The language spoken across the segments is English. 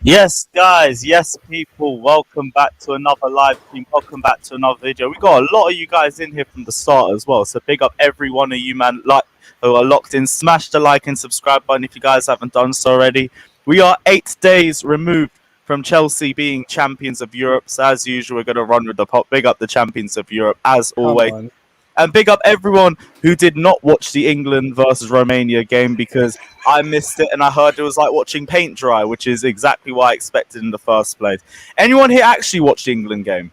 Yes, guys. Yes, people. Welcome back to another live stream. Welcome back to another video. We got a lot of you guys in here from the start as well. So big up every one of you, man. Who are locked in. Smash the like and subscribe button if you guys haven't done so already. We are 8 days removed from Chelsea being champions of Europe. So as usual, we're gonna run with the pop. Big up the champions of Europe as always. And big up everyone who did not watch the England versus Romania game because I missed it and I heard it was like watching paint dry, which is exactly what I expected in the first place. Anyone here actually watched the England game?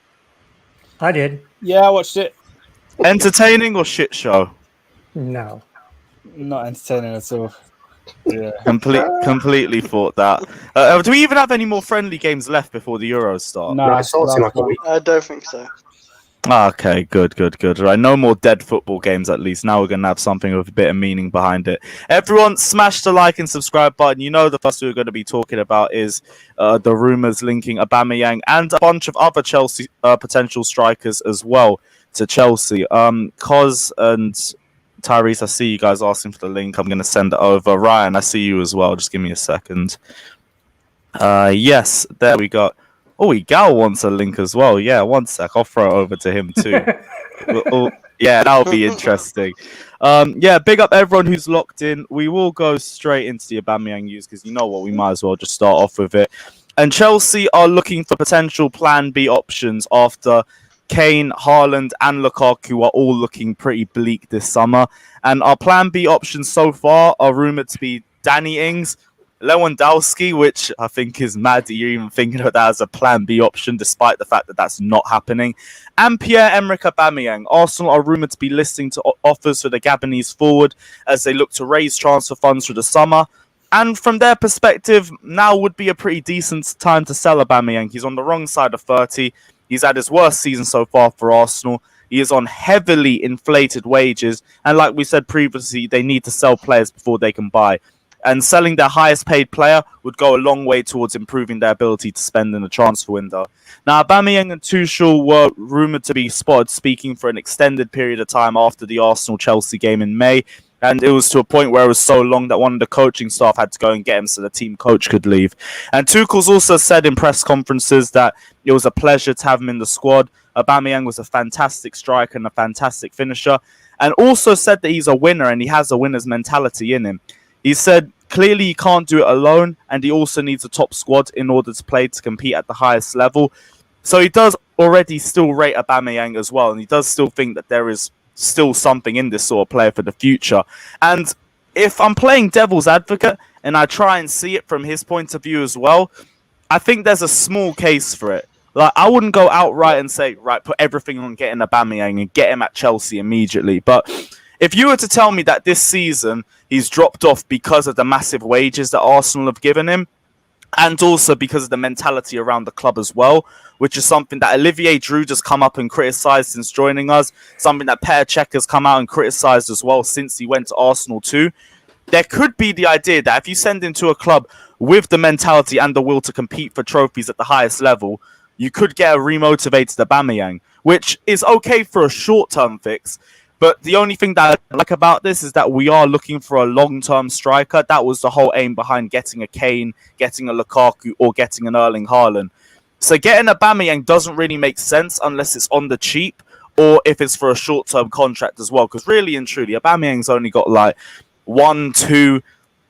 I did. Yeah, I watched it. Entertaining or shit show? No. Not entertaining at all. Yeah. Completely thought that. Do we even have any more friendly games left before the Euros start? No, it's starting like a week. I don't think so. Okay, good. Right, no more dead football games at least. Now we're going to have something with a bit of meaning behind it. Everyone, smash the like and subscribe button. You know the first we're going to be talking about is the rumours linking Aubameyang and a bunch of other Chelsea potential strikers as well to Chelsea. Cos and Tyrese, I see you guys asking for the link. I'm going to send it over. Ryan, I see you as well. Just give me a second. Yes, there we go. Oh, Gal wants a link as well. Yeah, one sec. I'll throw it over to him too. Yeah, that'll be interesting. Yeah, big up everyone who's locked in. We will go straight into the Aubameyang news because you know what, we might as well just start off with it. And Chelsea are looking for potential Plan B options after Kane, Haaland, and Lukaku are all looking pretty bleak this summer. And our Plan B options so far are rumoured to be Danny Ings, Lewandowski, which I think is mad that you're even thinking of that as a Plan B option, despite the fact that that's not happening. And Pierre-Emerick Aubameyang. Arsenal are rumoured to be listening to offers for the Gabonese forward as they look to raise transfer funds for the summer. And from their perspective, now would be a pretty decent time to sell Aubameyang. He's on the wrong side of 30. He's had his worst season so far for Arsenal. He is on heavily inflated wages. And like we said previously, they need to sell players before they can buy. And selling their highest paid player would go a long way towards improving their ability to spend in the transfer window. Now, Aubameyang and Tuchel were rumoured to be spotted speaking for an extended period of time after the Arsenal-Chelsea game in May. And it was to a point where it was so long that one of the coaching staff had to go and get him so the team coach could leave. And Tuchel's also said in press conferences that it was a pleasure to have him in the squad. Aubameyang was a fantastic striker and a fantastic finisher. And also said that he's a winner and he has a winner's mentality in him. He said, clearly he can't do it alone, and he also needs a top squad in order to play to compete at the highest level. So he does already still rate Aubameyang as well, and he does still think that there is still something in this sort of player for the future. And if I'm playing devil's advocate, and I try and see it from his point of view as well, I think there's a small case for it. Like, I wouldn't go outright and say, right, put everything on getting Aubameyang and get him at Chelsea immediately. But if you were to tell me that this season he's dropped off because of the massive wages that Arsenal have given him, and also because of the mentality around the club as well, which is something that Olivier Giroud has come up and criticised since joining us, something that Petr Cech has come out and criticised as well since he went to Arsenal too, there could be the idea that if you send him to a club with the mentality and the will to compete for trophies at the highest level, you could get a remotivated Aubameyang, which is okay for a short-term fix. But the only thing that I like about this is that we are looking for a long-term striker. That was the whole aim behind getting a Kane, getting a Lukaku, or getting an Erling Haaland. So getting a Aubameyang doesn't really make sense unless it's on the cheap or if it's for a short-term contract as well. Because really and truly, Aubameyang's only got like 1, 2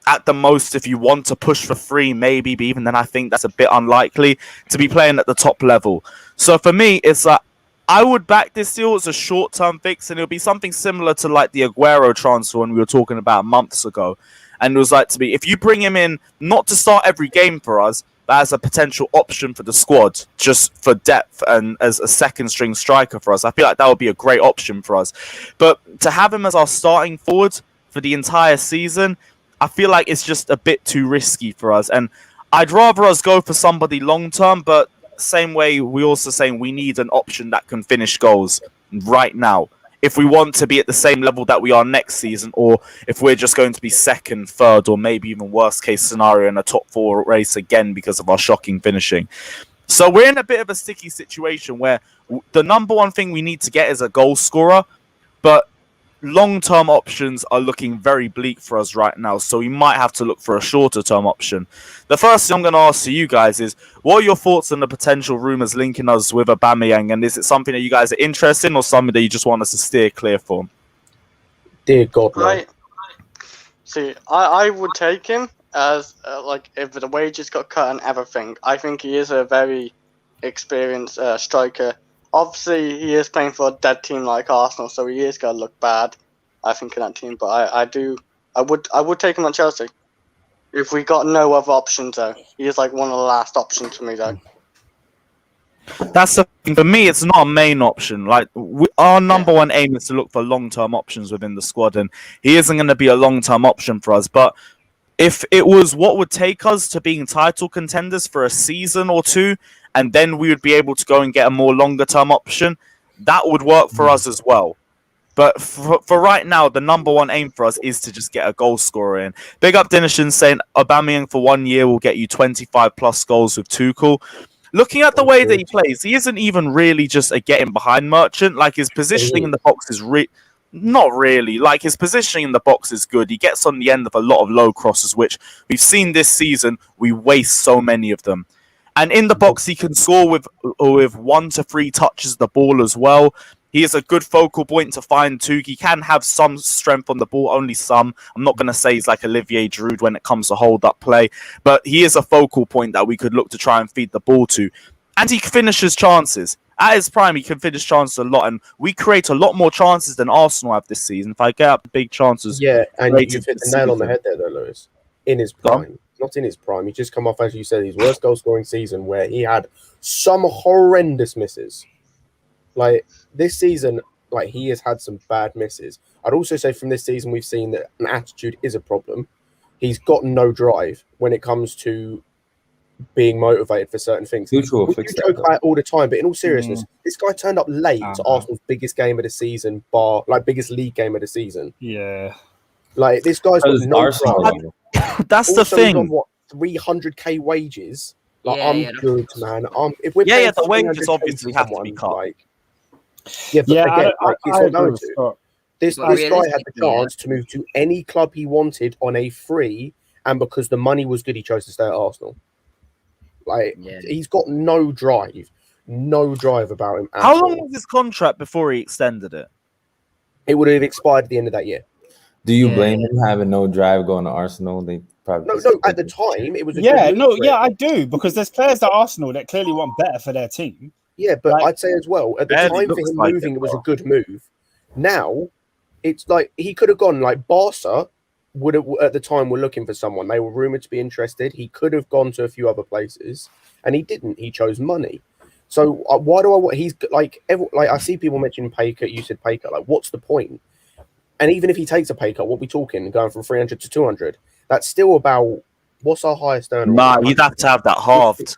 at the most if you want to push for 3, maybe. But even then, I think that's a bit unlikely to be playing at the top level. So for me, it's like, I would back this deal as a short-term fix, and it'll be something similar to like the Aguero transfer when we were talking about months ago. And it was like to be, if you bring him in, not to start every game for us, but as a potential option for the squad, just for depth and as a second-string striker for us, I feel like that would be a great option for us. But to have him as our starting forward for the entire season, I feel like it's just a bit too risky for us. And I'd rather us go for somebody long-term, but same way we also saying we need an option that can finish goals right now if we want to be at the same level that we are next season, or if we're just going to be second, third, or maybe even worst case scenario in a top 4 race again because of our shocking finishing. So we're in a bit of a sticky situation where the number one thing we need to get is a goal scorer, but long-term options are looking very bleak for us right now, so we might have to look for a shorter-term option. The first thing I'm going to ask you guys is, what are your thoughts on the potential rumours linking us with Aubameyang, and is it something that you guys are interested in or something that you just want us to steer clear from? Dear God, no. I would take him as like if the wages got cut and everything. I think he is a very experienced striker. Obviously, he is playing for a dead team like Arsenal, so he is going to look bad, I think, in that team. But I would take him on Chelsea if we got no other options. Though he is like one of the last options for me, though. That's the thing. For me, it's not a main option. Like our number one aim is to look for long-term options within the squad, and he isn't going to be a long-term option for us. But if it was what would take us to being title contenders for a season or two, and then we would be able to go and get a more longer-term option, that would work for us as well. But for right now, the number one aim for us is to just get a goal scorer in. Big up Dinishin saying Aubameyang for 1 year will get you 25 plus goals with Tuchel. Looking at the way that he plays, he isn't even really just a getting behind merchant. Like his positioning in the box is not really. Like his positioning in the box is good. He gets on the end of a lot of low crosses, which we've seen this season. We waste so many of them. And in the box, he can score with 1 to 3 touches of the ball as well. He is a good focal point to find too. He can have some strength on the ball, only some. I'm not going to say he's like Olivier Giroud when it comes to hold-up play, but he is a focal point that we could look to try and feed the ball to. And he finishes chances. At his prime, he can finish chances a lot, and we create a lot more chances than Arsenal have this season. If I get up the big chances... Yeah, and you've hit the nail on the head there, though, Lewis. In his prime. Not in his prime. He just come off, as you said, his worst goal-scoring season where he had some horrendous misses. Like, this season, like, he has had some bad misses. I'd also say from this season, we've seen that an attitude is a problem. He's got no drive when it comes to being motivated for certain things. We joke about it all the time, but in all seriousness, this guy turned up late to Arsenal's biggest game of the season, biggest league game of the season. Yeah. Like, this guy's got no drive. That's also, the thing. He's on, what, 300k wages? Like, I'm good, man. If we're paying the wages obviously have to be cut. Like, but again, this guy had the chance to move to any club he wanted on a free, and because the money was good, he chose to stay at Arsenal. Like, he's got no drive about him. How long was his contract before he extended it? It would have expired at the end of that year. Do you blame him having no drive going to Arsenal? They probably no. At the time, it was I do, because there's players at Arsenal that clearly want better for their team. Yeah, but I'd say as well, at the time for him moving, it was a good move. Now, it's like he could have gone, like Barca would have, at the time, were looking for someone. They were rumoured to be interested. He could have gone to a few other places, and he didn't. He chose money. So why do I want? He's like I see people mentioning pay cut. You said pay cut. Like, what's the point? And even if he takes a pay cut, what are we talking? Going from 300 to 200? That's still about what's our highest earner? Nah, you'd have to have that halved.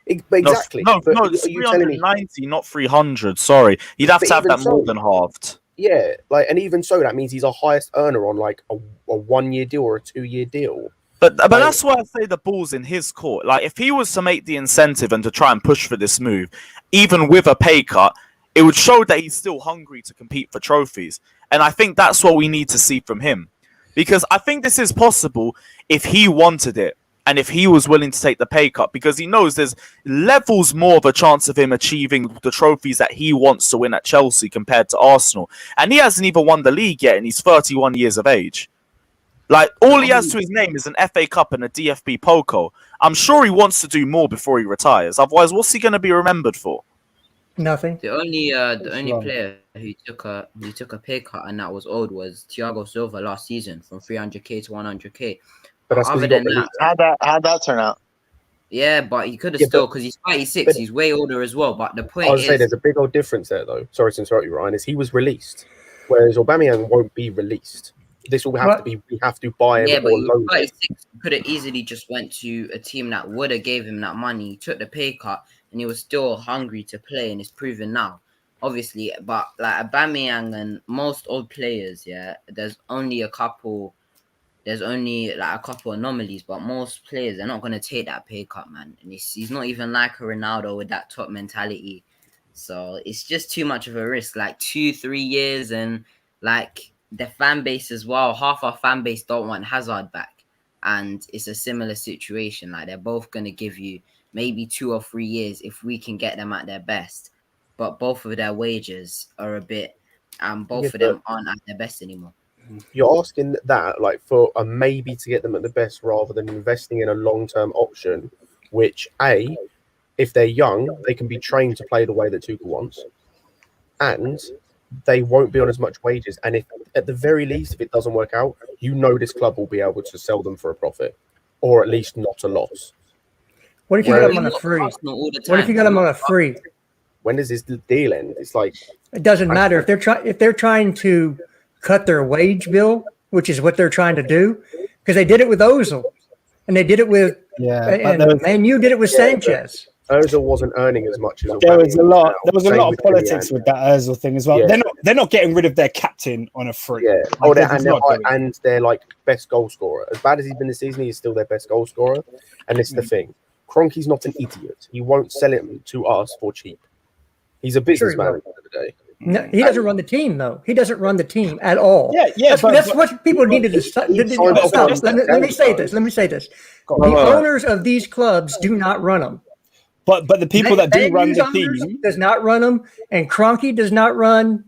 Exactly. No, it's 390, not 300. Sorry, you'd have to have that more than halved. Yeah, like, and even so, that means he's our highest earner on like a 1 year deal or a 2 year deal. But that's why I say the ball's in his court. Like, if he was to make the incentive and to try and push for this move, even with a pay cut, it would show that he's still hungry to compete for trophies. And I think that's what we need to see from him. Because I think this is possible if he wanted it and if he was willing to take the pay cut, because he knows there's levels more of a chance of him achieving the trophies that he wants to win at Chelsea compared to Arsenal. And he hasn't even won the league yet, and he's 31 years of age. Like, all he has to his name is an FA Cup and a DFB Pokal. I'm sure he wants to do more before he retires. Otherwise, what's he going to be remembered for? Nothing. The only player who took a pay cut and that was old was Thiago Silva last season from 300k to 100k. But that's other than that, how'd that turn out? Yeah, but he could have still, because he's 36, he's way older as well. But the point I would say there's a big old difference there, though. Sorry to interrupt you, Ryan. Is he was released, whereas Aubameyang won't be released. This will have to be. We have to buy him. Yeah, but loan 36 could have easily just went to a team that would have gave him that money, took the pay cut, and he was still hungry to play, and it's proven now, obviously. But like Aubameyang and most old players, there's only a couple anomalies, but most players, they're not going to take that pay cut, man. And he's not even like a Ronaldo with that top mentality. So it's just too much of a risk, like 2-3 years, and like the fan base as well. Half our fan base don't want Hazard back, and it's a similar situation. Like they're both gonna give you maybe 2 or 3 years if we can get them at their best, but both of their wages are a bit, both of them aren't at their best anymore. You're asking that like for a maybe to get them at the best rather than investing in a long-term option, which if they're young, they can be trained to play the way that Tuchel wants, and they won't be on as much wages. And if at the very least, if it doesn't work out, this club will be able to sell them for a profit, or at least not a loss. What if you got them on a free? What if you got them on a free? When does this deal end? It's like it doesn't matter if they're trying to cut their wage bill, which is what they're trying to do, because they did it with Ozil, and they did it with and you did it with Sanchez. Ozil wasn't earning as much as there was a lot of politics with that Ozil thing as well. Yeah. They're not getting rid of their captain on a free. Yeah. And they're like best goal scorer. As bad as he's been this season, he's still their best goal scorer. And it's the thing. Kroenke's not an idiot. He won't sell him to us for cheap. He's a businessman at the end of the day. No, he doesn't run the team, though. He doesn't run the team at all. That's what people need to decide. Let me say this. The owners of these clubs do not run them. But the people that do run the team does not run them, and Kroenke does not run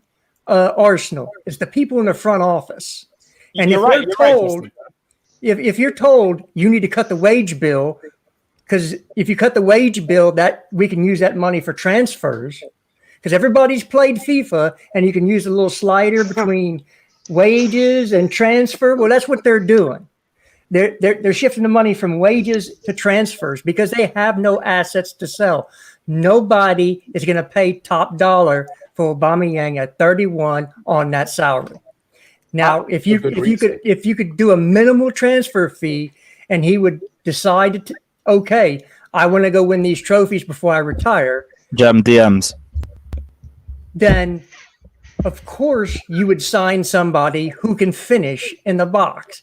Arsenal. It's the people in the front office. And if you're told you need to cut the wage bill, because if you cut the wage bill, that we can use that money for transfers. Because everybody's played FIFA, and you can use a little slider between wages and transfer. Well, that's what they're doing. They're shifting the money from wages to transfers because they have no assets to sell. Nobody is going to pay top dollar for Aubameyang at 31 on that salary. Now, if you could do a minimal transfer fee, and he would decide to, okay, I want to go win these trophies before I retire. Gem DMs. Then, of course, you would sign somebody who can finish in the box.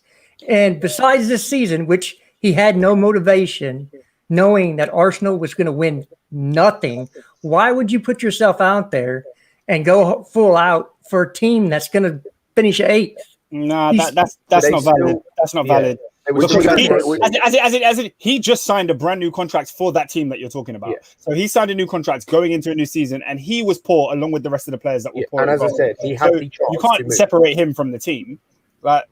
And besides this season, which he had no motivation, knowing that Arsenal was going to win nothing, why would you put yourself out there and go full out for a team that's going to finish 8th? No, that's not valid. That's not valid. He just signed a brand new contract for that team that you're talking about. Yeah. So he signed a new contract going into a new season, and he was poor along with the rest of the players that were poor. And as I said, he had the chance. You can't separate him from the team. But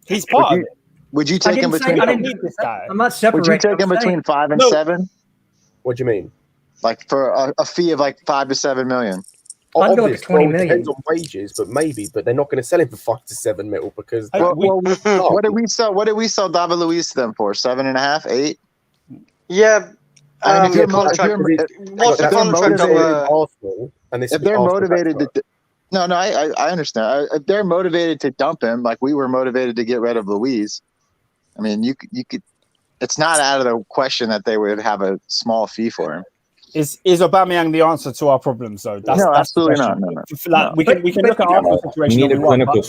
he's part of it. Would you take him between? I'm not separating. Would you take him between 5 and 7? What do you mean? Like for a fee of like 5 to 7 million. I'd go to 20 million. Depends on wages, but they're not going to sell him for 5 to 7 mil because. What did we sell? What did we sell David Luiz to them for? 7.5, 8. Yeah. If they're motivated, I understand. If they're motivated to dump him, like we were motivated to get rid of Luiz, I mean, you could. It's not out of the question that they would have a small fee for him. Is Aubameyang the answer to our problems, though? No, absolutely not. No. We can look at our situation.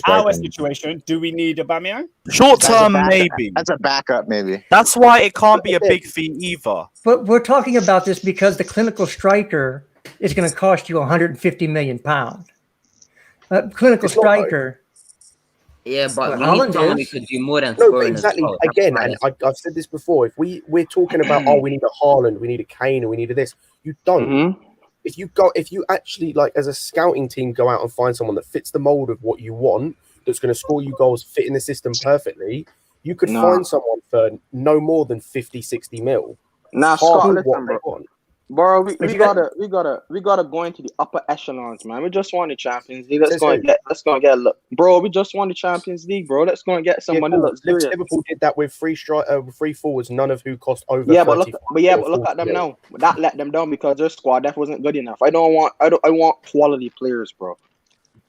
Our situation, do we need Aubameyang? Short term, maybe. As a backup, maybe. That's why it can't be a big fee either. But we're talking about this because the clinical striker is going to cost you £150 million. Clinical striker. Yeah, but we need someone who could do more than scoring. Exactly. As well. Again, and I've said this before. If we're talking about we need a Haaland, we need a Kane, and we need a this, you don't. Mm-hmm. If you actually as a scouting team go out and find someone that fits the mold of what you want, that's going to score you goals, fit in the system perfectly, you could find someone for no more than 50, 60 mil. Now, Scott, listen, bro, we gotta go into the upper echelons, man. We just won the Champions League. Let's go and get a look, bro. We just won the Champions League, bro. Let's go and get someone who looks serious. Liverpool did that with free forwards, none of who cost over. But look at them now. That let them down because their squad depth wasn't good enough. I want quality players, bro.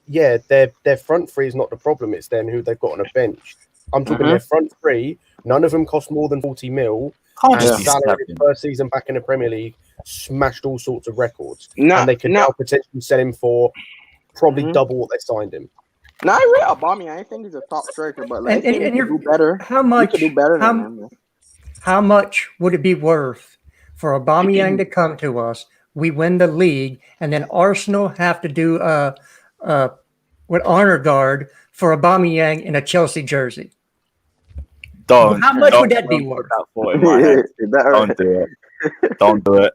Yeah, their front three is not the problem. It's then who they've got on a bench. I'm talking their front three. None of them cost more than 40 mil. And Salah, his first season back in the Premier League, smashed all sorts of records. And they can now potentially sell him for probably double what they signed him. No, I read Aubameyang. I think he's a top striker, but like, and you do better. How much? Do better than him. How much would it be worth for Aubameyang to come to us? We win the league, and then Arsenal have to do would honor guard for Aubameyang in a Chelsea jersey? Don't. How much would that don't be put worth? that thought in my head. Don't do it. Don't do it.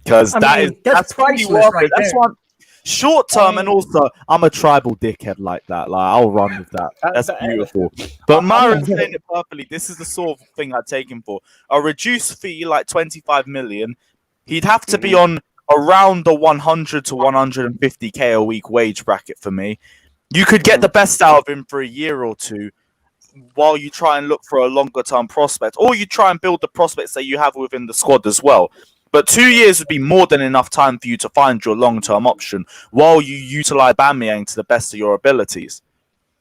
Because that's pretty priceless worth right it. That's there. one short term, and also I'm a tribal dickhead like that. Like I'll run with that. That's beautiful. But Myron's saying it perfectly. This is the sort of thing I'd take him for. A reduced fee like 25 million. He'd have to be on around the 100 to 150k a week wage bracket for me. You could get the best out of him for a year or two, while you try and look for a longer term prospect, or you try and build the prospects that you have within the squad as well. But 2 years would be more than enough time for you to find your long term option while you utilize Aubameyang to the best of your abilities.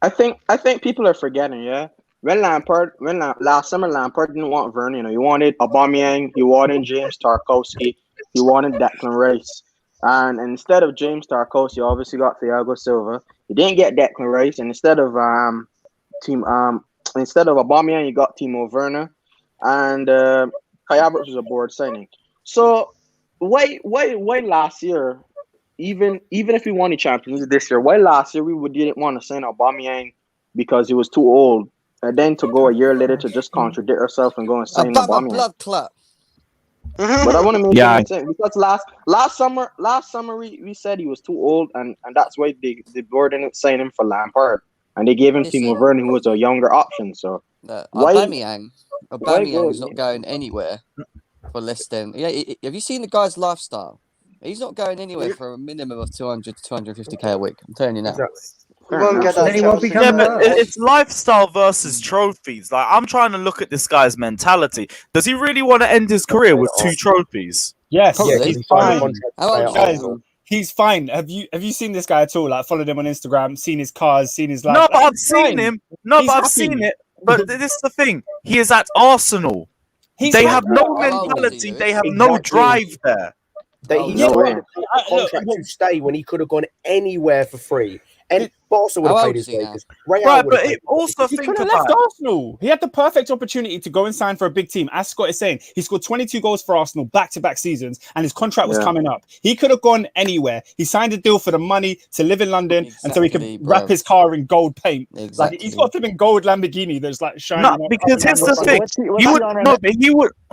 I think people are forgetting, when last summer Lampard didn't want Werner, you know, he wanted Aubameyang, he wanted James Tarkowski, he wanted Declan Rice, and instead of James Tarkowski, you obviously got Thiago Silva. You didn't get Declan Rice, and instead of Aubameyang, you got Timo Werner, and Kai Havertz was a board signing. So why last year, even if we won the Champions League this year, why last year we didn't want to sign Aubameyang because he was too old, and then to go a year later to just contradict ourselves and go and sign Aubameyang. Blood clot. But I want to make sure because last summer we said he was too old, and that's why the board didn't sign him for Lampard, and they gave him Timo Werner, who was a younger option. So Aubameyang is not going anywhere for less than. Have you seen the guy's lifestyle? He's not going anywhere for a minimum of 200 to 250k a week. I'm telling you now. We won't get that. But it's lifestyle versus trophies. Like I'm trying to look at this guy's mentality. Does he really want to end his career with 2 trophies? Yes, he's fine. Guys, he's fine. Have you seen this guy at all? Like followed him on Instagram, seen his cars, seen his life? No, but I've seen him. No, but I've seen it. But this is the thing. He is at Arsenal. They have no mentality. They have no drive there. He signed a contract to stay when he could have gone anywhere for free. And Barca would have paid his wages. Right, but also he think could have about left Arsenal. He had the perfect opportunity to go and sign for a big team. As Scott is saying, he scored 22 goals for Arsenal back-to-back seasons, and his contract was coming up. He could have gone anywhere. He signed a deal for the money to live in London, and so he could wrap his car in gold paint. Like he's got a flipping gold Lamborghini that's like shining. No, because here's the thing.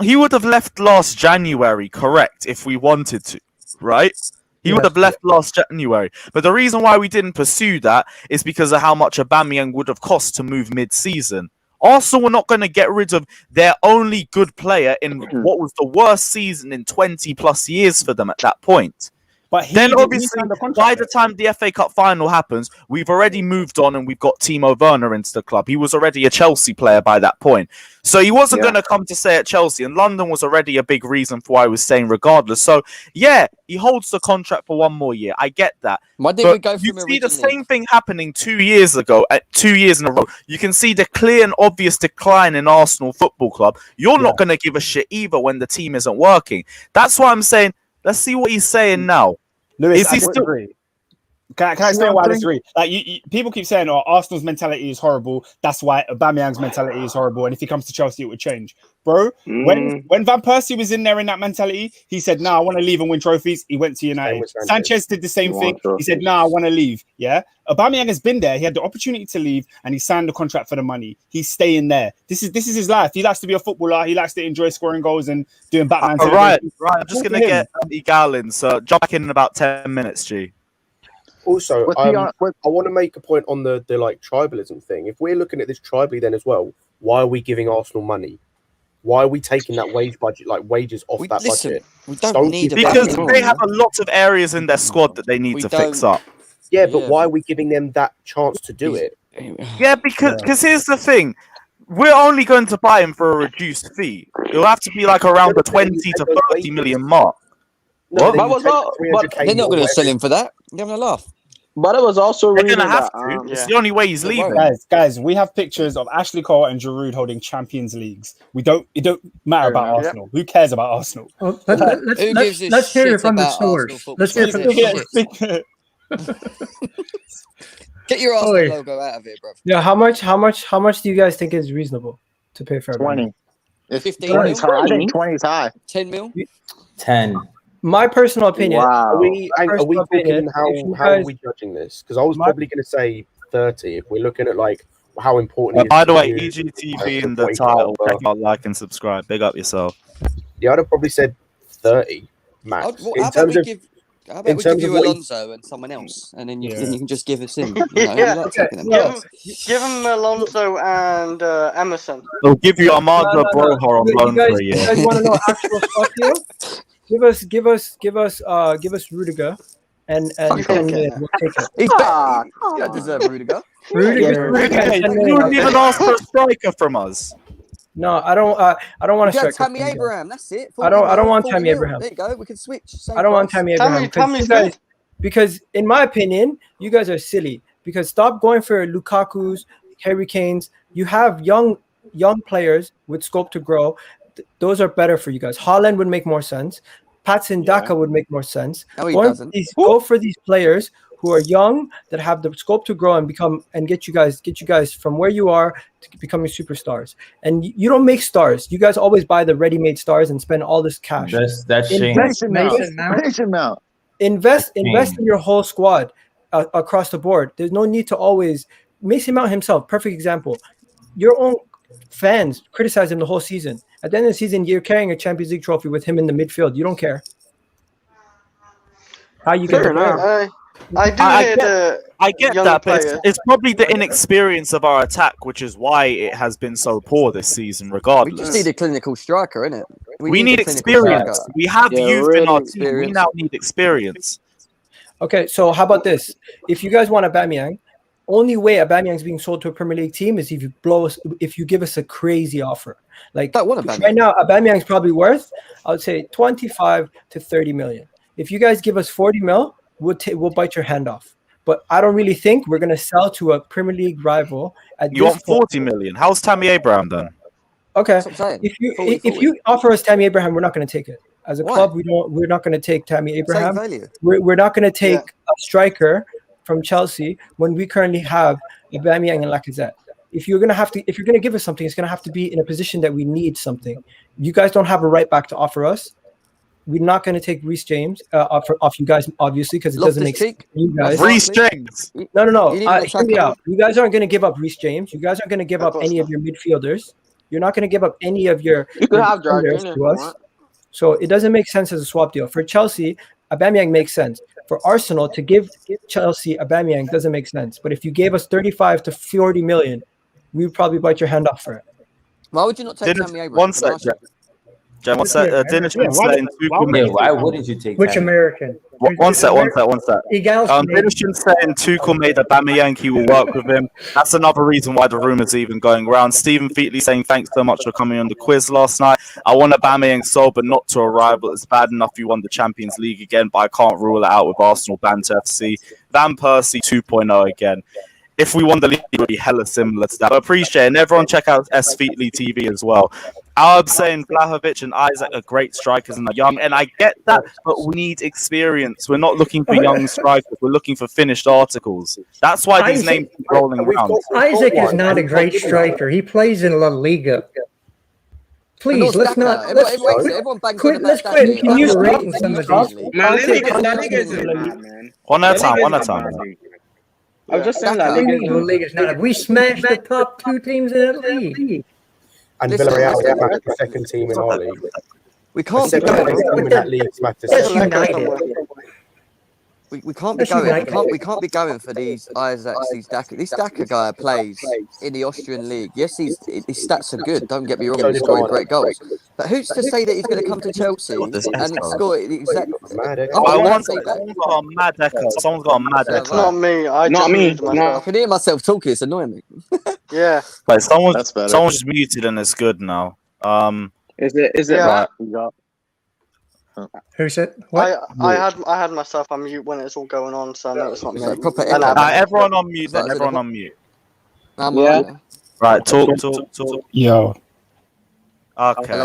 He would have left last January, correct? If we wanted to, right? He would have left last January. But the reason why we didn't pursue that is because of how much Aubameyang would have cost to move mid-season. Arsenal were not going to get rid of their only good player in what was the worst season in 20-plus years for them at that point. But then obviously, by the time the FA Cup final happens, we've already moved on and we've got Timo Werner into the club. He was already a Chelsea player by that point. So he wasn't going to come to stay at Chelsea, and London was already a big reason for why he was staying regardless. So, yeah, he holds the contract for 1 more year. I get that. Why did we go from you see the same thing happening 2 years ago, 2 years in a row. You can see the clear and obvious decline in Arsenal Football Club. You're not going to give a shit either when the team isn't working. That's why I'm saying, let's see what he's saying now. Lewis, is he still... Can I explain why I disagree? Like people keep saying, "Oh, Arsenal's mentality is horrible. That's why Aubameyang's mentality is horrible. And if he comes to Chelsea, it would change." Bro, when Van Persie was in there in that mentality, he said, "No, I want to leave and win trophies." He went to United. Sanchez did the same thing. He said, "No, I want to leave." Yeah, Aubameyang has been there. He had the opportunity to leave, and he signed the contract for the money. He's staying there. This is his life. He likes to be a footballer. He likes to enjoy scoring goals and doing Batman. Right. I'm just gonna get Gallon. So jump back in about 10 minutes, G. Also, I want to make a point on the like tribalism thing. If we're looking at this tribally, then as well, why are we giving Arsenal money? Why are we taking that wages off that budget? We don't need because they have a lot of areas in their squad that they need to fix up. Yeah, but why are we giving them that chance to do it? Yeah, because here's the thing. We're only going to buy him for a reduced fee. It'll have to be like around the 20 to 30 million mark. No, but they're not going to sell him for that. You're having a laugh. But it was also they're going to have to. It's the only way he's leaving. Guys, we have pictures of Ashley Cole and Giroud holding Champions Leagues. It don't matter about Arsenal. Who cares about Arsenal? Well, let's hear it from the source. Let's hear it from the source. Get your Arsenal logo out of it, bro. Yeah, how much do you guys think is reasonable to pay for 20? 15 mil? I think 20 is high. 10 mil? 10. My personal opinion. Wow. Are we Personal talking opinion, how if you are guys- we judging this? Because I was My- probably going to say 30. If we're looking at like how important. By it the is way, to you, EGTV in what the he can title. offer. Check out, like, and subscribe. Big up yourself. Yeah, I'd have probably said 30 max. How in about terms we of give? How in about we terms give of you what he- Alonso and someone else, and then you Yeah. can just give us in. You know, Yeah. we like taking them. Give him Alonso and Emerson. We'll give you Armando No. Broja on You loan guys, for a you year. guys want to know actual stuff here? Give us Rudiger and 10 million. We'll take it. He's Ah, better. You don't deserve Rudiger. Rudiger. Hey, 10 you million. wouldn't even ask for a striker from us. No, I don't want to You had strike. Tammy Abraham. That's it. I don't want 40 Tammy mil. Abraham. There you go. We can switch. Same I don't want price. Tammy Abraham. Tammy's Because in my opinion, you guys are silly. Because stop going for Lukaku's, Harry Kane's. You have young players with scope to grow. Those are better for you guys. Haaland would make more sense. Patson Daka would make more sense. No, he doesn't. Go for these players who are young that have the scope to grow and get you guys from where you are to becoming superstars. And you don't make stars. You guys always buy the ready-made stars and spend all this cash. That's shame. Mason Mount. Invest in your whole squad across the board. There's no need to always Mason Mount himself. Perfect example. Your own fans criticize him the whole season. At the end of the season, you're carrying a Champions League trophy with him in the midfield. You don't care how you get the player. I get that, but it's probably the inexperience of our attack, which is why it has been so poor this season, We regardless. just need a clinical striker, innit? We need a clinical experience. striker. We have youth in our team. We experience. now need experience. Okay, so how about this? If you guys want Aubameyang, only way Aubameyang's being sold to a Premier League team is if you give us a crazy offer. Like right now, Aubameyang's probably worth, I would say 25 to 30 million. If you guys give us 40 mil, we'll bite your hand off. But I don't really think we're gonna sell to a Premier League rival. You want 40 million? How's Tammy Abraham then? Okay, if you offer us Tammy Abraham, we're not gonna take it. As a club, we're not gonna take Tammy Abraham. We're not gonna take a striker from Chelsea when we currently have Aubameyang and Lacazette. If you're gonna give us something, it's gonna have to be in a position that we need something. You guys don't have a right back to offer us. We're not going to take Reece James off you guys, obviously, because it doesn't make sense. You guys. Reece James. No. Hear me out. You guys aren't going to give up Reece James. You guys aren't going to give up any of your midfielders. You're not going to give up any of your. You could have defenders to us. So it doesn't make sense as a swap deal. For Chelsea, Aubameyang makes sense. For Arsenal, to give Chelsea Aubameyang doesn't make sense. But if you gave us 35 to 40 million, we would probably bite your hand off for it. Why would you not take Tammy Abraham? One sec. Why wouldn't you take which American? One sec. Dinishman's saying Tuchel made Aubameyang, he will work with him. That's another reason why the rumours are even going around. Stephen Featley saying thanks so much for coming on the quiz last night. I want Aubameyang sold, but not to a rival. It's bad enough you won the Champions League again, but I can't rule it out with Arsenal Banter FC. Van Persie 2.0 again. If we won the league, it would be hella similar to that. I appreciate it. And everyone check out S Featley TV as well. Arab saying Vlahovic and Isaac are great strikers and they're young. And I get that, but we need experience. We're not looking for young strikers. We're looking for finished articles. That's why these names keep rolling around. Isaac is not a great striker. He plays in La Liga. Please, let's not. Quit rating some of these. One at a time. I was just saying La Liga is not. We smashed the top two teams in that league. And Villarreal smacked the second team in our league. We can't the second team in that league smacked the second team. We can't be going. We can't be going for these Isaacs, these Daka. This Daka guy plays in the Austrian league. Yes, his stats are good. Don't get me wrong. He's scoring great goals. But who's to say that he's going to come to Chelsea and score the exact? Someone's got a mad echo. It's not me. I can hear myself talking. It's annoying me. Yeah. Wait, someone's just muted and it's good now. Is it right? Who said what? I had myself on mute when it's all going on, so no, it's not me. Everyone on mute. Then everyone on mute. Right, talk. Yo. Okay.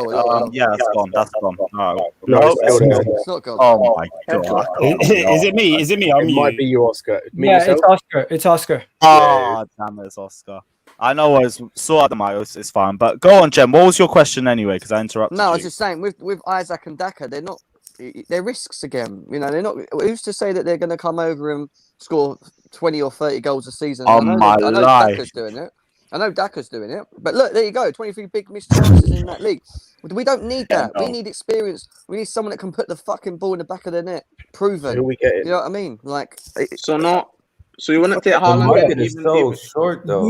Yeah, that's gone. No, it's not gone. Oh my god. Is it me? It might be you, Oscar. It's Oscar. Oh, damn it, it's Oscar. I know I saw Adama, it's fine. But go on, Jem. What was your question anyway? Because I interrupted you. I was just saying, with Isaac and Daka, they're not they're risks again. You know, they're not. Who's to say that they're going to come over and score 20 or 30 goals a season? Oh, I know my life. Daka's doing it. I know Daka's doing it. But look, there you go. 23 big missed chances in that league. We don't need that. Yeah, no. We need experience. We need someone that can put the fucking ball in the back of the net. Proven. Who we getting? You know what I mean? Like, So you want to take The Haaland? market is so short, though.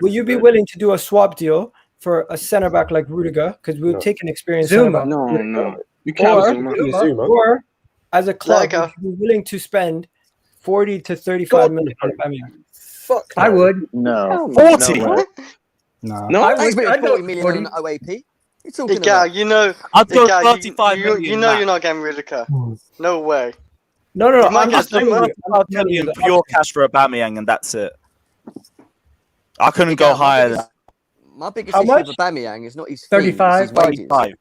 Will you be willing to do a swap deal for a centre back like Rudiger? Because we'll take an experienced Zuma. centre back. No. You can't Zuma. Or as a club, There you would you be willing to spend 40 to 35 million on Aubameyang? Fuck. I would. No. 40. No way. No. I he's would. been I'd go 40 million 40. on OAP. You're talking Gal, about. you know, I'd go Gal, 35 you million know max. you're not getting Rudiger. No way. No. You might I'm get just telling Zuma. you. I'm telling you. Million pure cash for Aubameyang, and that's it. I couldn't go higher than My biggest How issue much? with Aubameyang is not his 35. fees, it's his wages. 35.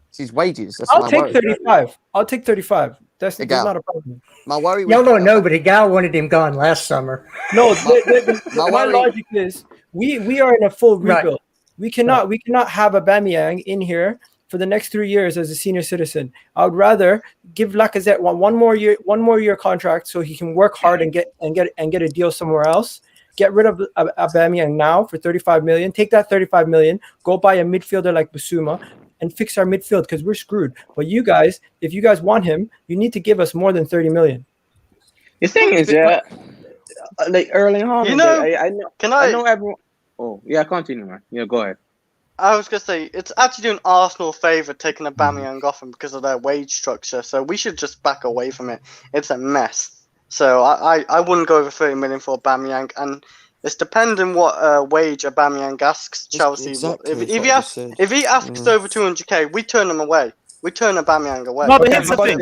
It's his wages. That's I'll my take worry. 35. I'll take 35. That's Gal. not a problem. My worry. Y'all with- don't know, but Gal wanted him gone last summer. No, My my worry- logic is we are in a full Right. rebuild. We cannot have Aubameyang in here for the next 3 years as a senior citizen. I would rather give Lacazette one more year contract so he can work hard and get a deal somewhere else. Get rid of Aubameyang now for 35 million. Take that 35 million, go buy a midfielder like Bissouma and fix our midfield because we're screwed. But you guys, if you guys want him, you need to give us more than 30 million. The thing is, like Erling Haaland. You know, I know everyone. Oh, yeah, continue, man. Yeah, go ahead. I was gonna say it's actually doing Arsenal a favour taking Aubameyang off him because of their wage structure. So we should just back away from it. It's a mess. So I wouldn't go over 30 million for Aubameyang, and it's depending what wage Aubameyang asks Chelsea. Exactly, If he asks over 200k, we turn him away. We turn Aubameyang away. No, but here's the thing.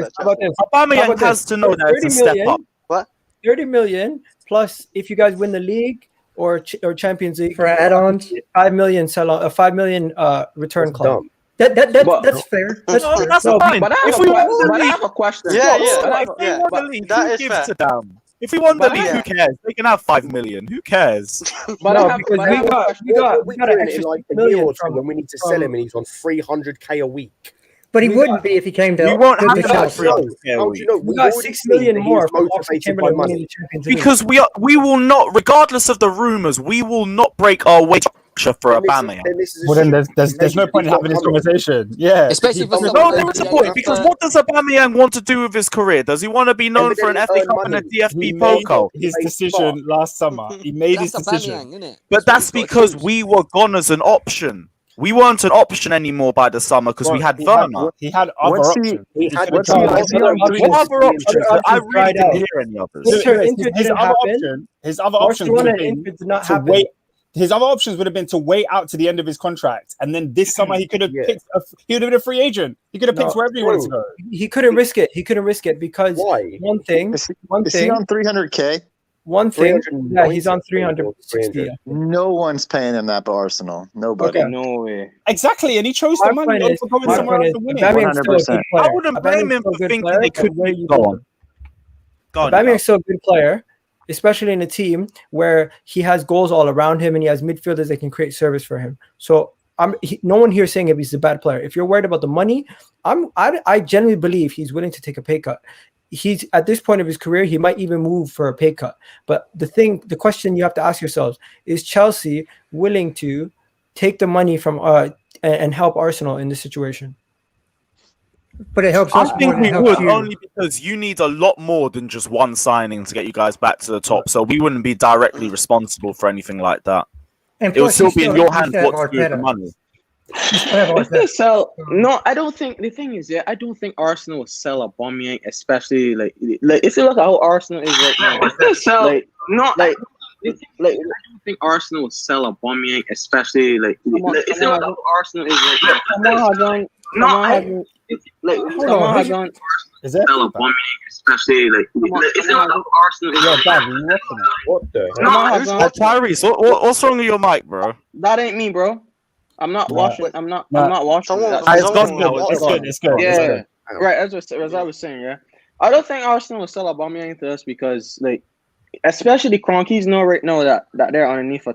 Aubameyang has to know that it's a step up. What? 30 million plus if you guys win the league or Champions League For add-ons? 5 million return clause. That's fair. That's fair. That's No, fine. But If we won the I league, have a question. Yeah, if we won the league, that who is gives fair. a damn? If we won the But league, yeah. who cares? They can have 5 million. Who cares? But No, I have, because but I have a question. we got we an doing it extra in like 6 a year million or two when we need to sell him and he's on 300k a week. But he We wouldn't got- be if he came to. We won't have to to Chelsea. have How do you know? We We've got already 6 seen million that he more is from Oxford motivated by Chamberlain winning money. the Champions League. Because we will not, regardless of the rumors, we will not break our wage structure for Aubameyang. Well, then there's no point in having this conversation. Yeah. Especially for No, someone there is a point, because what does Aubameyang want to do with his career? Does he want to be known for an FA Cup and a DFB Pokal? His decision last summer. He made his decision. But that's because we were gone as an option. We weren't an option anymore by the summer because we had Werner. He had other options. He had What other other options? I really didn't hear any others. His other options would have been to wait. His other options would have been to wait out to the end of his contract, and then this summer he could have picked. He would have been a free agent. He could have picked wherever he wanted to go. He couldn't risk it. He couldn't risk it because one thing. Is he on 300k? One thing. Yeah, he's on 360. No one's paying him that, but Arsenal. Nobody. Okay. No way. Exactly, and he chose the money over going somewhere else to win it. I wouldn't blame him for thinking they could go on. Aubameyang's still a good player, especially in a team where he has goals all around him and he has midfielders that can create service for him. So no one here saying if he's a bad player. If you're worried about the money, I genuinely believe he's willing to take a pay cut. He's at this point of his career, he might even move for a pay cut. But the question you have to ask yourselves is Chelsea willing to take the money from and help Arsenal in this situation? But it helps us. I think more than it we helps would, you. only because you need a lot more than just one signing to get you guys back to the top. So we wouldn't be directly responsible for anything like that. And It would plus, still you be in still- your you hands still have what to do with the Arteta. money. So no, I don't think the thing is, I don't think Arsenal will sell Aubameyang, especially like if you look at how Arsenal is right now. I don't think Arsenal will sell Aubameyang, especially like if you look at how Arsenal is right now. Sell Aubameyang, especially like if you look at how Arsenal is right now. What the? Tyrese, what's wrong with your mic, bro? That ain't me, bro. I'm not watching. I'm not watching. It's good. Yeah, right. As I was saying, yeah, I don't think Arsenal will sell Aubameyang to us because, like, especially Kroenke's know right now that they're underneath a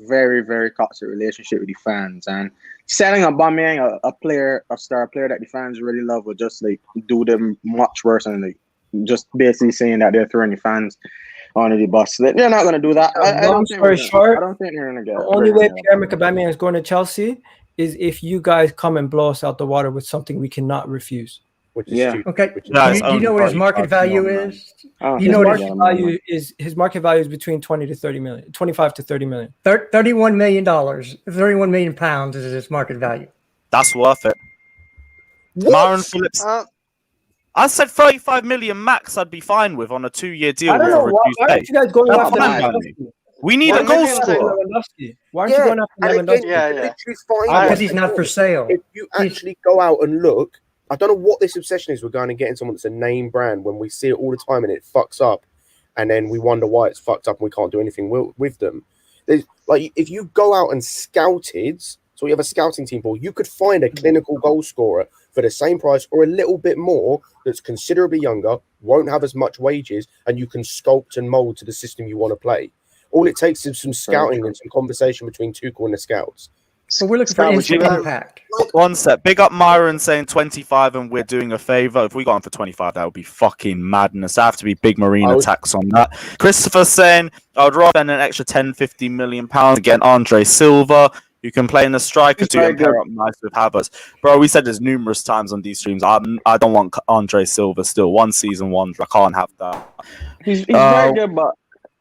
very, very toxic relationship with the fans, and selling Aubameyang, a star player that the fans really love, would just like do them much worse, and like just basically saying that they're throwing the fans under the bus. They're not going to do that. I don't think they're going to get. The only way Pierre-Emerick Aubameyang is going to Chelsea is if you guys come and blow us out the water with something we cannot refuse. Okay. Do you know what his market value is? His market value is between 20 to 30 million, 25 to 30 million. $31 million. 31 million pounds is his market value. That's worth it. Myron Phillips. I said 35 million max. I'd be fine with on a 2-year deal. I don't know why aren't you guys going after Lewandowski? We need a goal scorer. Why aren't you going after Lewandowski? Yeah. Because he's not for sale. If you actually go out and look, I don't know what this obsession is. We're going to get in someone that's a name brand when we see it all the time and it fucks up, and then we wonder why it's fucked up and we can't do anything with them. There's, like, if you go out and scouted, so we have a scouting team for, you could find a clinical goal scorer for the same price or a little bit more that's considerably younger, won't have as much wages, and you can sculpt and mold to the system you want to play. All it takes is some scouting and some conversation between Tuchel and the scouts. So we're looking for instant impact. One sec. Big up Myron saying 25 and we're doing a favour. If we got on for 25, that would be fucking madness. There have to be big marina tax on that. Christopher saying, I would rather spend an extra 10, 50 million pounds to get Andre Silva. You can play in the striker too and pair up nice with Havertz. Bro, we said this numerous times on these streams. I don't want Andre Silva still. 1 season wonder. I can't have that. He's very good, but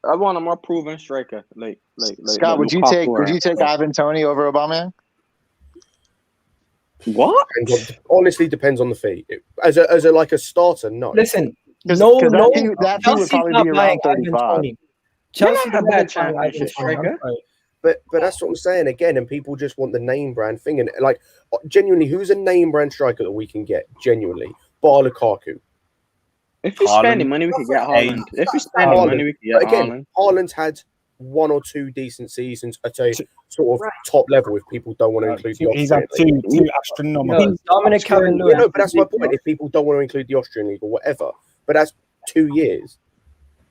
I want a more proven striker. Like Scott, would you take Ivan Toney over Aubameyang? What? Honestly, depends on the fee. As a like a starter, no. Listen, that fee would probably be around 35. Chelsea not a bad championship striker. But that's what I'm saying again, and people just want the name brand thing. And like, genuinely, who's a name brand striker that we can get? Genuinely, bar Lukaku. If we spend the money, we could get Haaland. If we spend the money, we could get Haaland. Haaland's had 1 or 2 decent seasons at a sort of top level. If people don't want to include the Austrian he's had two astronomical. Dominic Calvin Lewin. No, but that's my point. If people don't want to include the Austrian league or whatever, but that's 2 years.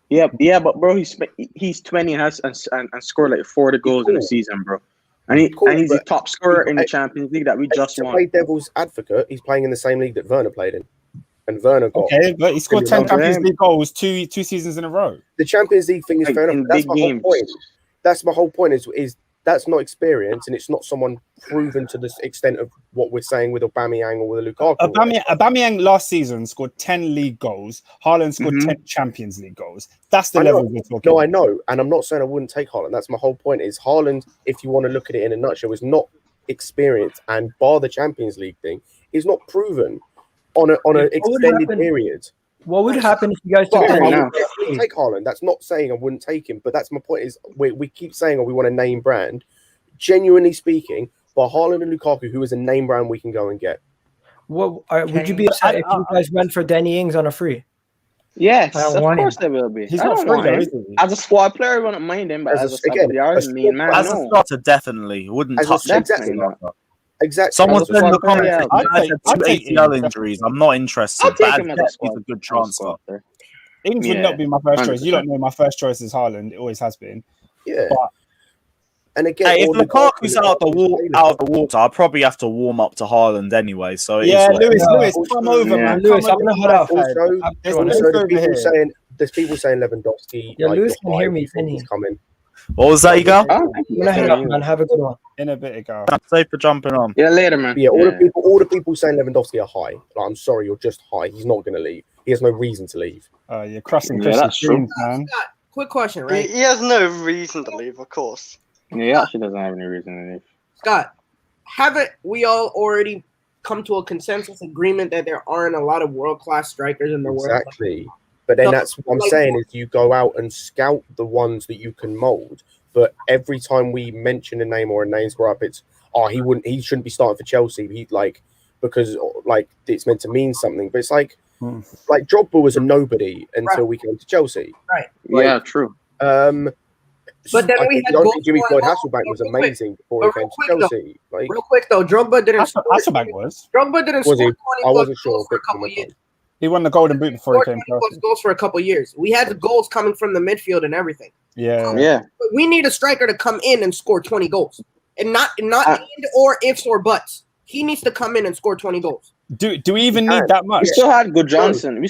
Yeah, but bro, he's 20 and scored like 40 goals in a season, bro. And he's the top scorer in the Champions League that we just won. To play devil's advocate, he's playing in the same league that Werner played in. And Werner got but he scored 10 Champions League goals two seasons in a row. The Champions League thing is fair enough. That's my whole point. That's my whole point. Is that's not experience, and it's not someone proven to the extent of what we're saying with Aubameyang or with Lukaku. Aubameyang last season scored 10 league goals. Haaland scored 10 Champions League goals. That's the level we're talking. No, I know, and I'm not saying I wouldn't take Haaland. That's my whole point. Is Haaland, if you want to look at it in a nutshell, is not experienced, and bar the Champions League thing, is not proven on an extended period. What would happen if you guys took take Haaland? That's not saying I wouldn't take him, but that's my point. Is we keep saying, we want a name brand. Genuinely speaking, for Haaland and Lukaku, who is a name brand we can go and get. What would you be upset if you guys went for Danny Ings on a free? Yes, of course they will be. He's not free, as a squad player, I wouldn't mind him, but as a definitely wouldn't touch him. Exactly. Someone said in the comments, I had 2 ACL injuries. I'm not interested. But he's a good transfer. Ings would not be my first choice. You don't know my first choice is Haaland. It always has been. Yeah. But, and again, if Lukaku's out of the water, I'll probably have to warm up to Haaland anyway. So Lewis, come over, man. Lewis, I'm gonna head out. There's people saying Lewandowski. Yeah, Lewis can hear me. He's coming. What was that, you go? I'm gonna head out, man. Have a good one. In a bit ago. Safe for jumping on. Yeah, later, man. Yeah, all the people saying Lewandowski are high. Like, I'm sorry, you're just high. He's not going to leave. He has no reason to leave. You're crossing Chris's dreams, man. Quick question, right? He has no reason to leave, of course. Yeah, he actually doesn't have any reason to leave. Scott, haven't we all already come to a consensus agreement that there aren't a lot of world-class strikers in the world? Exactly. But then that's what I'm saying is you go out and scout the ones that you can mold. But every time we mention a name or a name score up, it's he shouldn't be starting for Chelsea. Because it's meant to mean something. But it's like Drogba was a nobody until we came to Chelsea. Right. Yeah, true. But then we had Jimmy Floyd Hasselbank was amazing before he came to Chelsea. Real quick though, Drogba didn't score. Hasselbank was. Drogba didn't score 20 I wasn't sure for a couple years. He won the Golden Boot before he came. Goals for a couple years. We had the goals coming from the midfield and everything. Yeah. But we need a striker to come in and score 20 goals, and not or ifs or buts. He needs to come in and score 20 goals. Do we even need that much? We still had Good Johnson.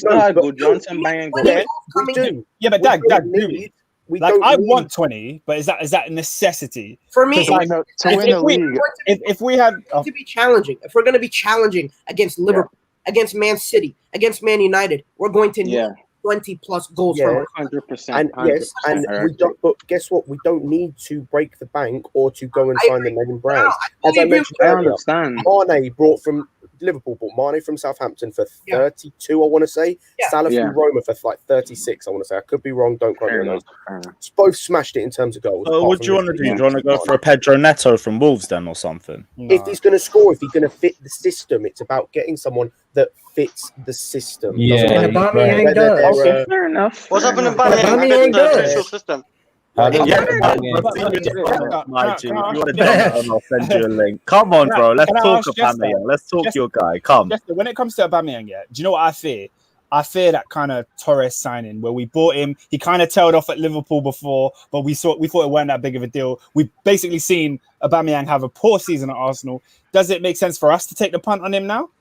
Banging goals. Yeah, but Dag, I want 20, but is that a necessity for me? To win the league, if we had to be challenging, if we're going to be challenging against Liverpool, against Man City, against Man United, we're going to need 20 plus goals from 100%. And yes, and we don't. But guess what? We don't need to break the bank or to go and sign the Megan Brown. As I mentioned earlier, Mane brought from Liverpool, bought Mane from Southampton for 32, I want to say. Salah from Roma for like 36, I want to say. I could be wrong. Don't quote me on those. Both smashed it in terms of goals. What do you want to do? Do you want to go for a Pedro Neto from Wolves then or something? No. If he's going to score, if he's going to fit the system, it's about getting someone that fits the system. Yeah, and Aubameyang does. Okay, fair enough. What's happening to Aubameyang does? System. I'll send you a link. Come on, bro. Let's talk Aubameyang. Let's talk your guy. Come. When it comes to Aubameyang, do you know what I fear? I fear that kind of Torres signing where we bought him. He kind of tailed off at Liverpool before, but we thought it weren't that big of a deal. We've basically seen Aubameyang have a poor season at Arsenal. Does it make sense for us to take the punt on him now?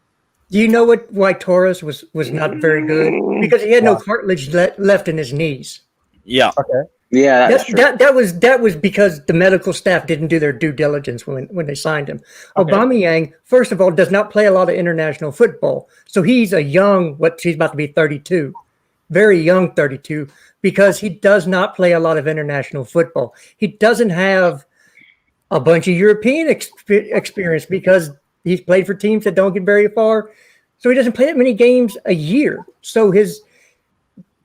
Do you know why Torres was not very good? Because he had no cartilage left in his knees. Yeah. Okay. Yeah, that was because the medical staff didn't do their due diligence when they signed him. Okay. Aubameyang, first of all, does not play a lot of international football, so he's a young. He's about to be 32, very young 32, because he does not play a lot of international football. He doesn't have a bunch of European experience because he's played for teams that don't get very far, so he doesn't play that many games a year. So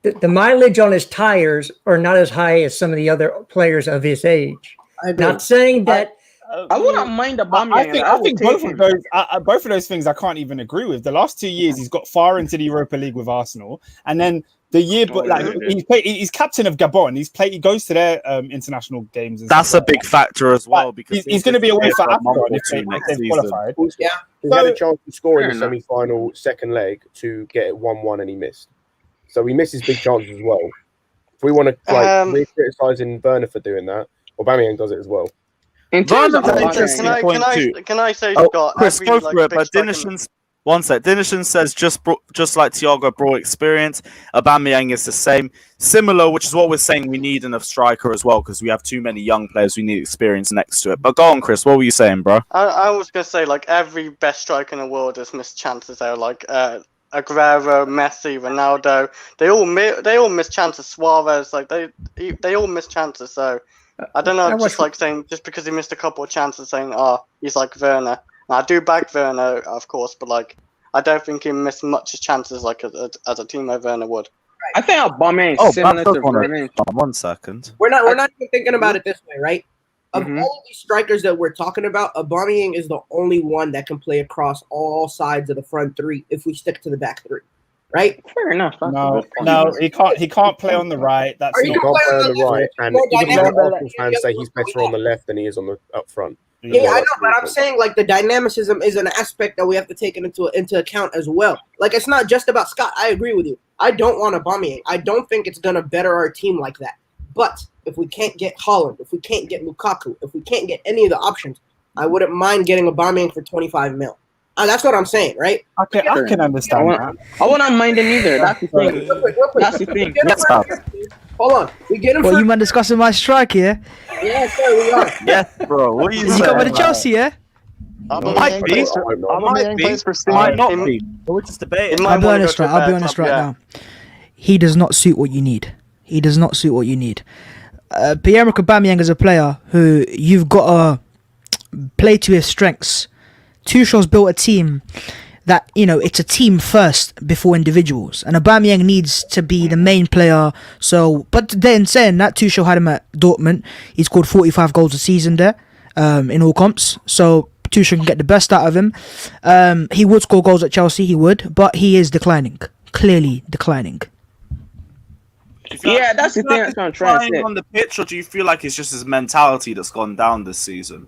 the mileage on his tires are not as high as some of the other players of his age. Not saying that I wouldn't mind Aubameyang. I think both of those things I can't even agree with. The last 2 years he's got far into the Europa League with Arsenal, and then the year, but he's captain of Gabon. He goes to their international games. That's a big factor as well because he's going to be away for Africa if they've qualified. He had a chance to score in the semi-final second leg to get it 1-1, and he missed. So he misses big chances as well. If we want to we're criticising Werner for doing that, Aubameyang does it as well. Can I say, Scott? Chris, go for it. But Dinishan says just like Thiago brought experience, Aubameyang is the same, similar, which is what we're saying we need in a striker as well because we have too many young players. We need experience next to it. But go on, Chris. What were you saying, bro? I was gonna say every best striker in the world has missed chances there. Aguero, Messi, Ronaldo, they all miss chances. Suarez, they all miss chances. So I don't know, saying just because he missed a couple of chances, saying he's like Werner. And I do back Werner, of course, but I don't think he missed much chances as a Timo Werner would. I think Aubameyang is similar to Werner. 1 second. We're not even thinking about it this way, right? Of all these strikers that we're talking about, Aubameyang is the only one that can play across all sides of the front three if we stick to the back three, right? Fair enough. No, he can't play on the right. That's he can't play on the right, and even Arsenal fans say he's better on the left than he is on the up front. Yeah, I know, but I'm saying the dynamicism is an aspect that we have to take into account as well. It's not just about Scott. I agree with you. I don't want Aubameyang. I don't think it's gonna better our team like that. But if we can't get Haaland, if we can't get Lukaku, if we can't get any of the options, I wouldn't mind getting Aubameyang for 25 mil. That's what I'm saying, right? I can understand that. I wouldn't mind him either. That's the thing. That's the thing. Hold on. We get him you man discussing my strike here? Yeah, sir, we are. Yes, bro. What are you saying? You got with the Chelsea, yeah? Might be. Might not be. We're just debating. I'll be honest right now. He does not suit what you need. Pierre-Emerick Aubameyang is a player who you've got to play to his strengths. Tuchel's built a team that, it's a team first before individuals. And Aubameyang needs to be the main player. But then saying that, Tuchel had him at Dortmund. He scored 45 goals a season there in all comps. So Tuchel can get the best out of him. He would score goals at Chelsea, he would. But he is declining. Clearly declining. Yeah, that's the thing that's going to try and say. On the pitch, or do you feel like it's just his mentality that's gone down this season?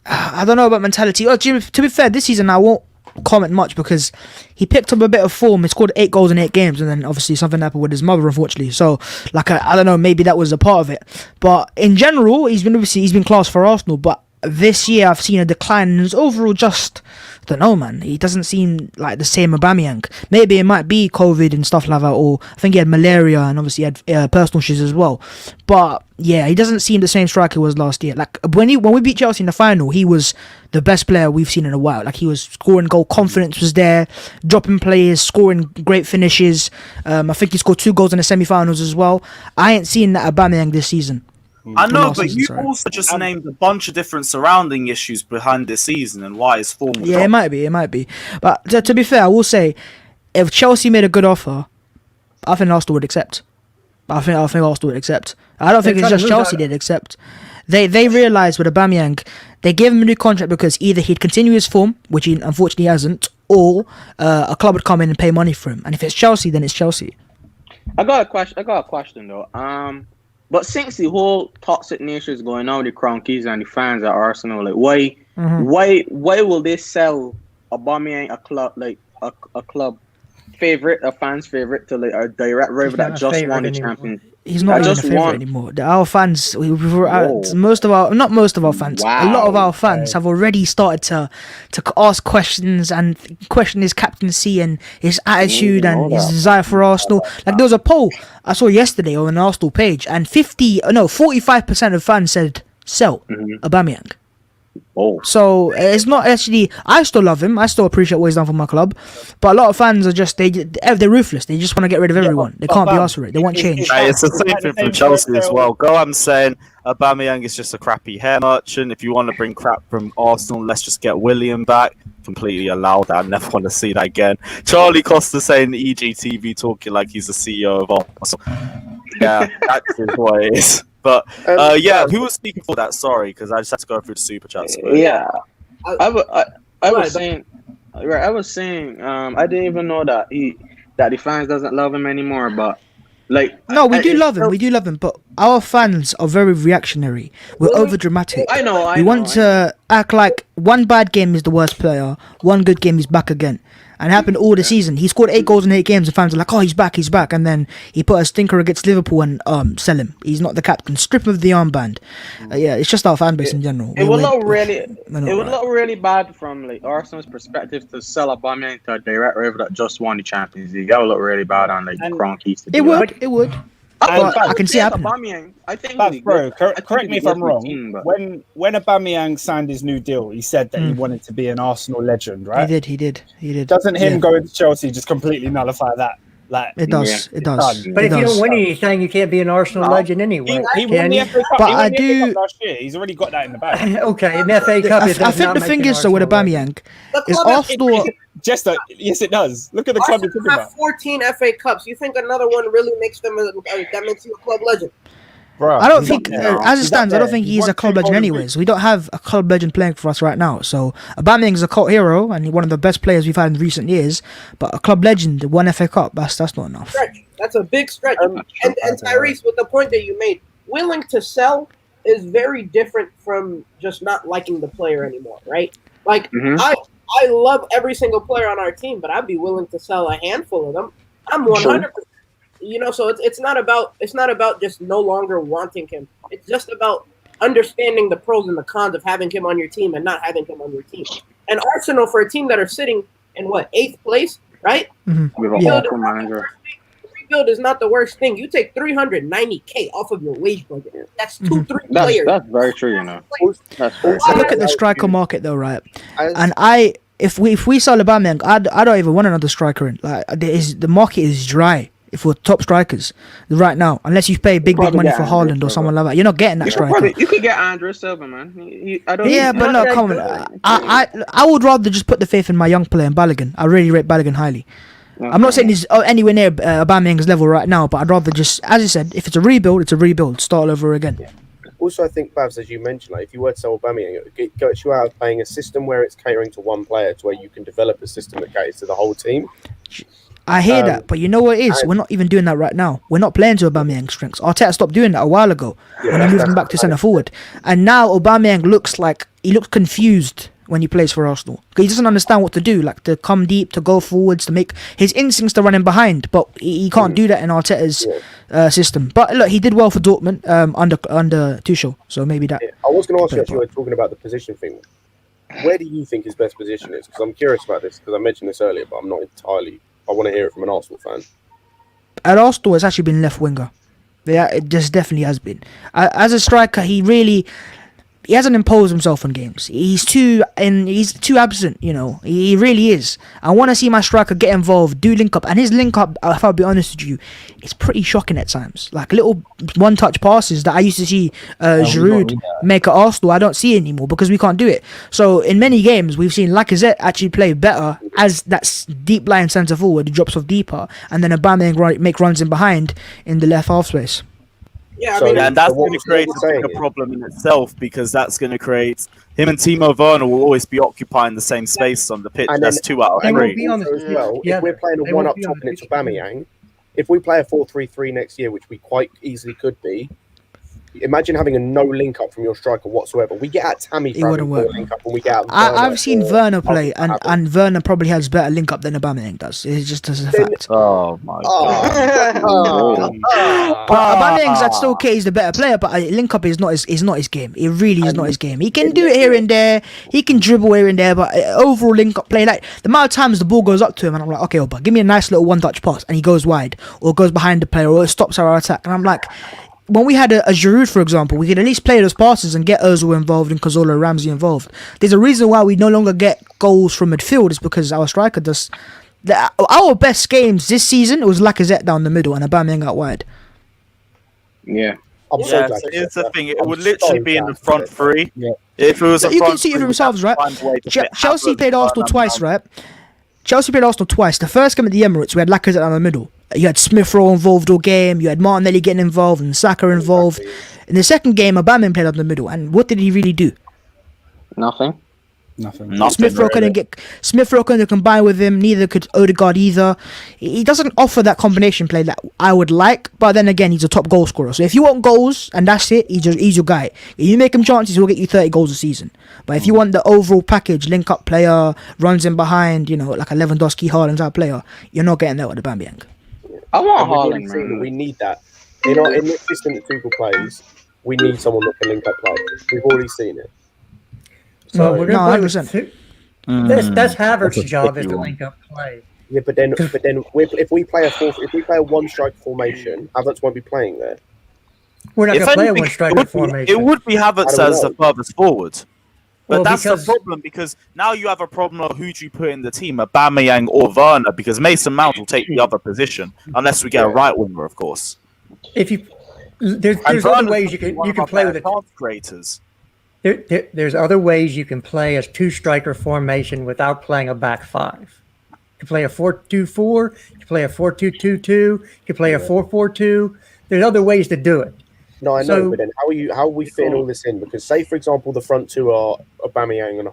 I don't know about mentality. To be fair, this season I won't comment much because he picked up a bit of form. He scored 8 goals in 8 games, and then obviously something happened with his mother, unfortunately. So, like, I don't know, maybe that was a part of it. But in general, he's been class for Arsenal. But this year, I've seen a decline in his overall. Just, I don't know, man. He doesn't seem like the same Aubameyang. Maybe it might be COVID and stuff like that, or I think he had malaria and obviously he had personal issues as well. But yeah, he doesn't seem the same striker he was last year. Like when we beat Chelsea in the final, he was the best player we've seen in a while. Like he was scoring goal, confidence was there, dropping players, scoring great finishes. I think he scored 2 goals in the semi-finals as well. I ain't seen that Aubameyang this season. I know, but you also just named a bunch of different surrounding issues behind this season and why his form was it might be. But to be fair, I will say, if Chelsea made a good offer, I think Arsenal would accept. I think Arsenal would accept. I don't think it's just Chelsea did accept. They realised with Aubameyang, they gave him a new contract because either he'd continue his form, which he unfortunately hasn't, or a club would come in and pay money for him. And if it's Chelsea, then it's Chelsea. I got a question though. But since the whole toxic nature is going on with the Cronkies and the fans at Arsenal, like why will they sell Aubameyang a club favorite, a fan's favorite, to like a direct rival that just won the Champions? He's not even a favorite anymore. Our fans, a lot of our fans have already started to ask questions and question his captaincy and his attitude and his desire for Arsenal. Like there was a poll I saw yesterday on an Arsenal page, and 45% of fans said sell Aubameyang. So it's not actually. I still love him. I still appreciate what he's done for my club, but a lot of fans are just they're ruthless. They just want to get rid of everyone. They can't be asked for it. They want change. It's the same thing from Chelsea as well. I'm saying Aubameyang is just a crappy hair merchant. If you want to bring crap from Arsenal, let's just get William back. Completely allowed that. I never want to see that again. Charlie Costa saying EGTV talking like he's the CEO of Arsenal. Yeah, that's what it is. But who was speaking for that? Sorry, because I just had to go through the super chats. Yeah, I was saying, I didn't even know that the fans doesn't love him anymore. But no, we do love him. But our fans are very reactionary. We're over dramatic. I know. We want to act like one bad game is the worst player, one good game he's back again. And it happened all the season. He scored 8 goals in 8 games, and fans are like, "Oh, he's back." And then he put a stinker against Liverpool and sell him. He's not the captain. Strip him of the armband. It's just our fan base in general. It would look really bad from like Arsenal's perspective to sell Aubameyang to a direct rival that just won the Champions League. That would look really bad on like Cronkies. It would. I can see happening. Aubameyang, I think, correct me if I'm wrong. When Aubameyang signed his new deal, he said that he wanted to be an Arsenal legend, right? He did. Doesn't him going to Chelsea just completely nullify that? Like it does. But if you don't win anything, you can't be an Arsenal legend anyway. He won the FA Cup. But I do. Last year. He's already got that in the bag. Okay, in the FA Cup. I think the thing is, so with Aubameyang, is Arsenal. Yes, it does. Look at the club you're talking about. 14 FA Cups. You think another one really makes them that makes you a club legend? Bro, I don't think, as it stands, I don't think he's a club legend anyways. We don't have a club legend playing for us right now. So Aubameyang is a cult hero and one of the best players we've had in recent years. But a club legend, 1 FA Cup, that's not enough. Stretch. That's a big stretch. And Tyrese, with the point that you made, willing to sell is very different from just not liking the player anymore, right? Like, I love every single player on our team, but I'd be willing to sell a handful of them. I'm 100%. So it's not about just no longer wanting him. It's just about understanding the pros and the cons of having him on your team and not having him on your team. And Arsenal, for a team that are sitting in 8th place, right? Rebuild is not the worst thing. You take $390K off of your wage budget. That's 2-3 players. That's very true, That's very true. Look at the striker market though, right? And if we sell Aubameyang, I don't even want another striker in. Like the market is dry for top strikers right now, unless you pay big money for Haaland or someone like that. You're not getting that striker. You could get Andre Silva, man. But no, come on. I would rather just put the faith in my young player, Balogun. I really rate Balogun highly. Okay. I'm not saying he's anywhere near Aubameyang's level right now, but I'd rather just, as you said, if it's a rebuild, it's a rebuild. Start over again. Yeah. Also, I think, Babs, as you mentioned, like if you were to sell Aubameyang, it gets you out of playing a system where it's catering to one player to where you can develop a system that caters to the whole team. I hear that, but you know what it is? We're not even doing that right now. We're not playing to Aubameyang's strengths. Arteta stopped doing that a while ago when he moved him back to centre forward. And now Aubameyang looks confused when he plays for Arsenal. He doesn't understand what to do, like to come deep, to go forwards, to make his instincts to running behind, but he can't do that in Arteta's system. But look, he did well for Dortmund under Tuchel, so maybe that. I was going to ask you, actually, talking about the position thing. Where do you think his best position is? Because I'm curious about this, because I mentioned this earlier, but I'm not entirely. I want to hear it from an Arsenal fan. At Arsenal, it's actually been left winger. Yeah, it just definitely has been. As a striker, he hasn't imposed himself on games. He's too absent, you know. He really is. I want to see my striker get involved, do link up, and his link up, if I'll be honest with you, it's pretty shocking at times. Like little one-touch passes that I used to see Giroud make at Arsenal, I don't see anymore because we can't do it. So in many games, we've seen Lacazette actually play better as that deep line centre forward, drops off deeper, and then Aubameyang make runs in behind in the left half space. Yeah, and that's going to create a bigger problem in itself, because that's going to create him and Timo Werner will always be occupying the same space on the pitch. And that's 2 out of 3. If we're playing a one up top and it's Aubameyang, if we play a 4-3-3 next year, which we quite easily could be, imagine having a no link up from your striker whatsoever. We get at Tammy for having a link up, and we get. I've seen Werner play, and Werner probably has better link up than Aubameyang does. It's just as a fact. Oh my god! But Aubameyang's that's still okay. He's the better player, but link up is not his game. It really is not his game. He can do it here and there. He can dribble here and there, but overall link up play, like the amount of times the ball goes up to him, and I'm like, okay, Oba, give me a nice little one-touch pass, and he goes wide or goes behind the player or it stops our attack, and I'm like. When we had a Giroud, for example, we could at least play those passes and get Ozil involved and Cazorla, Ramsey involved. There's a reason why we no longer get goals from midfield. It's because our striker does. Our best games this season, it was Lacazette down the middle and Aubameyang out wide. Yeah. Here's the thing. It would literally be in the front three. Yeah. If it was you can see it for themselves, right? Chelsea played Arsenal twice, right? Chelsea played Arsenal twice. The first game at the Emirates, we had Lacazette down the middle. You had Smith Rowe involved all game. You had Martinelli getting involved and Saka involved. In the second game, Aubameyang played up the middle. And what did he really do? Nothing. Smith Rowe couldn't combine with him. Neither could Odegaard either. He doesn't offer that combination play that I would like. But then again, he's a top goal scorer. So if you want goals and that's it, he's your guy. If you make him chances, he'll get you 30 goals a season. But if you want the overall package, link up player, runs in behind, you know, like a Lewandowski, Haaland type player, you're not getting that with Aubameyang. I want Haaland, man. We need that. In the system that Tuchel plays, we need someone that can link up play. We've already seen it. So we're going to play with that's Havertz's job is to link up play. Yeah, but then if we play a one striker formation, Havertz won't be playing there. We're not going to play a one striker formation. It would be Havertz as the furthest forward. But that's the problem, because now you have a problem of who do you put in the team, Aubameyang or Werner, because Mason Mount will take the other position unless we get a right winger, of course. If you there's other ways you can play with it. Creators. There's other ways you can play a 2-striker formation without playing a back 5. You can play a 4-2-4. You can play a 4-2-2-2. You can play a 4-4-2. There's other ways to do it. No, I know, but then how are we fitting all this in? Because say, for example, the front two are Aubameyang and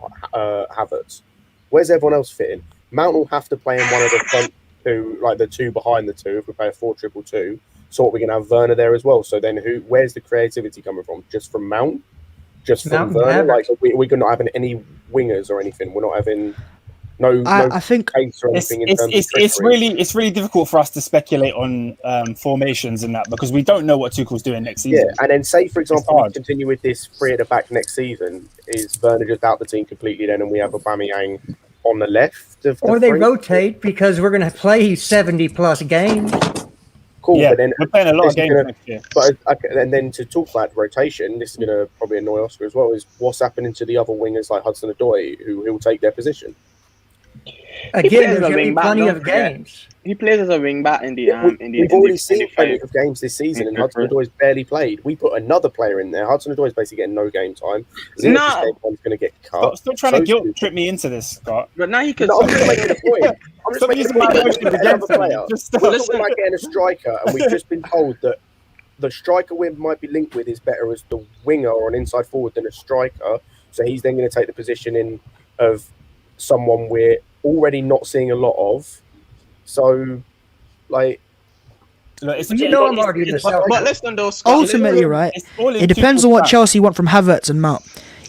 Havertz. Where's everyone else fitting? Mount will have to play in one of the front two, like the two behind the two, if we play a 4-2-2. So we're going to have Werner there as well. So then where's the creativity coming from? Just from Mount? Just from Werner? Like, we're not having any wingers or anything. We're not having... I think it's really difficult for us to speculate on formations and that, because we don't know what Tuchel's doing next season. Yeah, and then say, for example, we continue with this 3 at the back next season. Is Werner just out the team completely then, and we have Aubameyang on the left? Or they rotate, because we're going to play 70-plus games. Cool, yeah, but then we're playing a lot of games next year. But and then to talk about rotation, this is going to probably annoy Oscar as well, is what's happening to the other wingers like Hudson-Odoi, who will take their position. Again, there's going to be plenty of games. He plays as a wing back in the. We've already seen plenty of games this season, and Hudson-Odoi's barely played. We put another player in there. Hudson-Odoi's basically getting no game time. One's going to get cut. Stop trying to guilt trip me into this, Scott. But now you can. I'm just making a point. I'm just making a point. We're looking like getting a striker, and we've just been told that the striker we might be linked with is better as the winger or an inside forward than a striker. So he's then going to take the position in of someone we're already not seeing a lot of. So, like, I'm arguing this out. But listen, though, Scott, ultimately, right? It depends on what Chelsea want from Havertz and Mount.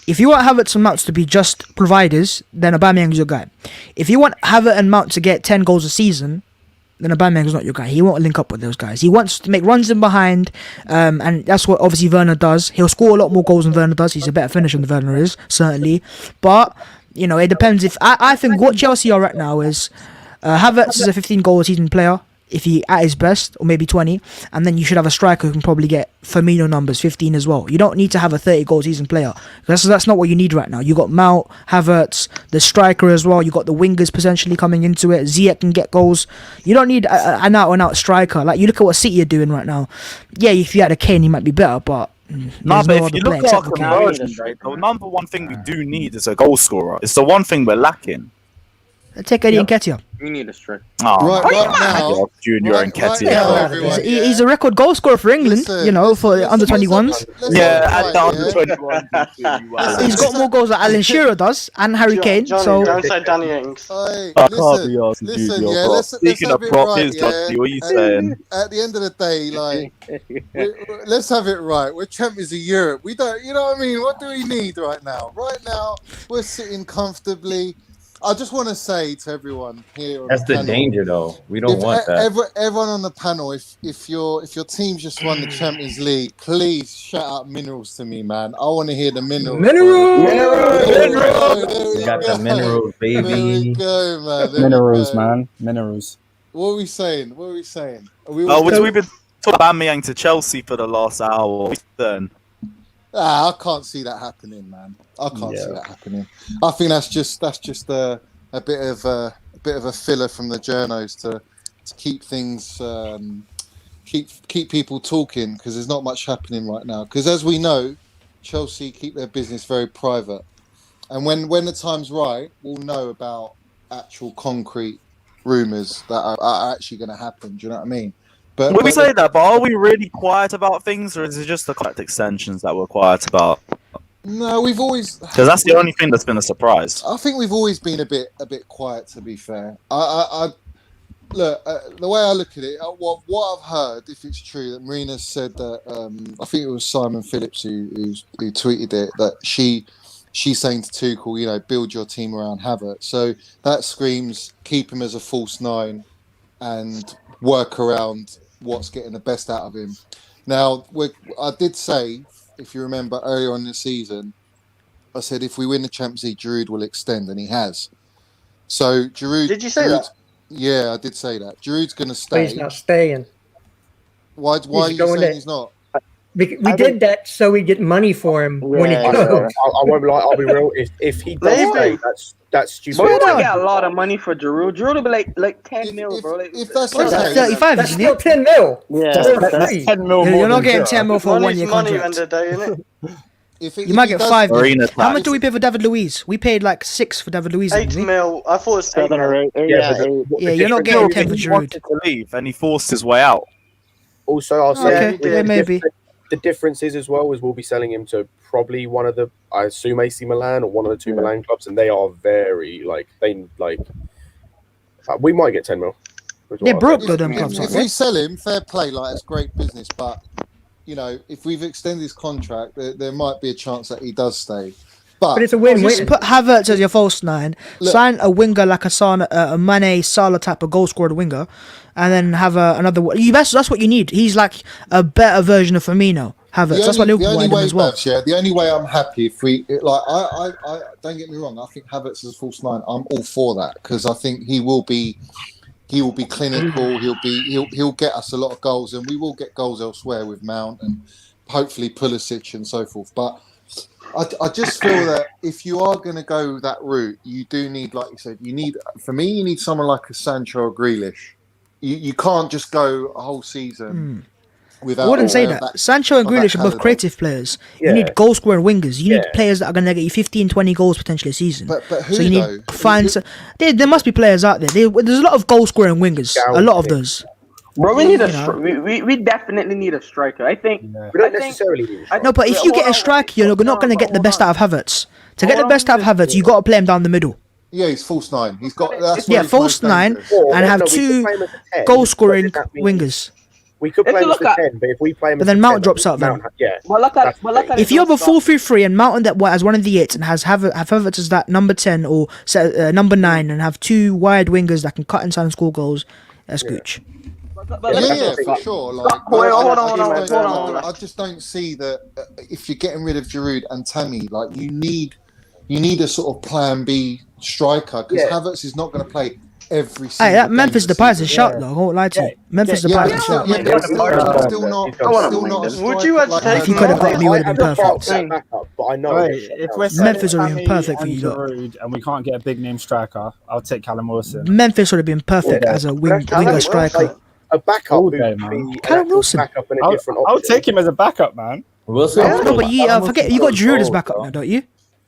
If you want Havertz and Mount to be just providers, then Aubameyang's your guy. If you want Havertz and Mount to get 10 goals a season, then Aubameyang's not your guy. He won't link up with those guys. He wants to make runs in behind, and that's what obviously Werner does. He'll score a lot more goals than Werner does. He's a better finisher than Werner is, certainly. But, you know, it depends. If I think what Chelsea are right now is Havertz is a 15-goal a season player, if he at his best, or maybe 20, and then you should have a striker who can probably get Firmino numbers, 15 as well. You don't need to have a 30-goal season player. That's not what you need right now. You got Mount, Havertz, the striker as well. You got the wingers potentially coming into it. Ziyech can get goals. You don't need an out-and-out striker. Like, you look at what City are doing right now. Yeah, if you had a Kane, he might be better, but but if you look at our conversion rate, the number one thing we do need is a goal scorer. It's the one thing we're lacking. Take Eddie Nketiah. We need a strike. Oh, right now, Junior and Nketiah. He's a record goal scorer for England, you know, for the under-21s. Yeah, at the under-21s. He's got more goals than Alan Shearer does, and Harry Kane. So Don't say Danny Ings. I can't be asked, Junior. Speaking of prop, what are you saying? At the end of the day, like, let's have it right. We're champions of Europe. We don't, you know what I mean? What do we need right now? Right now, we're sitting comfortably. I just want to say to everyone here on That's the panel, danger, though. We don't want that. Everyone on the panel, if your team just won the Champions League, please shout out minerals to me, man. I want to hear the minerals. Minerals! We got the minerals, baby. There we go, man. Minerals, man. Minerals. What are we saying? We've been talking about Aubameyang to Chelsea for the last hour. Then. I can't see that happening, man. I can't see that happening. I think that's just a bit of a filler from the journos to keep things keep people talking, because there's not much happening right now. Because as we know, Chelsea keep their business very private, and when the time's right, we'll know about actual concrete rumours that are actually going to happen. Do you know what I mean? We say that, but are we really quiet about things, or is it just the contract extensions that we're quiet about? No, we've always, because that's the only thing that's been a surprise. I think we've always been a bit quiet, to be fair. I look, the way I look at it, what I've heard, if it's true, that Marina said that I think it was Simon Phillips who tweeted it, that she's saying to Tuchel, you know, build your team around Havertz. So that screams keep him as a false nine and work around what's getting the best out of him. Now, I did say, if you remember earlier on in the season, I said if we win the Champions League, Giroud will extend, and he has. So Giroud. Did you say that? Yeah, I did say that. Giroud's going to stay. But he's not staying. Why are you saying he's not? We did that so we get money for him when he goes. I won't lie. I'll be real. If he does stay, that's stupid. But we don't get a lot of money for Giroud. Giroud will be like 10 mil, bro. If that's 35, that's still 10 mil. Yeah, that's 10 mil. You're not getting 10 mil for a 1 year contract. You might get 5 mil. How much do we pay for David Luiz? We paid like 6 for David Luiz. 8 mil. I thought it was 8 mil. Yeah, you're not getting 10 for Giroud. He wanted to leave, and he forced his way out. Also, I'll say maybe. The difference is as well is we'll be selling him to probably one of the, I assume, AC Milan or one of the 2 Milan clubs, and they are very we might get 10 mil. Yeah, broke them clubs. If we sell him, fair play, it's great business. But you know, if we've extended his contract, there might be a chance that he does stay. But it's a win-win. Just put Havertz as your false nine. Sign a winger like a Mane, Salah type of goal scorer winger, and then have another. That's what you need. He's like a better version of Firmino. Havertz. That's what Liverpool wanted him as well. The only way I'm happy if we I don't get me wrong. I think Havertz is a false nine. I'm all for that, because I think he will be clinical. He'll get us a lot of goals, and we will get goals elsewhere with Mount and hopefully Pulisic and so forth. But I just feel that if you are going to go that route, you do need, like you said, you need someone like a Sancho or Grealish. You can't just go a whole season without. I wouldn't say that. Sancho and Grealish are both creative players. Yeah. You need goal scoring wingers. You need players that are going to get you 15, 20 goals potentially a season. But who, so you need to find. There must be players out there. There's a lot of goal scoring wingers. A lot of those. Bro, we need we definitely need a striker. I think we don't necessarily need. No, but if you get a striker, you're not going to get the best out of Havertz. To get the best out of Havertz, you got to play him down the middle. Yeah, he's false nine. He's got false nine, and have 2 goal scoring wingers. We could play him as a 10, but if we play him But as then a Mount 10, drops out then. Yeah. Well, look at If you have a 4-3-3 and Mount as one of the 8s and have Havertz as that number 10 or number 9 and have 2 wide wingers that can cut inside and score goals, that's gooch. Yeah, for sure. Like, hold on. I just don't see that if you're getting rid of Giroud and Tammy, like you need a sort of plan B striker because Havertz is not going to play every single. Hey, that Memphis Depay is a shot though. I won't lie to you. Memphis Depay is a shot. Still not a striker. Would you If you could have got him, he would have been perfect. But I know if we're Memphis would have been perfect for you. Giroud and we can't get a big name striker, I'll take Callum Wilson. Memphis would have been perfect as a winger striker. A backup All would day, be man. an Callum actual Wilson. backup and a different I'll option. take him as a backup, man. Wilson. No, but you forget you got Giroud as backup now, don't you?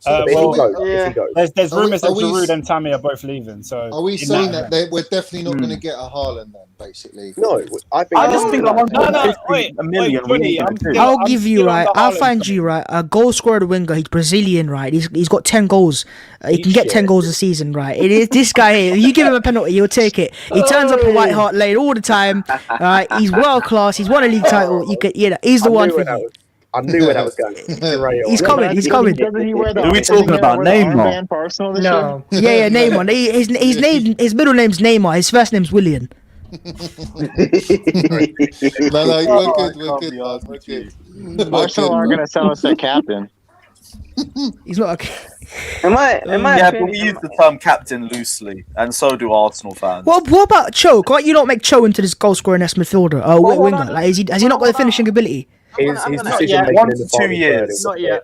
If he goes. There's rumours that Giroud and Tammy are both leaving. So Are we saying that we're definitely not going to get a Haaland then, basically? No, I just think 150 million. We need him too. I'll give you right. I'll find you right. A goal scorer winger. He's Brazilian, right? He's got 10 goals. He can get 10 goals a season, right? It is this guy here. You give him a penalty, he'll take it. He turns up in White Hart Lane all the time. Right? He's world class. He's won a league title. You could, he's the one for you. I knew where that was going. He's coming. He's coming. Are we talking about Neymar? No. Yeah, Neymar. His middle name's Neymar. His first name's William. We're good. Arsenal aren't going to sell us their captain. He's not okay. Yeah, but we use the term captain loosely, and so do Arsenal fans. What about Cho? Can't you not make Cho into this goal scoring midfielder? Winger? Like, has he not got the finishing ability? His decision making 1 in to the 2 final years. third is-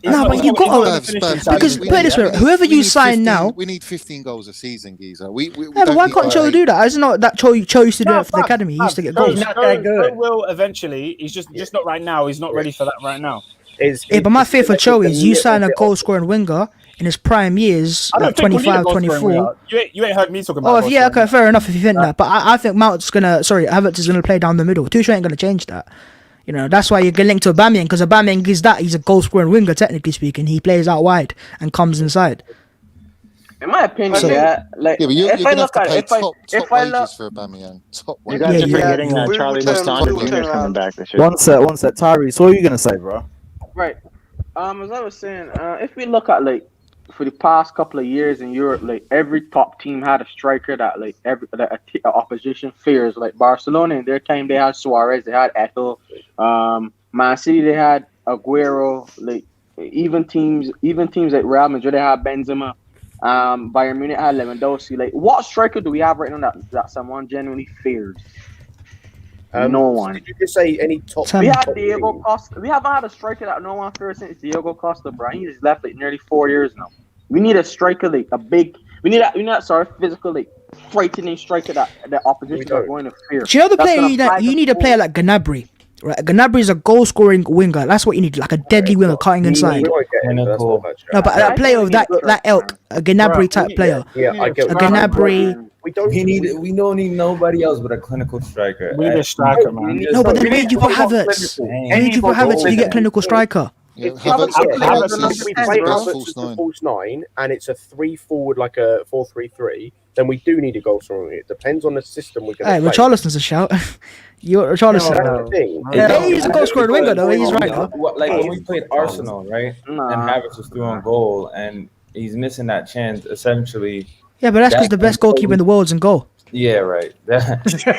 No, but you got to because put it this way: whoever you sign now, we need 15 goals a season, geezer. yeah, but why can't Cho do that? Isn't that Cho used to do it for the academy? He used to get goals. He's not that good. Will eventually. He's just not right now. He's not ready for that right now. Yeah, but my fear for Cho is you sign a goal scoring winger in his prime years, like 25, 24. You ain't heard me talking about. Oh, yeah, okay, fair enough if you think that. But I think Havertz is gonna play down the middle. Tuchel ain't gonna change that. You know, that's why you're linked to Aubameyang, because Aubameyang is that. He's a goal-scoring winger, technically speaking. He plays out wide and comes inside. In my opinion, but you're if I gonna have look to at pay it, top wages for Aubameyang. Top You wages. guys are forgetting that Charlie Mustang Jr. is coming back this year. One set, Tyrese. What are you gonna say, bro? Right. As I was saying, if we look at for the past couple of years in Europe, every top team had a striker that opposition fears. Like Barcelona in their time, they had Suarez, they had Eto'o. Man City, they had Aguero. Even teams like Real Madrid, they had Benzema. Bayern Munich had Lewandowski. What striker do we have right now that someone genuinely fears? No one. Did you just say any top? We had Diego Costa. We haven't had a striker that no one fears since Diego Costa, bro. He's left nearly 4 years now. We need a striker a big. We need a physical frightening striker that the opposition are going to fear. Do you know the player you need a player like Gnabry? Right, Gnabry is a goal-scoring winger. That's what you need, like a deadly winger cutting inside. No, but a player of that ilk, a Gnabry type player. Yeah, I get a Gnabry. We don't need nobody else but a clinical striker. We need a striker, man. No, but then where do you put Havertz? Where do you put Havertz if you get clinical striker? If we play Havertz as a false 9 and it's a 3 forward, like a 4-3-3, then we do need a goal scorer. It depends on the system we're going to play. Richarlison's a shout. Richarlison. Yeah, he's a goal scoring winger though. He's right though. Like when we played Arsenal, right? And Havertz was through on goal, and he's missing that chance. Essentially. Yeah, but that's because the best goalkeeper in the world's in goal. Yeah, right.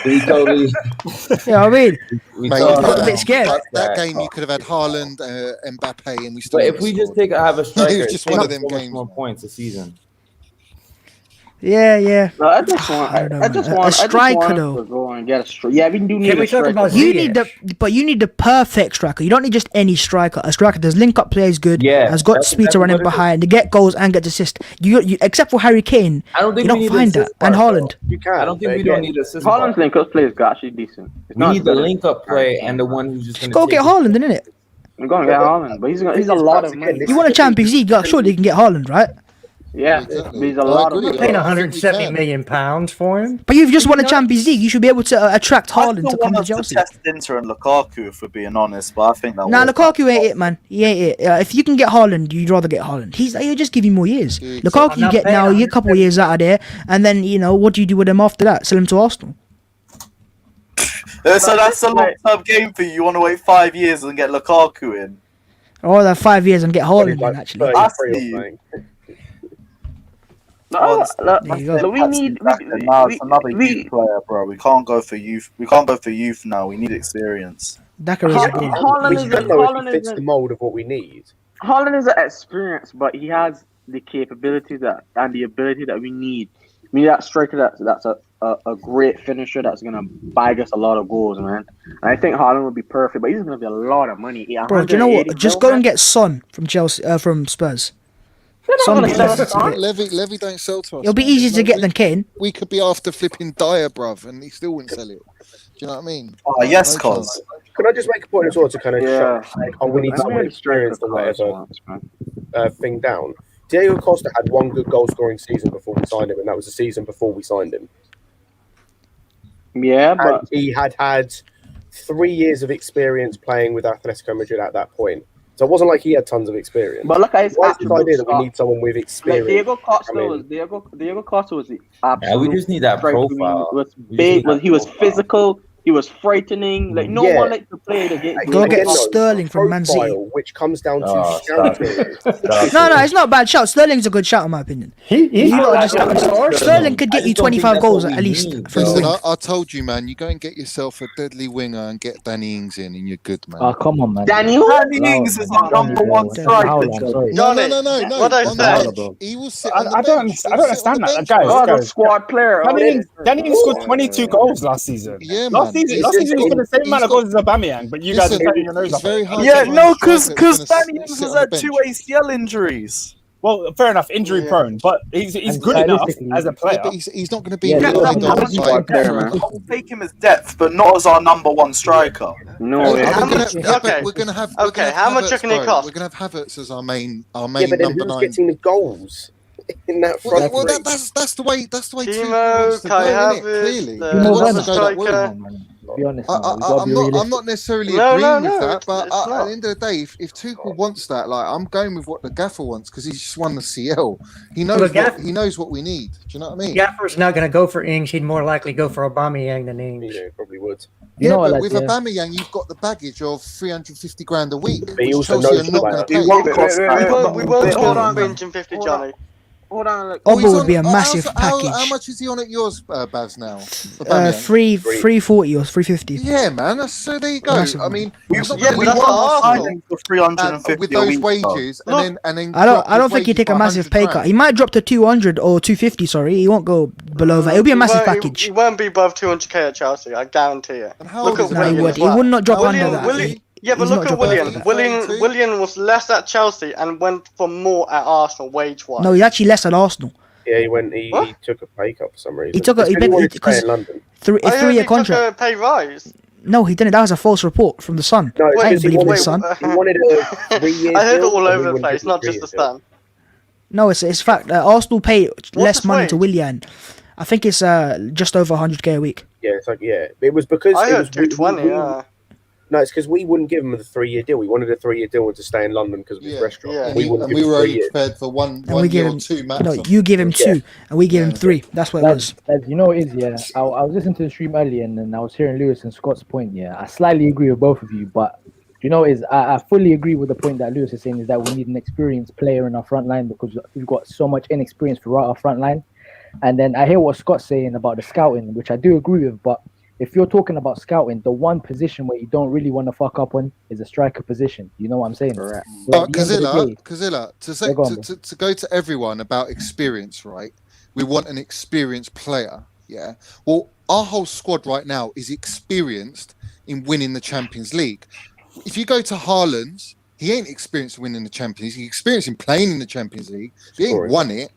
We totally. Yeah, I mean, Mate, a bit scared. That game you could have had Haaland, Mbappe, and we still. But if we just have a striker, it's just one of them games. More points a season. Yeah. No, I just want a striker though. To go and get a striker. Yeah, we do need a striker. You need the perfect striker. You don't need just any striker. A striker that's link up plays good. Yeah, has got speed to run in behind, to get goals and get assists. You except for Harry Kane, you don't find that. And Haaland. You can. I don't think we don't need assist. Haaland's link up play is actually decent. We need the link up play and the one who's just going to go get Haaland, isn't it? I'm going to get Haaland, but he's a lot of money. You want a Champions League? Surely you can get Haaland, right? Yeah, he's a lot of money. Paying 170 million pounds for him. But you've just won a Champions League. You should be able to attract Haaland to come to Chelsea. I still want us to test Inter and Lukaku, if we're being honest, but I think that. Nah, Lukaku ain't it, man. He ain't it. If you can get Haaland, you'd rather get Haaland. He'll just give you more years. Lukaku, you get now, you get a couple of years out of there, and then what do you do with him after that? Sell him to Arsenal. So that's a long-term game for you. You want to wait 5 years and get Lukaku in. Or that 5 years and get Haaland in, actually. We need another youth player, bro. We can't go for youth. We can't go for youth now. We need experience. Haaland fits the mold of what we need. Haaland is an experience, but he has the capability and the ability that we need. We need that striker that's a great finisher that's gonna bag us a lot of goals, man. And I think Haaland would be perfect, but he's gonna be a lot of money. Bro, do you know what? Just go and get Son from Chelsea, from Spurs. Levy don't sell to us. It'll be easier to get than Kane. We could be after flipping Dyer, bruv, and he still wouldn't sell it. Do you know what I mean? Oh, yes, cuz. Can I just make a point as well to kind of show we need someone experienced or whatever thing down? Diego Costa had one good goal scoring season before we signed him, and that was the season before we signed him. Yeah, but and he had 3 years of experience playing with Atletico Madrid at that point. So it wasn't like he had tons of experience. But look at his idea that we need someone with experience. Like Diego Costa was the absolute. We just need that profile. He was big. He was physical. He was frightening. Like no one liked to play the game. Go get Sterling from Man City, which comes down to scouting. No, it's not a bad shout. Sterling's a good shout in my opinion. Sterling could get you 25 goals at least. Listen, I told you, man. You go and get yourself a deadly winger and get Danny Ings in, and you're good, man. Oh, come on, man. Danny Ings is our number one striker. No. What I said. He will sit. I don't understand that, guys. Squad player. Danny Ings scored 22 goals last season. Yeah, man. Last season he scored the same amount of goals as Aubameyang, but you guys are taking your nose off. Yeah, no, because Danny Ings has had 2 ACL injuries. Well, fair enough, injury prone, but he's good enough as a player. But he's not going to be. I'll take him as depth, but not as our number one striker. No, we're going to have. Okay, how much can he cost? We're going to have Havertz as our main Yeah, but then number who's 9. getting the goals in that front? Well, that's the way. That's the way. Timo, Kai Havertz, clearly. Be honest, I'm not necessarily agreeing with that, but at the end of the day, if Tuchel wants that, like I'm going with what the gaffer wants because he's just won the CL. He knows what we need. Do you know what I mean? Gaffer's not going to go for Ings. He'd more likely go for Aubameyang than Ings. Yeah, probably would. Yeah, but with Aubameyang, you've got the baggage of 350 grand a week. But he also knows we won't talk on 350, Johnny. Hold on. Obo would be a massive package. How much is he on at yours, Baz, now? 340 or 350. Yeah, man. So there you go. Massive. I mean, we want for 350 with those wages, and then I don't think he'd take a massive pay cut. He might drop to 200 or 250. Sorry, he won't go below that. It'll be a massive package. He won't be above 200k at Chelsea. I guarantee it. No, he would. He would not drop under that. Yeah, but look at Willian. Willian was less at Chelsea and went for more at Arsenal wage-wise. No, he's actually less at Arsenal. Yeah, he took a pay cut for some reason. He took a in London. 3-year contract. Took a pay rise. No, he didn't. That was a false report from the Sun. No, I ain't believe the Sun. He wanted a 3 years. I heard it all over the place, not just the Sun. No, it's fact. Arsenal pay less money to Willian. I think it's just over 100k a week. Yeah, it's like it was because I heard 220. Yeah. No, it's because we wouldn't give him the 3-year deal. We wanted a 3-year deal to stay in London because of his restaurant. Yeah. We were only prepared for one year or two max. No, you give him 2, and we give him 3. That's what it was. You know what it is, I was listening to the stream earlier, and I was hearing Lewis and Scott's point. Yeah, I slightly agree with both of you, but you know, I fully agree with the point that Lewis is saying is that we need an experienced player in our front line because we've got so much inexperience throughout our front line. And then I hear what Scott's saying about the scouting, which I do agree with, but if you're talking about scouting, the one position where you don't really want to fuck up on is a striker position. You know what I'm saying? Right. But Kazilla, to go to everyone about experience, right? We want an experienced player, yeah? Well, our whole squad right now is experienced in winning the Champions League. If you go to Haaland's, he ain't experienced in winning the Champions League. He's experienced in playing in the Champions League. He ain't won it.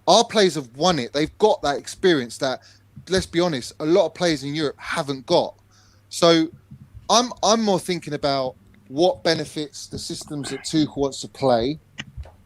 Our players have won it. They've got that experience that, let's be honest, a lot of players in Europe haven't got. So I'm more thinking about what benefits the systems that Tuchel wants to play,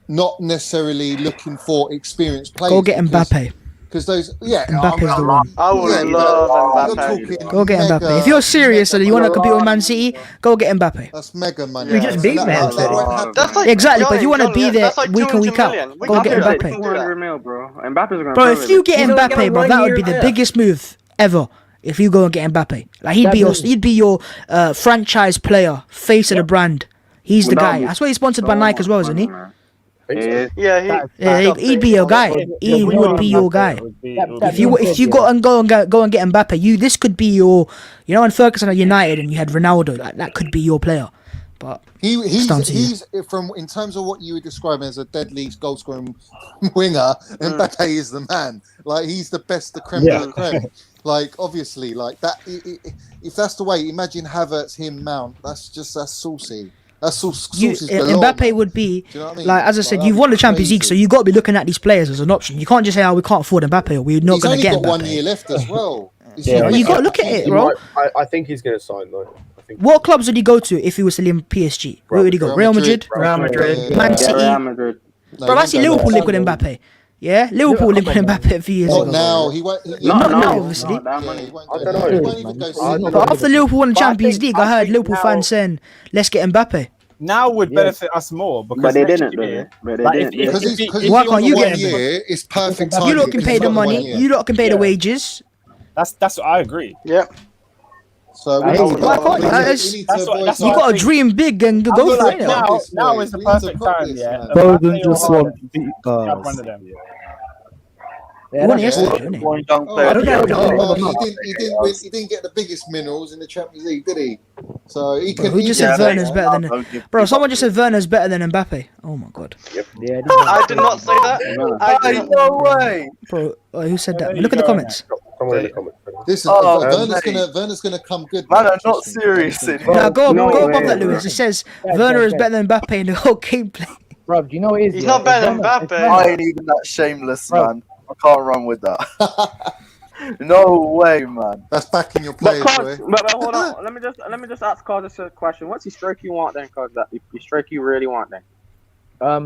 not necessarily looking for experienced players. Go get Mbappe. Because those, Mbappe's the one. I would love Mbappe. Go get Mbappe. If you're serious and you want to compete with Man City, go get Mbappe. That's mega money. We just beat Man City. Exactly, but if you want to be there week in, week out, go get Mbappe. $200 million, bro. Mbappe's gonna. Bro, if you get Mbappe, bro, that would be the biggest move ever. if you go and get Mbappe. Like he'd be your franchise player, face of the brand. He's the guy. That's why he's sponsored by Nike as well, isn't he? Yeah, He'd be your guy. He would be your guy. If you go and get Mbappe, this could be your, when Ferguson at United and you had Ronaldo, like that could be your player. But he's from, in terms of what you would describe as a deadly goal scoring winger, Mbappe is the man. Like he's the best, the creme de la creme. Like obviously, like that. If that's the way, imagine Havertz, him, Mount. That's saucy. That's saucy. Mbappe would be, you know what I mean? like as I said, you've won the Champions League, so you got to be looking at these players as an option. You can't just say, "Oh, we can't afford Mbappe, or we're not going to get Mbappe." He's only got 1 year left as well. You got to look at it, bro. I think he's going to sign though. What clubs would he go to if he was still in PSG? Where would he go? Real Madrid? Man City? Real Madrid. Bro, I see Liverpool linked with Mbappe. Yeah, Liverpool linked with Mbappe a few years ago. Now he won't. Not now, obviously. But after Liverpool won the Champions League, I heard Liverpool fans saying, "Let's get Mbappe." Now would benefit us more because but they didn't. Why can't you get him? It's perfect time. You lot can pay the money. You lot can pay the wages. That's what I agree. Yeah. So you got to dream big and go for it. Now is the perfect time. Yeah. Foden just won. He didn't get the biggest minerals in the Champions League, did he? So he can. Who just said Werner's better than? Bro, someone just said Werner's better than Mbappe. Oh my god. Yeah, I did not say that. No way. Bro, who said that? Look at the comments. This is Werner's gonna come good. Man, I'm not serious. Now go above that, Lewis. It says Werner is better than Mbappe in the whole gameplay. Bro, do you know what it is? He's not better than Mbappe. I ain't even that shameless, man. I can't run with that. No way, man. That's backing your players, boy. But hold on. Let me just ask Carlos a question. What's the strike you want then, Carlos? That the strike you really want then? I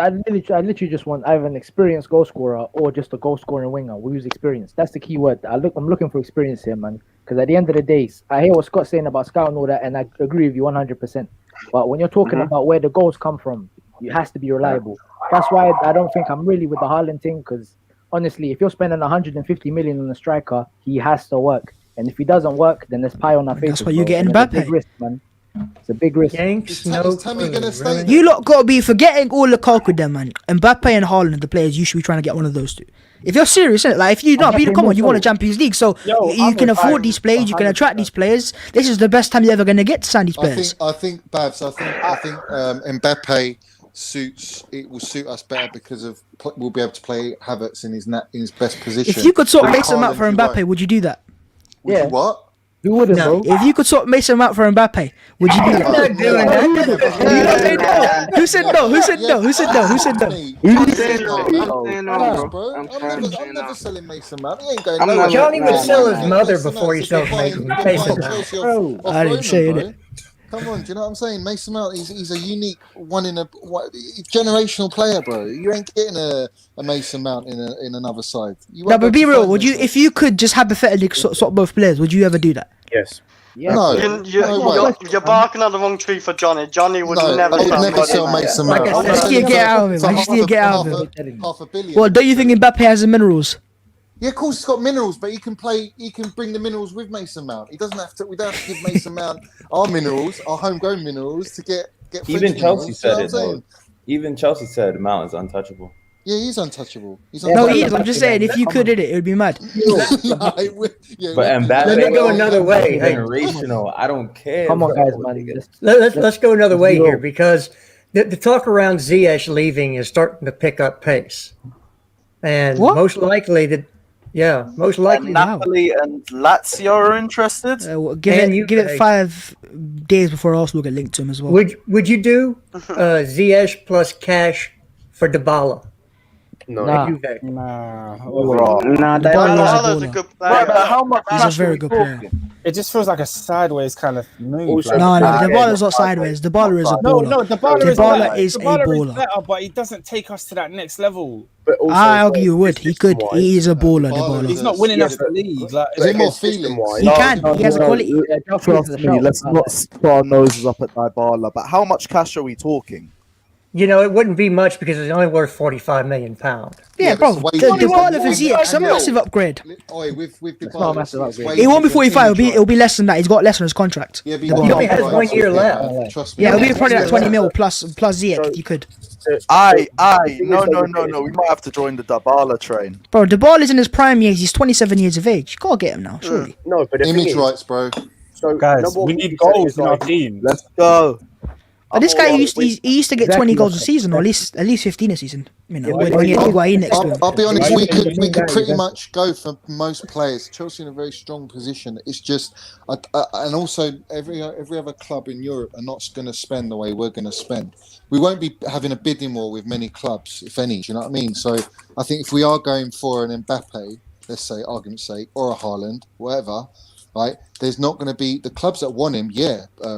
literally just want either an experienced goal scorer or just a goal scoring winger who's experienced. That's the key word. I'm looking for experience here, man. Because at the end of the day, I hear what Scott's saying about Scout and all that, and I agree with you 100%. But when you're talking about where the goals come from, it has to be reliable. That's why I don't think I'm really with the Haaland thing. Because honestly, if you're spending 150 million on a striker, he has to work. And if he doesn't work, then there's pie on our faces. That's why you're getting Mbappe. Big risk, man. It's a big risk. You lot got to be forgetting all Lukaku then, man. Mbappe and Haaland are the players you should be trying to get one of those two. If you're serious, innit? Like if you not, come on, you want a Champions League, so you can afford these players, you can attract these players. This is the best time you're ever going to get to sign these players. I think Babs. I think Mbappe will suit us better because we'll be able to play Havertz in his best position. If you could sort Mason Mount for Mbappe, would you do that? Would you what? You wouldn't, bro. If you could sort Mason Mount for Mbappe, would you do that? I'm not doing that. Who said no? Who said no? Who said no? Who said no? I'm never selling Mason Mount. He ain't going nowhere. Johnny would sell his mother before he sells Mason Mount. I didn't say it. Come on, do you know what I'm saying? Mason Mount, he's a unique one in a generational player, bro. You ain't getting a Mason Mount in another side. No, but be real. Would you, if you could just hypothetically swap both players, would you ever do that? Yes. No, you're barking on the wrong tree for Johnny. Johnny would never sell Mason Mount. I just need to get out of him. I just need to get out of him. $500 million. Well, don't you think Mbappe has the minerals? Yeah, of course he's got minerals, but he can bring the minerals with Mason Mount. We don't have to give Mason Mount our minerals, our homegrown minerals to get even Chelsea said it. Even Chelsea said Mount is untouchable. Yeah, he's untouchable. No, he is. I'm just saying, if you could hit it, it would be mad. But Mbappe, let me go another way. Generational. I don't care. Come on, guys, man. Let's go another way here because the talk around Ziyech leaving is starting to pick up pace, and most likely Napoli and Lazio are interested. Give it 5 days before Arsenal get linked to him as well. Would you do Ziyech plus cash for Dybala? No. Dybala's a good player. But how much? He's a very good player. It just feels like a sideways kind of move. No, Dybala's not sideways. Dybala is a baller. No, Dybala is a baller. Better, but he doesn't take us to that next level. I argue you would. He could. He is a baller. Dybala. He's not winning us the league. Is it more feeling? He can. He has a quality. Trust me. Let's not put our noses up at Dybala. But how much cash are we talking? it wouldn't be much because it's only worth £45 million. Yeah, bro. Dybala for Ziyech, a massive upgrade. With It's not a massive upgrade. It won't be 45. It'll be less than that. He's got less on his contract. Yeah, He only has 1 year left. Trust me. Yeah, it'll be probably like 20 mil plus Ziyech. You could. No. We might have to join the Dybala train. Bro, Dybala's in his prime years. He's 27 years of age. You gotta get him now, surely. No, but Image rights, bro. So Guys, we need goals in our team. Let's go. But this guy used to get 20 goals a season, or at least 15 a season. When he had Higuain next to him. I'll be honest, we could pretty much go for most players. Chelsea in a very strong position. It's just, and also every other club in Europe are not going to spend the way we're going to spend. We won't be having a bidding war with many clubs, if any. Do you know what I mean? So I think if we are going for an Mbappe, let's say, argument's sake, or a Haaland, whatever. Right, there's not going to be the clubs that want him.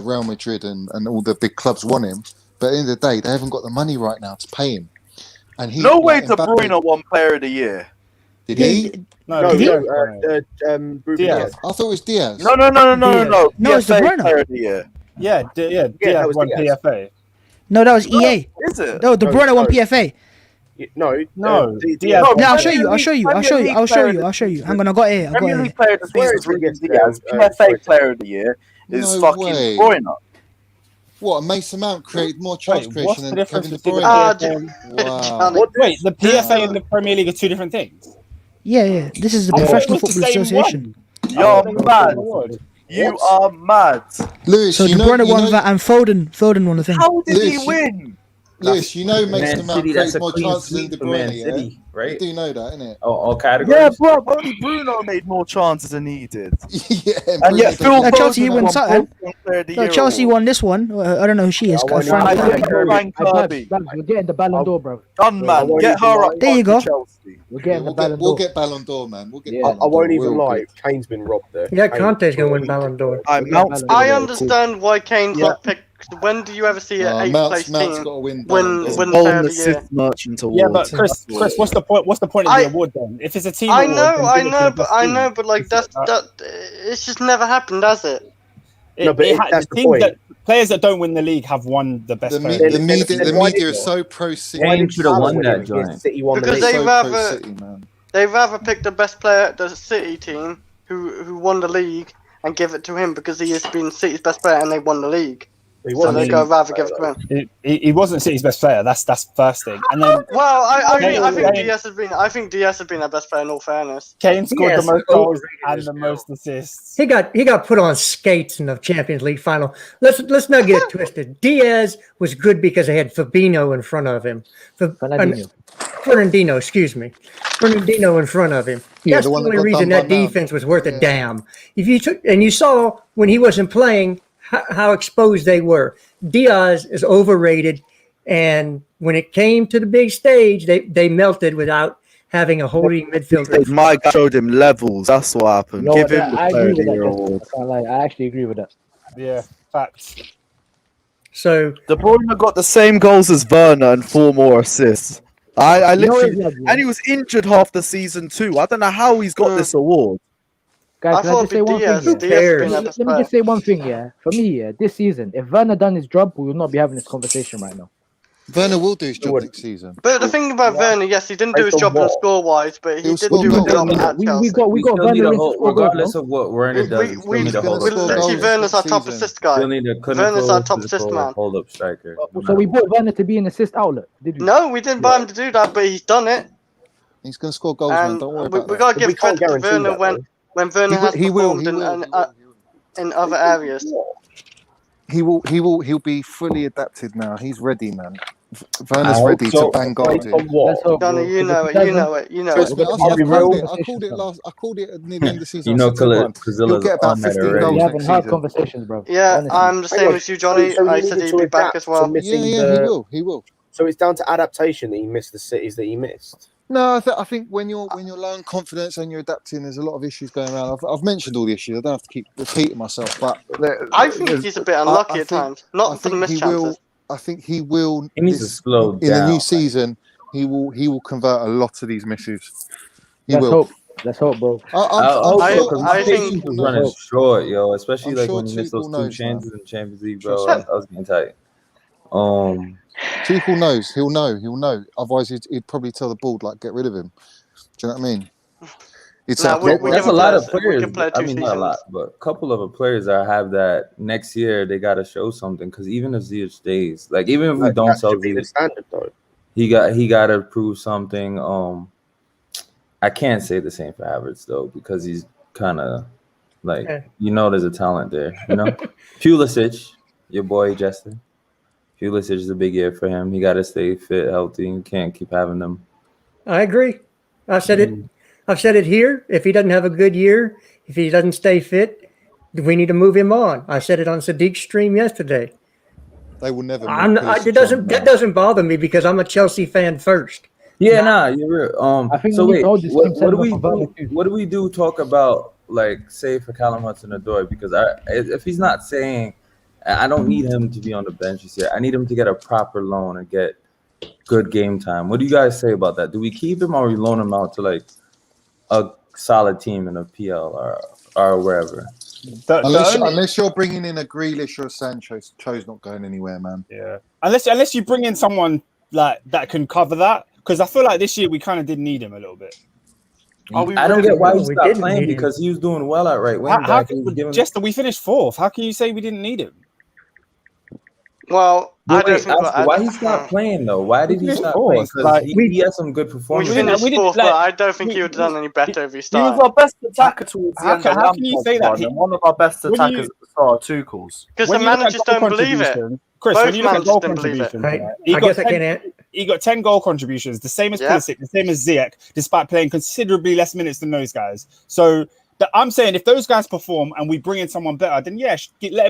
Real Madrid and all the big clubs want him, but at the end of the day, they haven't got the money right now to pay him. And he De Bruyne won Player of the Year. Did he? No, Diaz. I thought it was Diaz. No. No, it's De Bruyne. Player of the Year. Diaz won PFA. No, that was EA. Is it? No, De Bruyne won PFA. No. Diaz. I'll show you. Hang on, I got it. Premier League Player of the Season is Ruben Diaz. PFA Player of the Year is fucking De Bruyne. What? Mason Mount created more chance creation than Kevin De Bruyne. Wow. Wait, the PFA and the Premier League are two different things. Yeah. This is the Professional Football Association. You're mad. You are mad. Lewis, so De Bruyne won that, and Foden won the thing. How did he win? Lewis, you know Mason Mount created more chances than De Bruyne, yeah? Right? You do know that, innit? All categories. Yeah, bro. Only Bruno made more chances than he did. And yet Phil Chelsea won something. Chelsea won this one. I don't know who she is. Frank Kirby. We're getting the Ballon d'Or, bro. Done, man. Get her up. There you go. We're getting the Ballon d'Or. We'll get Ballon d'Or, man. I won't even lie. Kane's been robbed there. Yeah, Conte's going to win Ballon d'Or. I understand why Kane's not picked. When do you ever see an 8th place team win Player of the Year? Merchant Award. Yeah, but Chris, what's the point? What's the point of the award then? If it's a team, I know, but like that. It's just never happened, has it? No, but that's the point. Players that don't win the league have won the best. The media is so pro City. Kane should have won that joint because they'd rather pick the best player at the City team who won the league and give it to him because he has been City's best player and they won the league. So they go rather give it to him. He wasn't City's best player. That's the first thing. And then, I think Diaz has been. I think Diaz has been our best player in all fairness. Kane scored the most goals and the most assists. He got put on skates in the Champions League final. Let's not get it twisted. Diaz was good because they had Fabinho in front of him. Fernandinho, excuse me. Fernandinho in front of him. That's the only reason that defense was worth a damn. If you saw when he wasn't playing how exposed they were. Diaz is overrated, and when it came to the big stage, they melted without having a holding midfielder. Mike showed him levels. That's what happened. Give him the Player of the Year award. I actually agree with that. Yeah, facts. So De Bruyne got the same goals as Werner and 4 more assists. I literally, and he was injured half the season too. I don't know how he's got this award. Guys, can I just say one thing? Let me just say one thing, yeah. For me, this season, if Werner done his job, we would not be having this conversation right now. Werner will do his job next season. But the thing about Werner, yes, he didn't do his job score-wise, but he did do a job at Chelsea. We got Werner regardless of what Werner does. Literally, Werner's our top assist guy. Werner's our top assist man. Hold up striker. So we bought Werner to be an assist outlet, did we? No, we didn't buy him to do that, but he's done it. He's going to score goals, man. Don't worry about that. We got to give credit to Werner when Werner has performed in other areas. He'll be fully adapted now. He's ready, man. Werner's ready to bang goals. Donny, you know it. I called it near the end of the season. You know, Cazilla's get about 15 goals. We're having hard conversations, bro. Yeah, I'm the same as you, Johnny. I said he'd be back as well. Yeah, he will. So it's down to adaptation that he missed the cities that he missed. No, I think when you're low in confidence and you're adapting, there's a lot of issues going around. I've mentioned all the issues. I don't have to keep repeating myself, but I think he's a bit unlucky at times. Not for the missed chances. I think he will. He needs to slow down. In the new season, he will convert a lot of these misses. Let's hope, bro. I think he was running short, yo. Especially like when he missed those 2 chances in Champions League, bro. I was getting tight. Tuchel knows. He'll know. Otherwise, he'd probably tell the board, like, get rid of him. Do you know what I mean? That's a lot of players. I mean, not a lot, but a couple of the players I have that next year they got to show something. Because even if Ziyech stays, like even if we don't sell Ziyech, he got to prove something. I can't say the same for Havertz though, because he's kind of like there's a talent there. Pulisic, your boy Justin. Pulisic is a big year for him. He got to stay fit, healthy, and can't keep having them. I agree. I said it. I've said it here. If he doesn't have a good year, if he doesn't stay fit, we need to move him on. I said it on Sadiq's stream yesterday. They will never. That doesn't bother me because I'm a Chelsea fan first. Yeah, you're real. I think so wait, what do we do? Talk about like say for Callum Hudson-Odoi, because if he's not saying, I don't need him to be on the bench this year. I need him to get a proper loan and get good game time. What do you guys say about that? Do we keep him or we loan him out to like a solid team in a PL or wherever? Unless you're bringing in a Grealish or a Sancho, Cho's not going anywhere, man. Yeah, unless you bring in someone like that can cover that, because I feel like this year we kind of did need him a little bit. I don't get why he stopped playing because he was doing well at right wing. Jester, we finished 4th. How can you say we didn't need him? Well, I don't think why he stopped playing though? Why did he stop playing? Because he had some good performances. We finished 4th, but I don't think he would have done any better if he started. He was our best attacker towards the end. How can you say that? And one of our best attackers at the start, Tuchel's. Because the managers don't believe it. Chris, both when you look at goal contributions, he got 10 goal contributions, the same as Pulisic, the same as Ziyech, despite playing considerably less minutes than those guys. So I'm saying if those guys perform and we bring in someone better, then let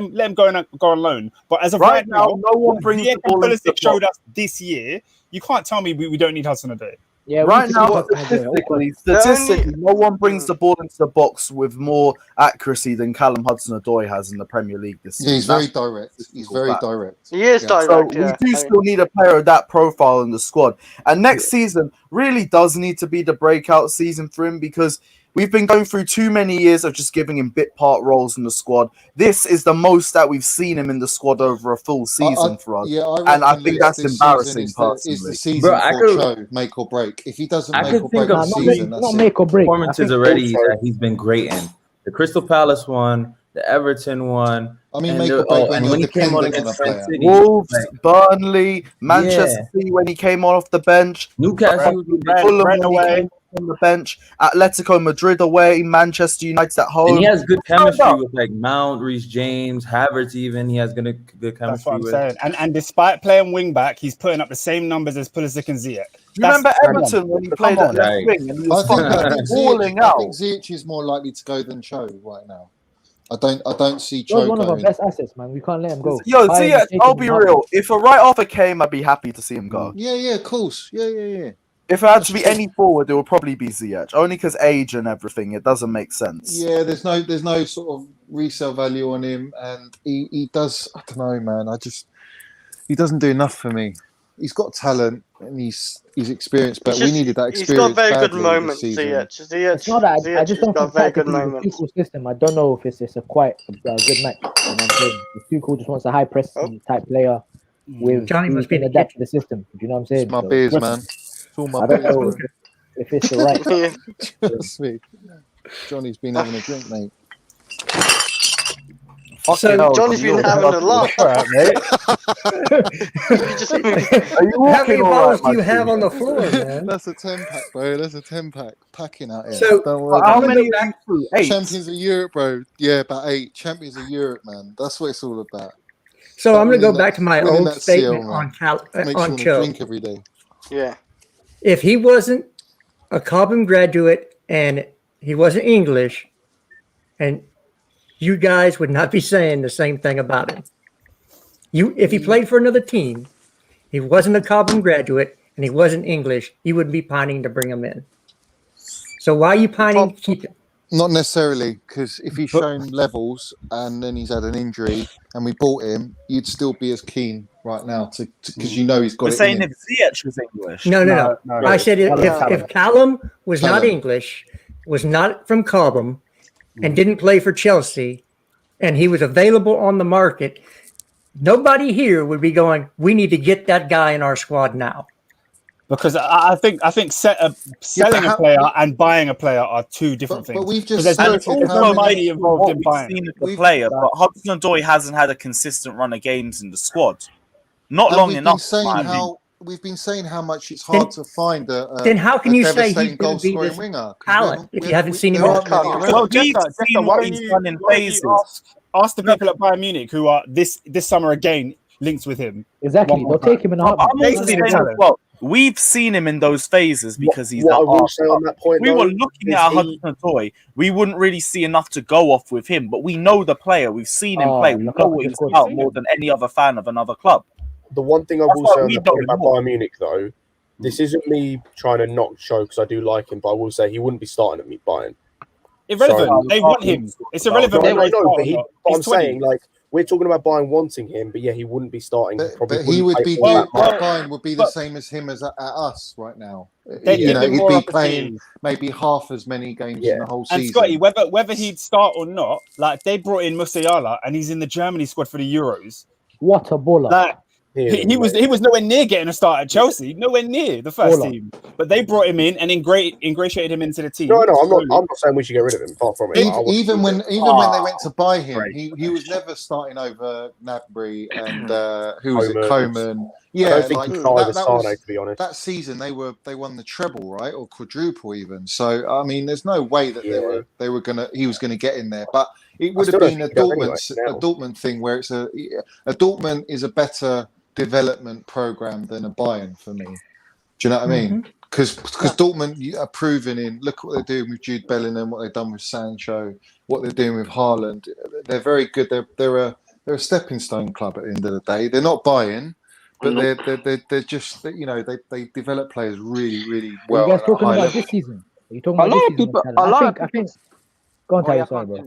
him go on loan. But as of right now, no one brings the ball into the box. Showed us this year. You can't tell me we don't need Hudson-Odoi. Yeah, right now, statistically, no one brings the ball into the box with more accuracy than Callum Hudson-Odoi has in the Premier League this season. Yeah, he's very direct. He's very direct. He is direct. So we do still need a player of that profile in the squad. And next season really does need to be the breakout season for him, because we've been going through too many years of just giving him bit part roles in the squad. This is the most that we've seen him in the squad over a full season for us. I think that's embarrassing, personally. It's the season for Cho, make or break. If he doesn't make or break the season, that's not make or break. Performances already that he's been great in. The Crystal Palace one, the Everton one. I mean, make or break when he came on against Man City, Wolves, Burnley, Manchester City when he came off the bench, Newcastle, Fulham on the bench, Atletico Madrid away, Manchester United at home. And he has good chemistry with like Mount, Reece James, Havertz. Even he has good chemistry. That's what I'm saying. And despite playing wing back, he's putting up the same numbers as Pulisic and Ziyech. Remember Everton when he played at left wing and he was falling out. I think Ziyech is more likely to go than Cho right now. I don't see Cho one of our going. best assets, man. We can't let him go. Yo, Ziyech, I'll be real. If a right offer came, I'd be happy to see him go. Yeah, of course. Yeah. If it had to be any forward, it would probably be Ziyech. Only because age and everything, it doesn't make sense. Yeah, there's no sort of resale value on him, and he does. I don't know, man. He doesn't do enough for me. He's got talent and he's experienced, but we needed that experience. He's got very good moments, Ziyech. It's not that I just don't think very good moments. Tuchel system. I don't know if it's a quite good match. You know what I'm saying? Tuchel just wants a high pressing type player with Johnny must be adapt to the system. Do you know what I'm saying? It's my beers, man. I don't know if it's the right. Trust me. Johnny's been having a drink, mate. So Johnny's been having a laugh. How many balls do you have on the floor, man? That's a 10-pack, bro. That's a 10-pack. Packing out here. So, don't worry. How many are you? 8? Champions of Europe, bro. Yeah, about 8. Champions of Europe, man. That's what it's all about. So I'm going to go back to my old statement on Cho. Drink every day. Yeah. If he wasn't a Cobham graduate and he wasn't English, and you guys would not be saying the same thing about him. If he played for another team, he wasn't a Cobham graduate and he wasn't English, you wouldn't be pining to bring him in. So why are you pining to keep him? Not necessarily, because if he's shown levels and then he's had an injury and we bought him, you'd still be as keen right now because you know he's got We're it saying in if Ziyech was English. No. I said if Callum was not English, was not from Cobham, and didn't play for Chelsea, and he was available on the market, nobody here would be going, we need to get that guy in our squad now. Because I think selling a player and buying a player are two different things. But we've just there's also money involved in buying. Seen the player, but Hudson-Odoi hasn't had a consistent run of games in the squad. Not long enough. We've been saying how much it's hard to find then how can you say he's going to be this winger talent if you haven't seen him? Well, Jessica, why don't you ask the people at Bayern Munich who are this summer again linked with him? Exactly, they'll take him in a heartbeat. We've seen him in those phases because he's at Arsenal. We were looking at Hudson-Odoi. We wouldn't really see enough to go off with him, but we know the player. We've seen him play. We know what he's about more than any other fan of another club. The one thing I will say on the point about Bayern Munich, though, this isn't me trying to knock Show because I do like him, but I will say he wouldn't be starting at Bayern. Irrelevant. They want him. It's irrelevant. But I'm saying, like, we're talking about Bayern wanting him, but yeah, he wouldn't be starting. But he would be Bayern would be the same as him as at us right now. He'd be playing maybe half as many games in the whole season. And Scotty, whether he'd start or not, like they brought in Musiala and he's in the Germany squad for the Euros. What a baller! Like, he was nowhere near getting a start at Chelsea, nowhere near the first team. But they brought him in and ingratiated him into the team. No, I'm not saying we should get rid of him. Far from it. Even when they went to buy him, he was never starting over Gnabry and who was it, Coman. Yeah, I don't think he tried to be honest. That season they won the treble, right, or quadruple even. So I mean, there's no way that he was gonna get in there. But it would have been a Dortmund thing where it's a Dortmund is a better development program than a Bayern for me. Do you know what I mean? Because Dortmund are proven in. Look what they're doing with Jude Bellingham, what they've done with Sancho, what they're doing with Haaland. They're very good. They're a stepping stone club at the end of the day. They're not Bayern, but they're just they develop players really really well. Are you guys talking about this season? Are you talking about this season? I think. Go on, Tyler. Sorry, bro.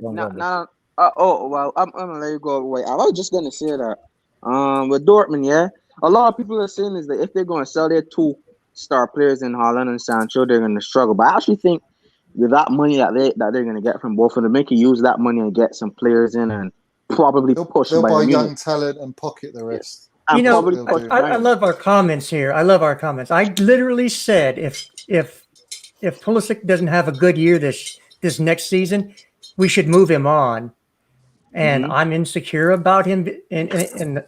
I'm gonna let you go away. I was just gonna say that. With Dortmund, a lot of people are saying is that if they're going to sell their two star players in Haaland and Sancho, they're going to struggle. But I actually think with that money that they're going to get from both of them, they can use that money and get some players in and probably push. They'll buy young talent and pocket the rest. I love our comments here. I love our comments. I literally said if Pulisic doesn't have a good year this next season, we should move him on. And I'm insecure about him, and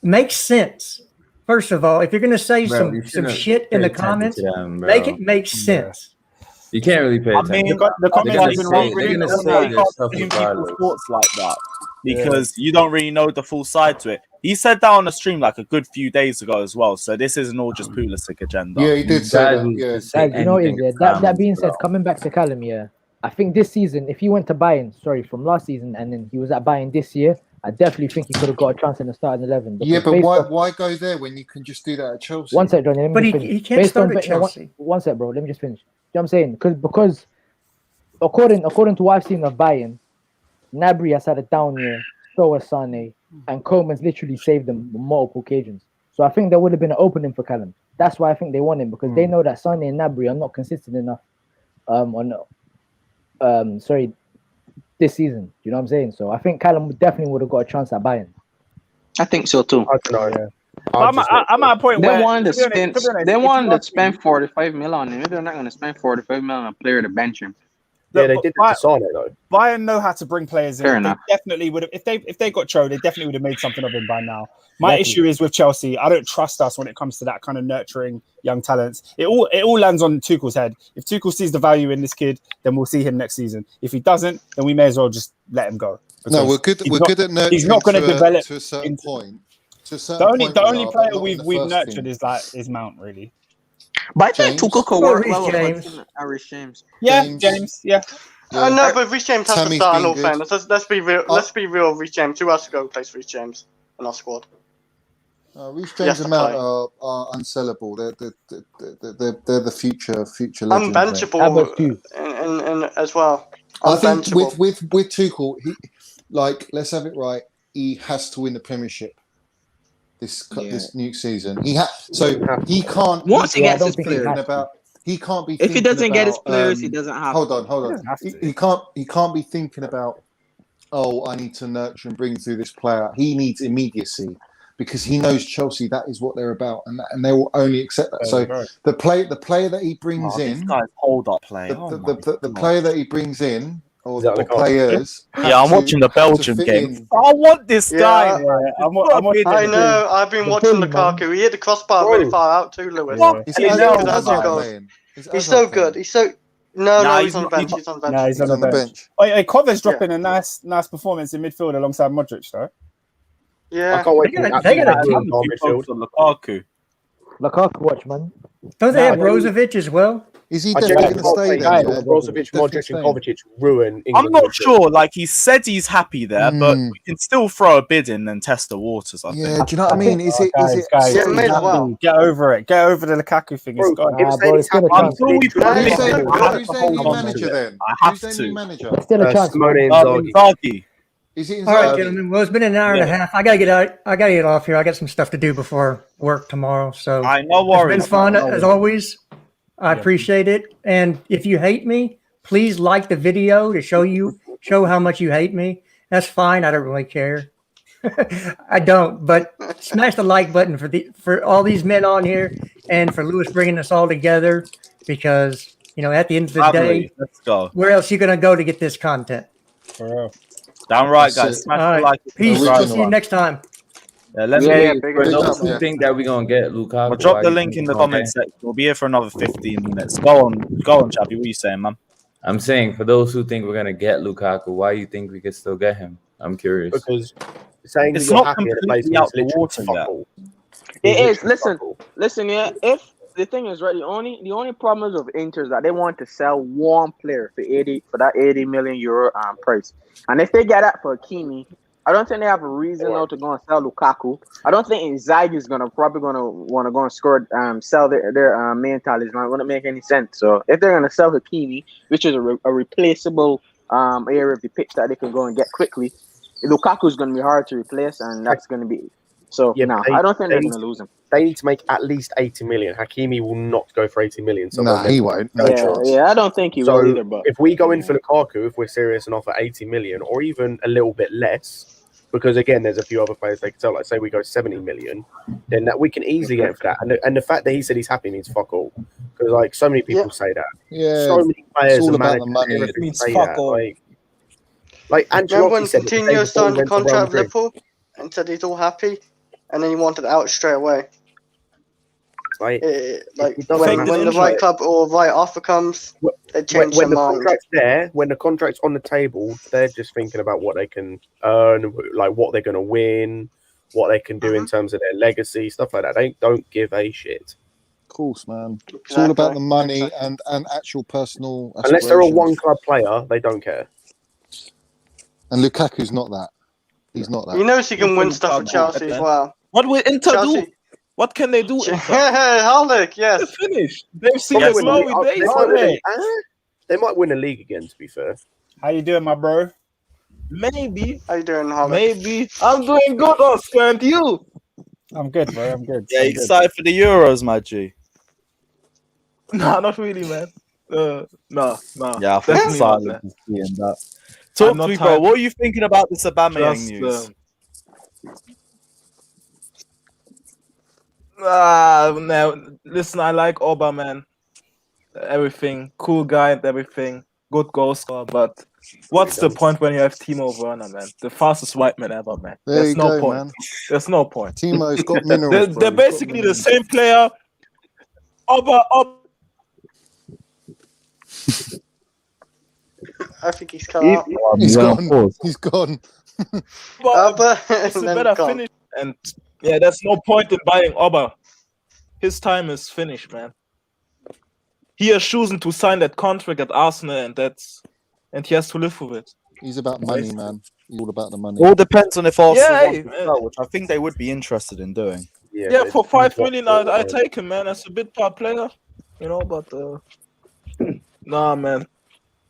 makes sense. First of all, if you're going to say some shit in the comments, make it make sense. You can't really pay attention. The comments they're going to say people's thoughts like that because you don't really know the full side to it. He said that on the stream like a good few days ago as well. So this isn't all just Pulisic agenda. Yeah, he did say that. That being said, coming back to Callum, I think this season, if he went to Bayern, from last season, and then he was at Bayern this year, I definitely think he could have got a chance in the starting 11. Yeah, but why go there when you can just do that at Chelsea? One sec, Johnny. But he can't start at Chelsea. One sec, bro. Let me just finish. You know what I'm saying? Because according to what I've seen of Bayern, Gnabry has had a down year, so has Sané, and Coman's literally saved them on multiple occasions. So I think there would have been an opening for Callum. That's why I think they want him, because they know that Sané and Gnabry are not consistent enough this season. You know what I'm saying? So I think Callum definitely would have got a chance at Bayern. I think so too. I don't know. I'm at a point where they wanted to spend 45 million on him. Maybe they're not going to spend 45 million on a player to bench him. Yeah, they did to sign it though. Bayern know how to bring players in. Fair enough. They definitely would have if they got Cho, they definitely would have made something of him by now. My issue is with Chelsea. I don't trust us when it comes to that kind of nurturing young talents. It all lands on Tuchel's head. If Tuchel sees the value in this kid, then we'll see him next season. If he doesn't, then we may as well just let him go. No, we're good. We're good at nurturing. He's not going to develop to a certain point. The only player we've nurtured is Mount, really. But I think Tuchel could work well with Reece James. Yeah, James. Yeah. No, but Reece James has to start in all fairness. Let's be real. Let's be real. Reece James. Who else to go replace Reece James in our squad? Reece James and Mount are unsellable. They're the future legends. Unbenchable and as well. I think with Tuchel, let's have it right. He has to win the Premiership this new season. He can't. Once he gets his players, he can't be. If he doesn't get his players, he doesn't have. Hold on. He can't be thinking about oh, I need to nurture and bring through this player. He needs immediacy because he knows Chelsea, that is what they're about, and they will only accept that. So the player that he brings in, this guy's hold-up play. The player that he brings in, or players. Yeah, I'm watching the Belgium game. I want this guy. I know. I've been watching Lukaku. He hit the crossbar really far out too, Lewis. He's so good. He's so. No, he's on the bench. He's on the bench. No, he's on the bench. Oh, Cover's dropping a nice performance in midfield alongside Modric, though. Yeah, I can't wait they got a team midfield on Lukaku. Lukaku, watch, man. Don't they have Brozovic as well? Is he definitely going to stay there? Brozovic, Modric, and Kovacic ruin England. I'm not sure. Like, he said he's happy there, but we can still throw a bid in and test the waters. I think. Yeah, do you know what I mean? Is it? Get over it. Get over the Lukaku thing. It's gone. Who's their new manager then? I have to. Still a chance. Inzaghi. Is it Inzaghi? All right, gentlemen. Well, it's been an hour and a half. I gotta get out. I gotta get off here. I got some stuff to do before work tomorrow. So no worries. It's been fun as always. I appreciate it. And if you hate me, please like the video to show how much you hate me. That's fine. I don't really care. I don't. But smash the like button for all these men on here and for Lewis bringing us all together. Because at the end of the day, let's go. Where else are you gonna go to get this content? For real. Damn right, guys. All right. Peace. We'll see you next time. Yeah, let me. For those who think that we're gonna get Lukaku, I'll drop the link in the comment section. We'll be here for another 15 minutes. Go on, Chappie. What are you saying, man? I'm saying for those who think we're gonna get Lukaku, why do you think we could still get him? I'm curious. Because saying it's that you're not happy at a place completely out is the literally water yet. It is. Listen. Yeah. If the thing is right, the only problem is of Inter is that they want to sell one player for that 80 million euro price, and if they get that for Hakimi, I don't think they have a reason now to go and sell Lukaku. I don't think Inzaghi is probably gonna want to go and score, sell their main talisman. It wouldn't make any sense. So if they're gonna sell Hakimi, which is a replaceable area of the pitch that they can go and get quickly, Lukaku is gonna be hard to replace, and that's gonna be so. Yeah, I don't think they're gonna lose him. They need to make at least 80 million. Hakimi will not go for 80 million. He won't. No chance. Yeah, I don't think he will either. But if we go in for Lukaku, if we're serious and offer 80 million or even a little bit less, because again, there's a few other players they can sell. Like say we go 70 million, then that we can easily get him for that. And the fact that he said he's happy means fuck all, because like so many people say that. Yeah, so many players it's all and about the managers money. It means say fuck that. all. Like Remember when Ancelotti said Coutinho signed the contract with Liverpool and said he's all happy, and then he wanted out straight away. Like when the right club or right offer comes, they change their when the mind. contract's there, when the contract's on the table, they're just thinking about what they can earn, like what they're going to win, what they can do in terms of their legacy, stuff like that. They don't give a shit. Of course, man. It's all about the money and actual personal aspirations. Unless they're a one-club player, they don't care. And Lukaku's not that. He's not that. He knows he can win stuff for Chelsea as well. What will Inter do? What can they do? Haaland, yes. They're finished. They've seen glory days. They might win a league again, to be fair. How you doing, my bro? Maybe. How you doing, Haaland? Maybe. I'm doing good, Oscar, and you? I'm good, bro. I'm good. Yeah, you excited for the Euros, my G? No, not really, man. No. Yeah, I think silent is seeing that. Talk to me, bro. What are you thinking about this Aubameyang news? Now, listen, I like Aubameyang, man. Everything, cool guy and everything, good goal scorer. But what's the point when you have Timo Werner, man? The fastest white man ever, man. There's no point. Man. There's no point. Timo's got minerals. They're basically the same player. I think he's cut out. He's gone. He's gone. But it's a better finish. And yeah, there's no point in buying Oba. His time is finished, man. He has chosen to sign that contract at Arsenal, and he has to live with it. He's about money, man. He's all about the money. All depends on if Arsenal want to sell, which I think they would be interested in doing. Yeah, for 5 million, I take him, man. As a bit part player, but nah, man.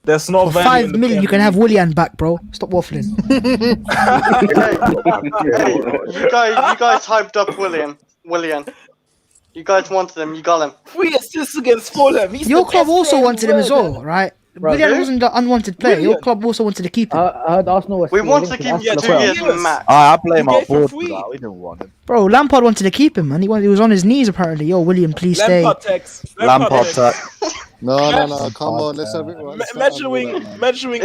There's no for 5 million, you can have Willian back, bro. Stop waffling. You guys hyped up Willian. You guys wanted him. You got him. 3 assists against Fulham. Your club also wanted him as well, right? Willian wasn't the unwanted player. Your club also wanted to keep him. I heard Arsenal was. We want to keep him 2 years max. I blame our board for that. We didn't want him. Bro, Lampard wanted to keep him, man. He was on his knees apparently. Yo, William, please stay. Lampard text. No. Come on, let's have it. Measuring.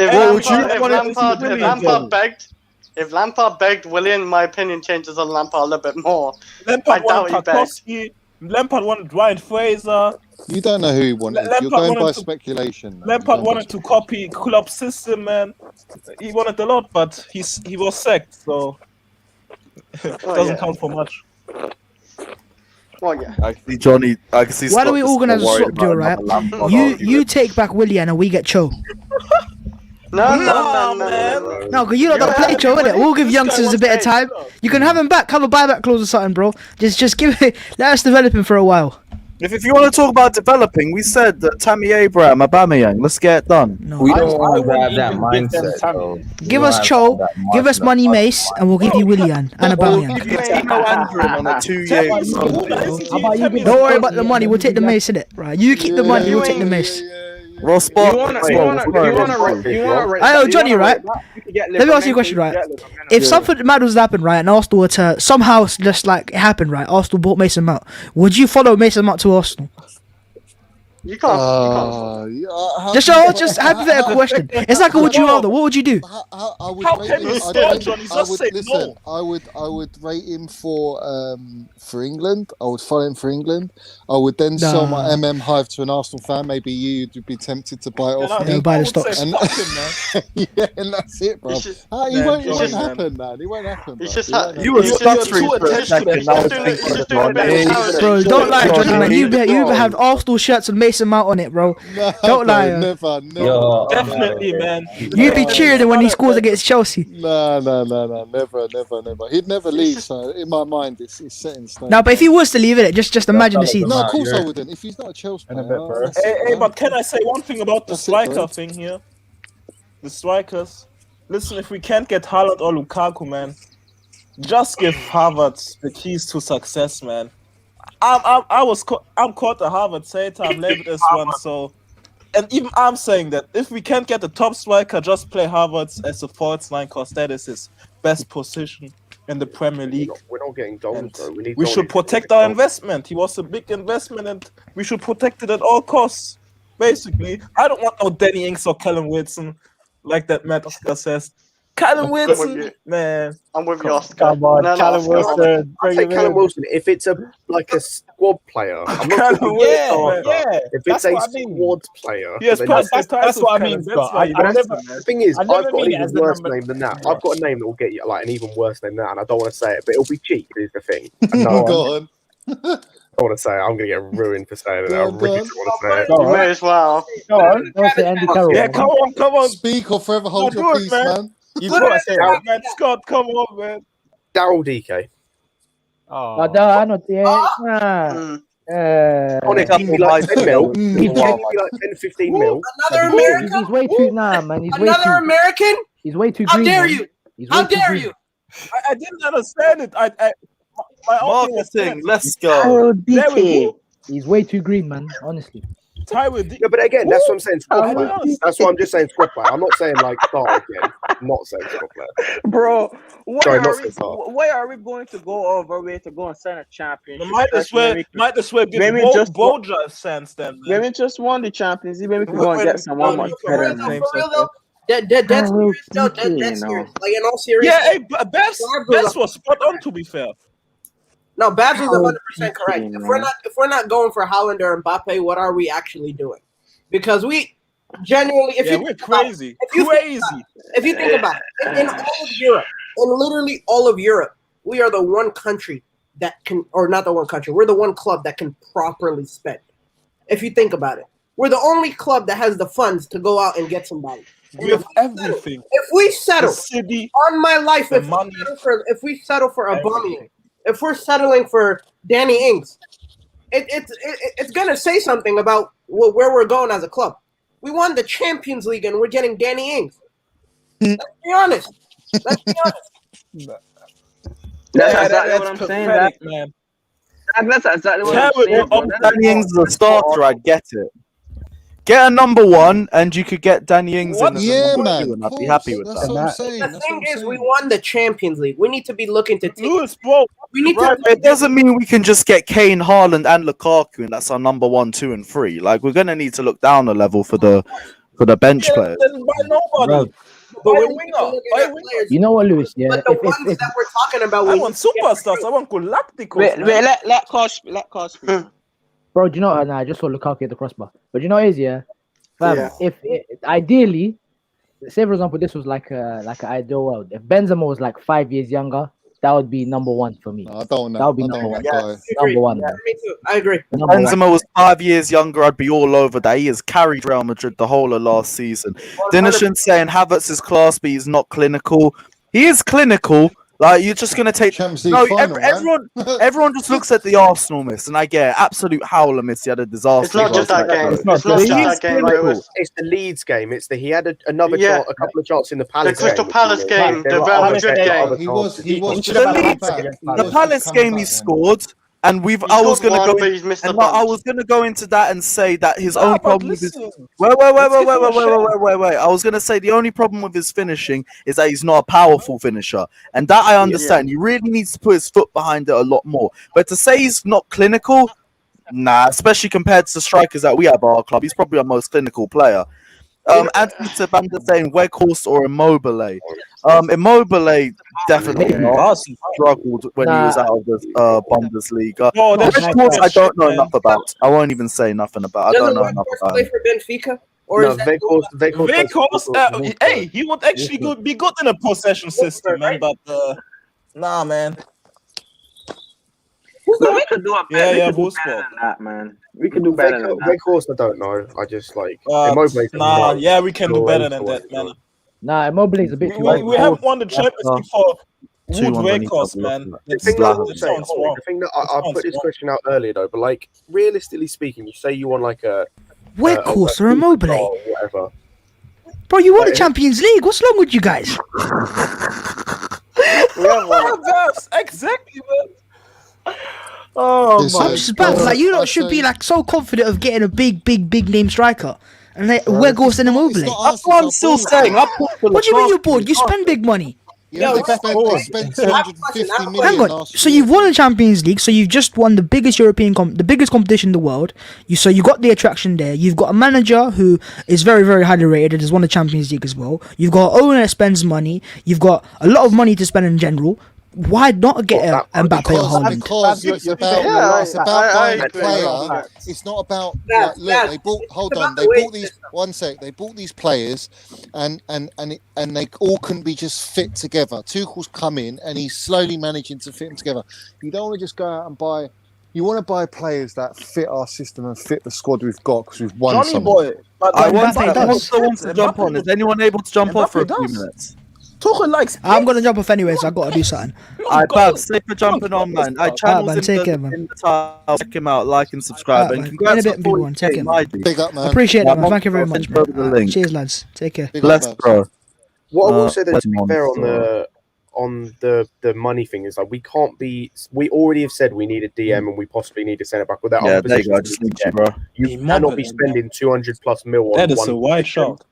If Lampard begged Willian, my opinion changes on Lampard a little bit more. Lampard wanted Tarkowski. Lampard wanted Ryan Fraser. You don't know who he wanted. You're going by speculation. Lampard wanted to copy Klopp's system, man. He wanted a lot, but he was sacked, so it doesn't count for much. Well, yeah. I can see Johnny. I can see. Why don't we organise a swap deal, right? You take back Willian and we get Cho. No, man. No, because you don't play Cho, innit? We'll give youngsters a bit of time. You can have him back, have a buyback clause or something, bro. Just give it. Let us develop him for a while. If you want to talk about developing, we said that Tammy Abraham, Aubameyang, let's get it done. No, we don't want to have that mindset. Though. Give us Cho, give us Money Mace, and we'll give you Willian and Aubameyang. On a 2 years. Don't worry about the money. We'll take the Mace, innit? Right? You keep the money. We'll take the Mace. Well, spot. Johnny, right? Let me ask you a question, right? If something mad was to happen, right, and Arsenal were to somehow just like it happened, right? Arsenal bought Mason Mount. Would you follow Mason Mount to Arsenal? You can't. Just hypothetical question. It's like a would you rather. What would you do? I would rate him for England. I would follow him for England. I would then sell my MM Hive to an Arsenal fan. Maybe you'd be tempted to buy it off me. Buy the stocks. And that's it, bro. It won't happen, man. It won't happen. You were stuttering for a second. Bro, don't lie, Johnny, man. You have Arsenal shirts and Mason Mount on it, bro. Don't lie. Never. Definitely, man. You'd be cheering when he scores against Chelsea. No. Never. He'd never leave. So in my mind, it's set in stone. No, but if he was to leave it, just imagine the scene. No, of course I wouldn't. If he's not a Chelsea player. Hey, but can I say one thing about the striker thing here? The strikers. Listen, if we can't get Haaland or Lukaku, man, just give Havertz the keys to success, man. I'm caught a Harvard hater. I'm labeled as one, so, and even I'm saying that if we can't get the top striker, just play Havertz as a false nine, cause that is his best position in the Premier League. We're not getting goals, though. We should protect our investment. He was a big investment, and we should protect it at all costs. Basically, I don't want no Danny Ings or Callum Hudson, like that Matt Oscar says. Callum Wilson, man. I'm with you, Oscar. Come on, Callum Wilson. I'll take Callum Wilson if it's a squad player. I'm not if it's a squad player. Yes, that's what I mean. The thing is, I've got an even worse name than that. I've got a name that will get you like an even worse name than that, and I don't want to say it, but it'll be cheap. Is the thing. Go on. I want to say it. I'm going to get ruined for saying it. I really don't want to say it. You may as well. Go on. Yeah, come on. Speak or forever hold your peace, man. You've got to say it, man. Scott, come on, man. Daryl DK. Honestly, he'd be like 10 mil. He'd be like 10, 15 mil. Another American? He's way too man. Another American? He's way too How green. dare you? How dare you? I didn't understand it. My marketing. Let's go. There we go. He's way too green, man. Honestly. Yeah, but again, that's what I'm saying. Squad player. That's what I'm just saying. Squad player. I'm not saying like start again. I'm not saying squad player. Bro, where are we going to go over way to go and sign a championship? Might as well give Boja a sense then. When we just won the Champions League, maybe we can go and get someone much better than him. That's serious. Like in all seriousness. Yeah, hey, Babs was spot on, to be fair. No, Babs was 100% correct. If we're not going for Haaland or Mbappe, what are we actually doing? Because we genuinely, we're crazy. If you think about it, in all of Europe, in literally all of Europe, we are the one country that can, or not the one country, we're the one club that can properly spend. If you think about it, we're the only club that has the funds to go out and get somebody. We have everything. If we settle, city, on my life, if we settle for Aubameyang, if we're settling for Danny Ings, it's gonna say something about where we're going as a club. We won the Champions League and we're getting Danny Ings. Let's be honest. That's exactly what I'm saying, man. That's exactly what I'm saying. Danny Ings is a starter. I get it. Get a number 1, and you could get Danny Ings in as a Yeah, number man. 2, and I'd be happy with That's that. what I'm saying. The thing is, we won the Champions League. We need to be looking to take. We need Right, to. but it doesn't mean we can just get Kane, Haaland, and Lukaku, and that's our number 1, 2, and 3. Like, we're gonna need to look down a level for the bench players. Nobody. You know what, Lewis? Yeah, But the ones that we're talking about, I want superstars. I want Galactico. Wait, let Kosh speak. Bro, do you know? Nah, I just saw Lukaku at the crossbar. But you know what it is, yeah? Fam, ideally, say for example, this was like an ideal world. If Benzema was like 5 years younger, that would be number 1 for me. No, I don't know. That would be number 1. Number 1. Yeah, me too. I agree. If Benzema was 5 years younger, I'd be all over that. He has carried Real Madrid the whole of last season. Dinishan saying Havertz is class, but he's not clinical. He is clinical. Like, you're just gonna take everyone just looks at the Arsenal miss, and I get it. Absolute howler miss. He had a disaster. It's not just that game. It's not just that game. It's the Leeds game. It's he had a couple of shots in the Palace. The Crystal Palace game. The Real Madrid game. He was. The Palace game he scored. And I was gonna go into that and say that his only problem with his wait. I was gonna say the only problem with his finishing is that he's not a powerful finisher, and that I understand. He really needs to put his foot behind it a lot more. But to say he's not clinical, nah, especially compared to the strikers that we have at our club, he's probably our most clinical player. Anthony Tabanda saying Weghorst or Immobile. Immobile definitely not. Struggled when he was out of the Bundesliga. Weghorst I don't know enough about. I won't even say nothing about. I don't know enough about. Play for Benfica? Or No, is that Weghorst, hey, he would actually be good in a possession system, man. But nah, man. We could do a better Immobile. than that, man. We could do better than that. Weghorst, I don't know. I just like we can do better than that, man. Nah, Immobile is a bit too We haven't won the Champions League for good Weghorst, man. The thing that I put this question out earlier though, but like realistically speaking, you say you want like a Weghorst or Immobile, or whatever. Bro, you won the Champions League. What's wrong with you guys? Exactly, man. Oh my! I'm just about like you lot should be like so confident of getting a big name striker, and like Weghorst and Immobile. That's what I'm still saying. What do you mean you're bored? You spend big money. Yeah, they spent 250 million. Hang on. So you've won the Champions League. So you've just won the biggest the biggest competition in the world. You got the attraction there. You've got a manager who is very, very highly rated. Has won the Champions League as well. You've got an owner that spends money. You've got a lot of money to spend in general. Why not get Mbappe or Haaland? Because it's about buying a player. It's not about look. They bought these. One sec. They bought these players, and they all couldn't be just fit together. Tuchel's come in and he's slowly managing to fit them together. You don't want to just go out and buy. You want to buy players that fit our system and fit the squad we've got because we've won something. I want to jump on. Is anyone able to jump on for a few minutes? Tuchel likes. I'm gonna jump off anyways. I gotta do something. Babs, thank for jumping on, man. Channels in the title. Check him out, like and subscribe. And congrats on Big up, man. Appreciate it, man. Thank you very much, man. Cheers, lads. Take care. Bless, bro. What I will say that to be fair on the money thing is like we can't be. We already have said we need a DM and we possibly need a centre back with that. Yeah, there you go. I just need you, bro. You cannot be spending 200+ mil on that is a wide shot.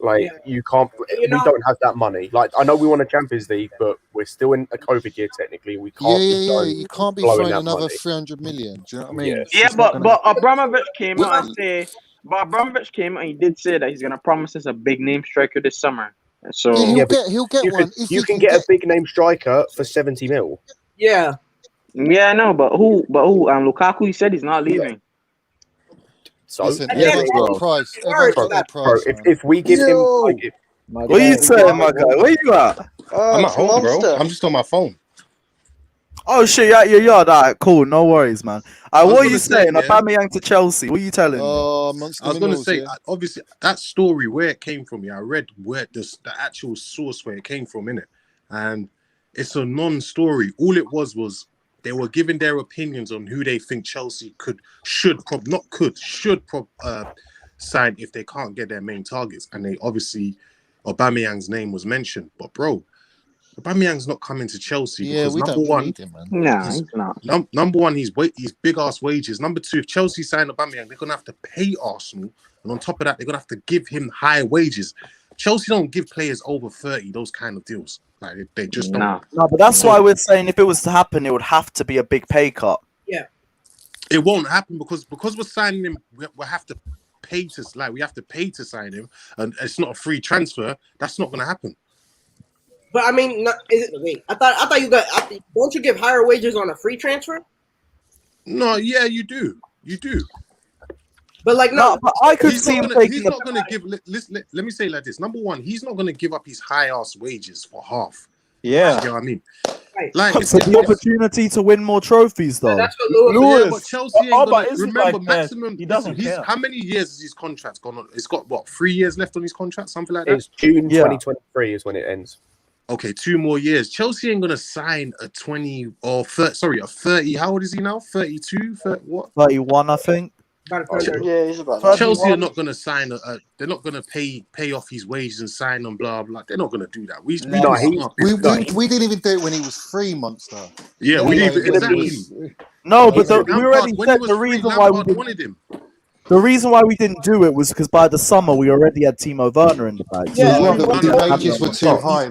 Like you can't. We don't have that money. Like I know we won a Champions League, but we're still in a COVID year technically. We can't. You can't be throwing another 300 million. Do you know what I mean? Yeah, but Abramovich came out and say. But Abramovich came out and he did say that he's gonna promise us a big name striker this summer. So he'll get one. You can get a big name striker for 70 mil. Yeah. Yeah, I know, but who? Lukaku. He said he's not leaving. So listen, price. If we give him, what are you saying, my guy? Where you at? I'm at home, bro. I'm just on my phone. Oh shit, you're at your yard. Alright, cool, no worries, man. What are you saying? Aubameyang to Chelsea. What are you telling me? I was gonna say, obviously, that story where it came from. I read where the actual source where it came from, innit? And it's a non-story. All it was they were giving their opinions on who they think Chelsea should sign if they can't get their main targets. And they obviously, Aubameyang's name was mentioned. But bro, Aubameyang's not coming to Chelsea. Yeah, because we number don't one, need him, man. No, he's not. Number one, he's big ass wages. Number two, if Chelsea sign Aubameyang, they're gonna have to pay Arsenal, and on top of that, they're gonna have to give him high wages. Chelsea don't give players over 30 those kind of deals. Like they just don't. No, but that's why we're saying if it was to happen, it would have to be a big pay cut. Yeah. It won't happen because we're signing him. We have to pay to sign him, and it's not a free transfer. That's not gonna happen. But I mean, wait. I thought you got. Don't you give higher wages on a free transfer? No, yeah, you do. But like, no, but I could see him taking. He's not going to give. Let me say it like this. Number one, he's not going to give up his high ass wages for half. Yeah, you know what I mean. Right. Like for the opportunity to win more trophies, though. That's what Lewis. Yeah, but Chelsea ain't gonna, remember like maximum. He doesn't care. How many years has his contract gone on? It's got what 3 years left on his contract, something like that. It's June 2023 is when it ends. Okay, 2 more years. Chelsea ain't gonna sign a 20 or 30. Sorry, a 30. How old is he now? 32. 30, what? 31, I think. Yeah, he's about. Chelsea are not going to sign. They're not going to pay off his wages and sign on blah blah. They're not going to do that. We didn't even do it when he was 3 months though. Yeah, we didn't exactly. No, but we already said the reason why we wanted him. The reason why we didn't do it was because by the summer we already had Timo Werner in the bag. Yeah, the wages were too high.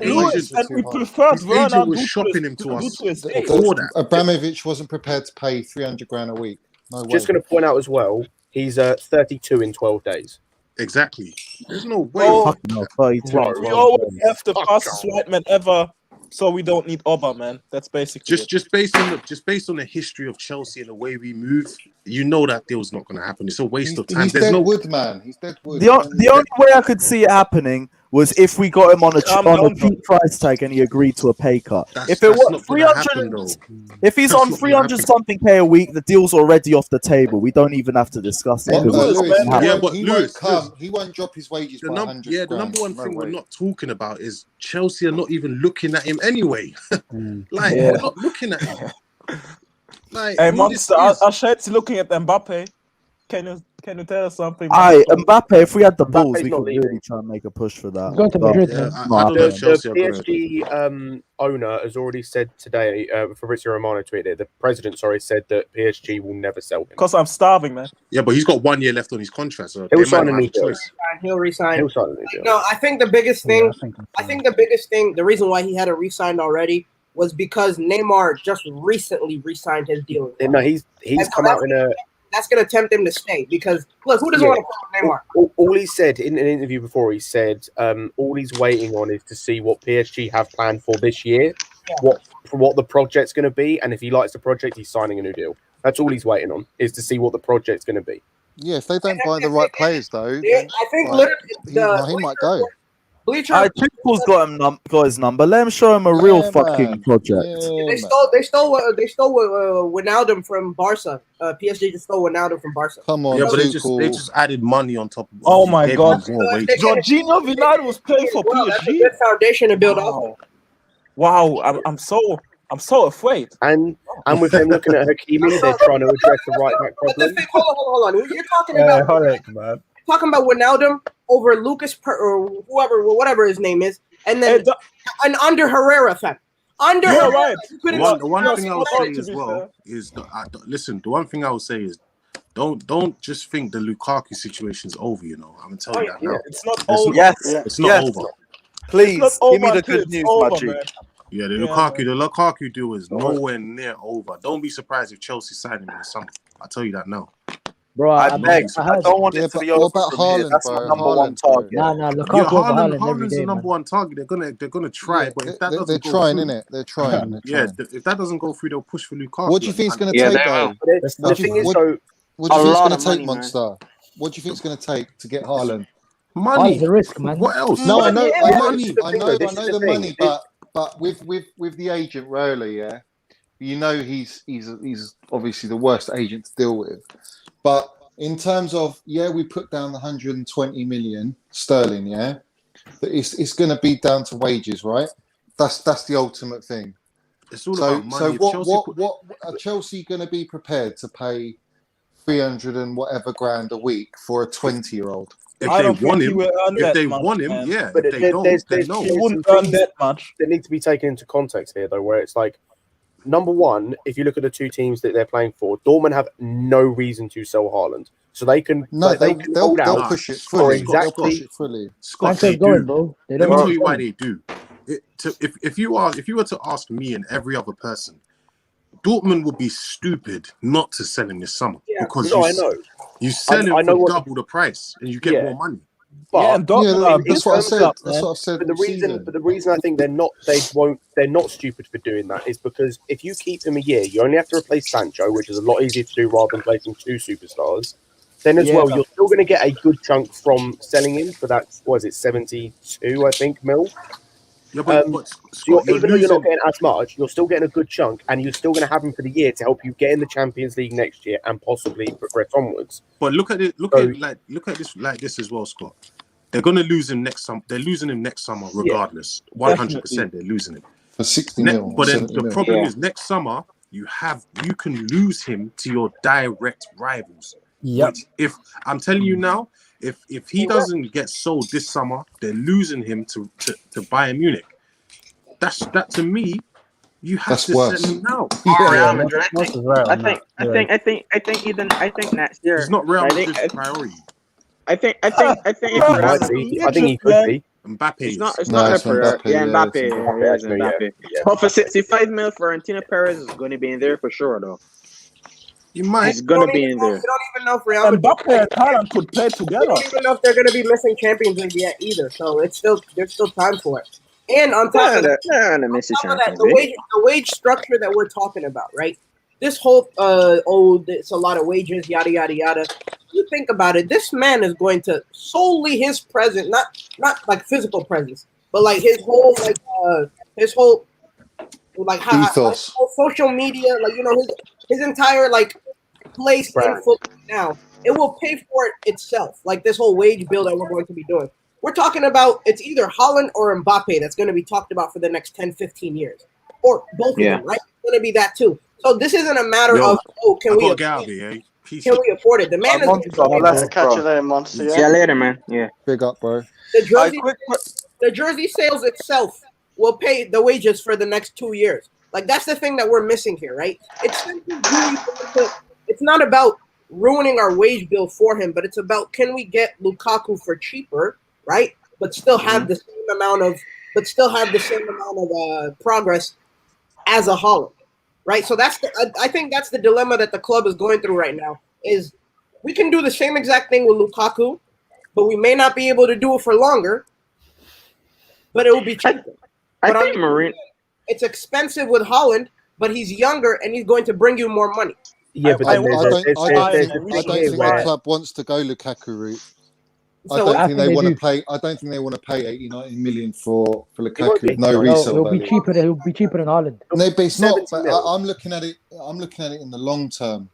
We preferred Werner. Was shopping him to us before that. Abramovich wasn't prepared to pay 300 grand a week. No way. Just going to point out as well, he's 32 in 12 days. Exactly. There's no way. Oh, we always have the fastest white man ever, so we don't need Oba, man. That's basically just based on the history of Chelsea and the way we move. You know that deal's not going to happen. It's a waste of time. He's dead wood, man. He's dead wood. The only way I could see it happening was if we got him on a cheap price tag and he agreed to a pay cut. If it was 300, if he's on 300 something K a week, the deal's already off the table. We don't even have to discuss it. He won't drop his wages by 100. Yeah, the number one thing we're not talking about is Chelsea are not even looking at him anyway. We're not looking at him. Hey, Monster, are Chelsea looking at Mbappe? Can you tell us something? Mbappe, if we had the balls, we could really try and make a push for that. Go to Madrid. The PSG owner has already said today, Fabrizio Romano tweeted it, the president, said that PSG will never sell him. Because I'm starving, man. Yeah, but he's got 1 year left on his contract, so he'll sign a new deal. He'll resign. He'll sign a new deal. No, I think the biggest thing, the reason why he had it re-signed already was because Neymar just recently re-signed his deal. No, he's come out in a... That's going to tempt him to stay because, look, who doesn't want to play with Neymar? All he said in an interview before, he said all he's waiting on is to see what PSG have planned for this year, what the project's going to be, and if he likes the project, he's signing a new deal. That's all he's waiting on, is to see what the project's going to be. Yeah, if they don't buy the right players, though, I think he might go. Tuchel's got his number. Let him show him a real fucking project. They stole Wijnaldum from Barca. PSG just stole Wijnaldum from Barca. Come on, yeah, but they just added money on top of. Oh my god, Jorginho Wijnaldum was playing for PSG. Good foundation to build off. Wow, I'm so afraid. And with them looking at Hakimi, they're trying to address the right back problem. Hold on. You're talking about talking about Wijnaldum over Lucas or whatever his name is, and then an under Herrera fan. Herrera. Right. The one thing I would say as well is listen. The one thing I would say is don't just think the Lukaku situation is over. I'm gonna tell you that now. It's not over. It's not over. Please give me the good news, Magic. Yeah, the Lukaku deal is nowhere near over. Don't be surprised if Chelsea sign him in the summer. I tell you that now. Bro, I don't want it to be over. What about Haaland? That's my number one target. Haaland's the number one target. They're gonna try, but if that doesn't they're trying, innit? They're trying. If that doesn't go through, they'll push for Lukaku. What do you think it's going to take, though? What do you think it's going to take, Monster? What do you think it's going to take to get Haaland? Money. The risk, man. What else? No, I know the money, but with the agent Rowley, he's obviously the worst agent to deal with. But in terms of, we put down the 120 million sterling, it's going to be down to wages, right? That's the ultimate thing. It's all about money. So what are Chelsea going to be prepared to pay 300 and whatever grand a week for a 20-year-old? If I they don't want think he him, will earn if that they much, want him, man. yeah. But If they don't, then no. He wouldn't earn that much. That need to be taken into context here, though, where it's like, number one, if you look at the two teams that they're playing for, Dortmund have no reason to sell Haaland, so they can they'll push it fully. Exactly. They'll push it fully. Scott, they do. Let me tell you why they do. If you were to ask me and every other person, Dortmund would be stupid not to sell him this summer because you sell him for double the price and you get more money. But that's what I said. That's what I've said. But the reason I think they're not stupid for doing that is because if you keep him a year, you only have to replace Sancho, which is a lot easier to do rather than placing two superstars. Then as well, you're still going to get a good chunk from selling him for that. What is it, 72? I think mil. Yeah, but Scott, even though you're not getting as much, you're still getting a good chunk, and you're still going to have him for the year to help you get in the Champions League next year and possibly progress onwards. But look at this like this as well, Scott. They're going to lose him next summer. They're losing him next summer, regardless. 100%, they're losing him for 60 mil. But then the problem is, next summer you can lose him to your direct rivals. Yeah. If I'm telling you now, if he doesn't get sold this summer, they're losing him to Bayern Munich. That to me, you have to sell him now. Real Madrid. I think next year. It's not Real Madrid's priority. I think if I think he could be. Mbappe. It's not a priority. Mbappe. But for 65 mil, Florentino Perez is going to be in there for sure, though. He's going to be in there. We don't even know if Real Madrid Mbappe and Haaland could play together. We don't even know if they're going to be missing Champions League yet either. So there's still time for it. And on top of that, the wage structure that we're talking about, right? This whole it's a lot of wages, yada yada yada. You think about it, this man is going to solely his presence, not like physical presence, but like his whole ethos, social media, like his entire like place in football now. It will pay for it itself. Like this whole wage bill that we're going to be doing. We're talking about it's either Haaland or Mbappe that's going to be talked about for the next 10, 15 years. Or both of them, right? It's going to be that too. So this isn't a matter of, can we afford it? The man is... Let's catch you later, Monster. See you later, man. Yeah. Big up, bro. The jersey sales itself will pay the wages for the next 2 years. Like, that's the thing that we're missing here, right? It's not about ruining our wage bill for him, but it's about, can we get Lukaku for cheaper, right? But still have the same amount of progress as a Haaland, right? So I think that's the dilemma that the club is going through right now. Is we can do the same exact thing with Lukaku, but we may not be able to do it for longer. But it will be cheaper. I think Marine. It's expensive with Haaland, but he's younger and he's going to bring you more money. Yeah, but I don't think the club wants to go Lukaku route. I don't think they want to pay. I don't think they want to pay 80, 90 million for Lukaku. No resale value. It'll be cheaper than Haaland. No, but it's not. But I'm looking at it. I'm looking at it in the long term.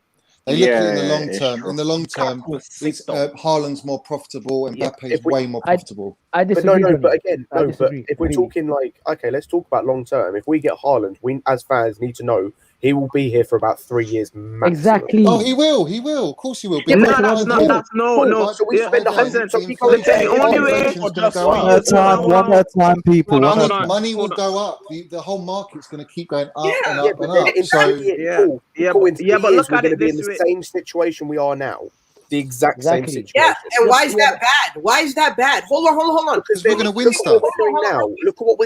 They look at it in the long term. In the long term, it's Haaland's more profitable and Mbappe's way more profitable. I disagree. But if we're talking like, okay, let's talk about long term. If we get Haaland, we as fans need to know he will be here for about 3 years maximum. Exactly. Oh, he will. He will. Of course, he will. No. So we spend 100. So people the only way. One more time, people. Money will go up. The whole market's going to keep going up and up and up. But look at it. We're going to be in the same situation we are now. The exact same situation. Yeah, and why is that bad? Why is that bad? Hold on. Because we're going to win stuff. Look at what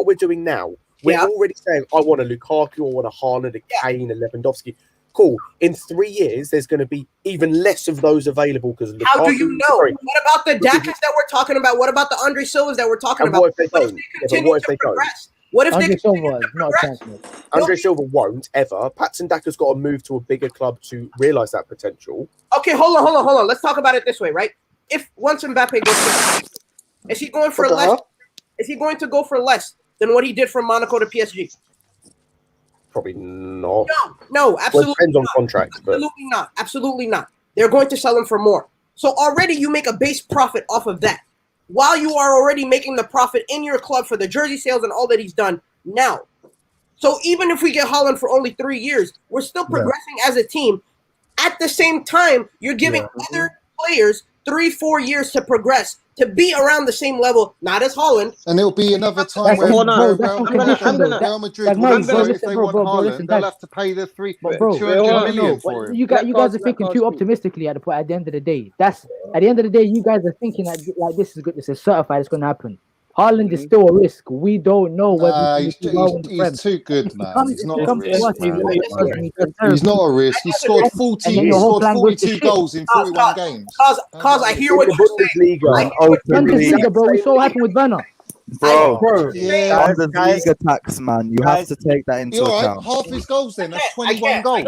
we're doing now. We're already saying, I want a Lukaku, I want a Haaland, a Kane, a Lewandowski. Cool. In 3 years, there's going to be even less of those available because how do you know? What about the Dakas that we're talking about? What about the Andre Silvas that we're talking about? What if they don't? What if they don't? What if Andre Silva is not a chance? Andre Silva won't ever. Patson Daka's got to move to a bigger club to realize that potential. Okay, hold on. Let's talk about it this way, right? If once Mbappe goes, is he going for less? Is he going to go for less than what he did from Monaco to PSG? Probably not. No, absolutely. Well, it depends on contract. Absolutely not. They're going to sell him for more. So already you make a base profit off of that. While you are already making the profit in your club for the jersey sales and all that he's done now. So even if we get Haaland for only 3 years, we're still progressing as a team. At the same time, you're giving other players 3-4 years to progress, to be around the same level, not as Haaland. And it'll be another time where Real Madrid, if they want Haaland, they'll have to pay the 200 million for him. You guys are thinking too optimistically at the end of the day. At the end of the day, you guys are thinking that like this is good. This is certified. It's going to happen. Haaland is still a risk. We don't know whether he's too good, man. He's not a risk. He's not a risk. He scored 42 goals in 41 games. Cause I hear what you're saying. Bundesliga, bro. We saw what happened with Werner. Bro, Bundesliga tax, man. You have to take that into account. Half his goals then. That's 21 goals.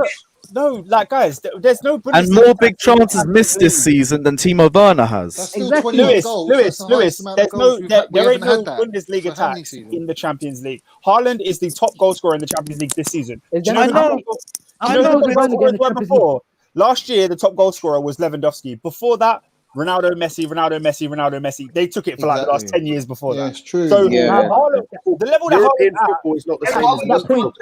No, like guys, there's no and more big chances missed this season than Timo Werner has. Exactly. Lewis, there ain't no Bundesliga tax in the Champions League. Haaland is the top goal scorer in the Champions League this season. I know before. Last year, the top goal scorer was Lewandowski. Before that, Ronaldo, Messi. They took it for like the last 10 years before that. That's true. So Haaland, the level that European Haaland football is not the same as football.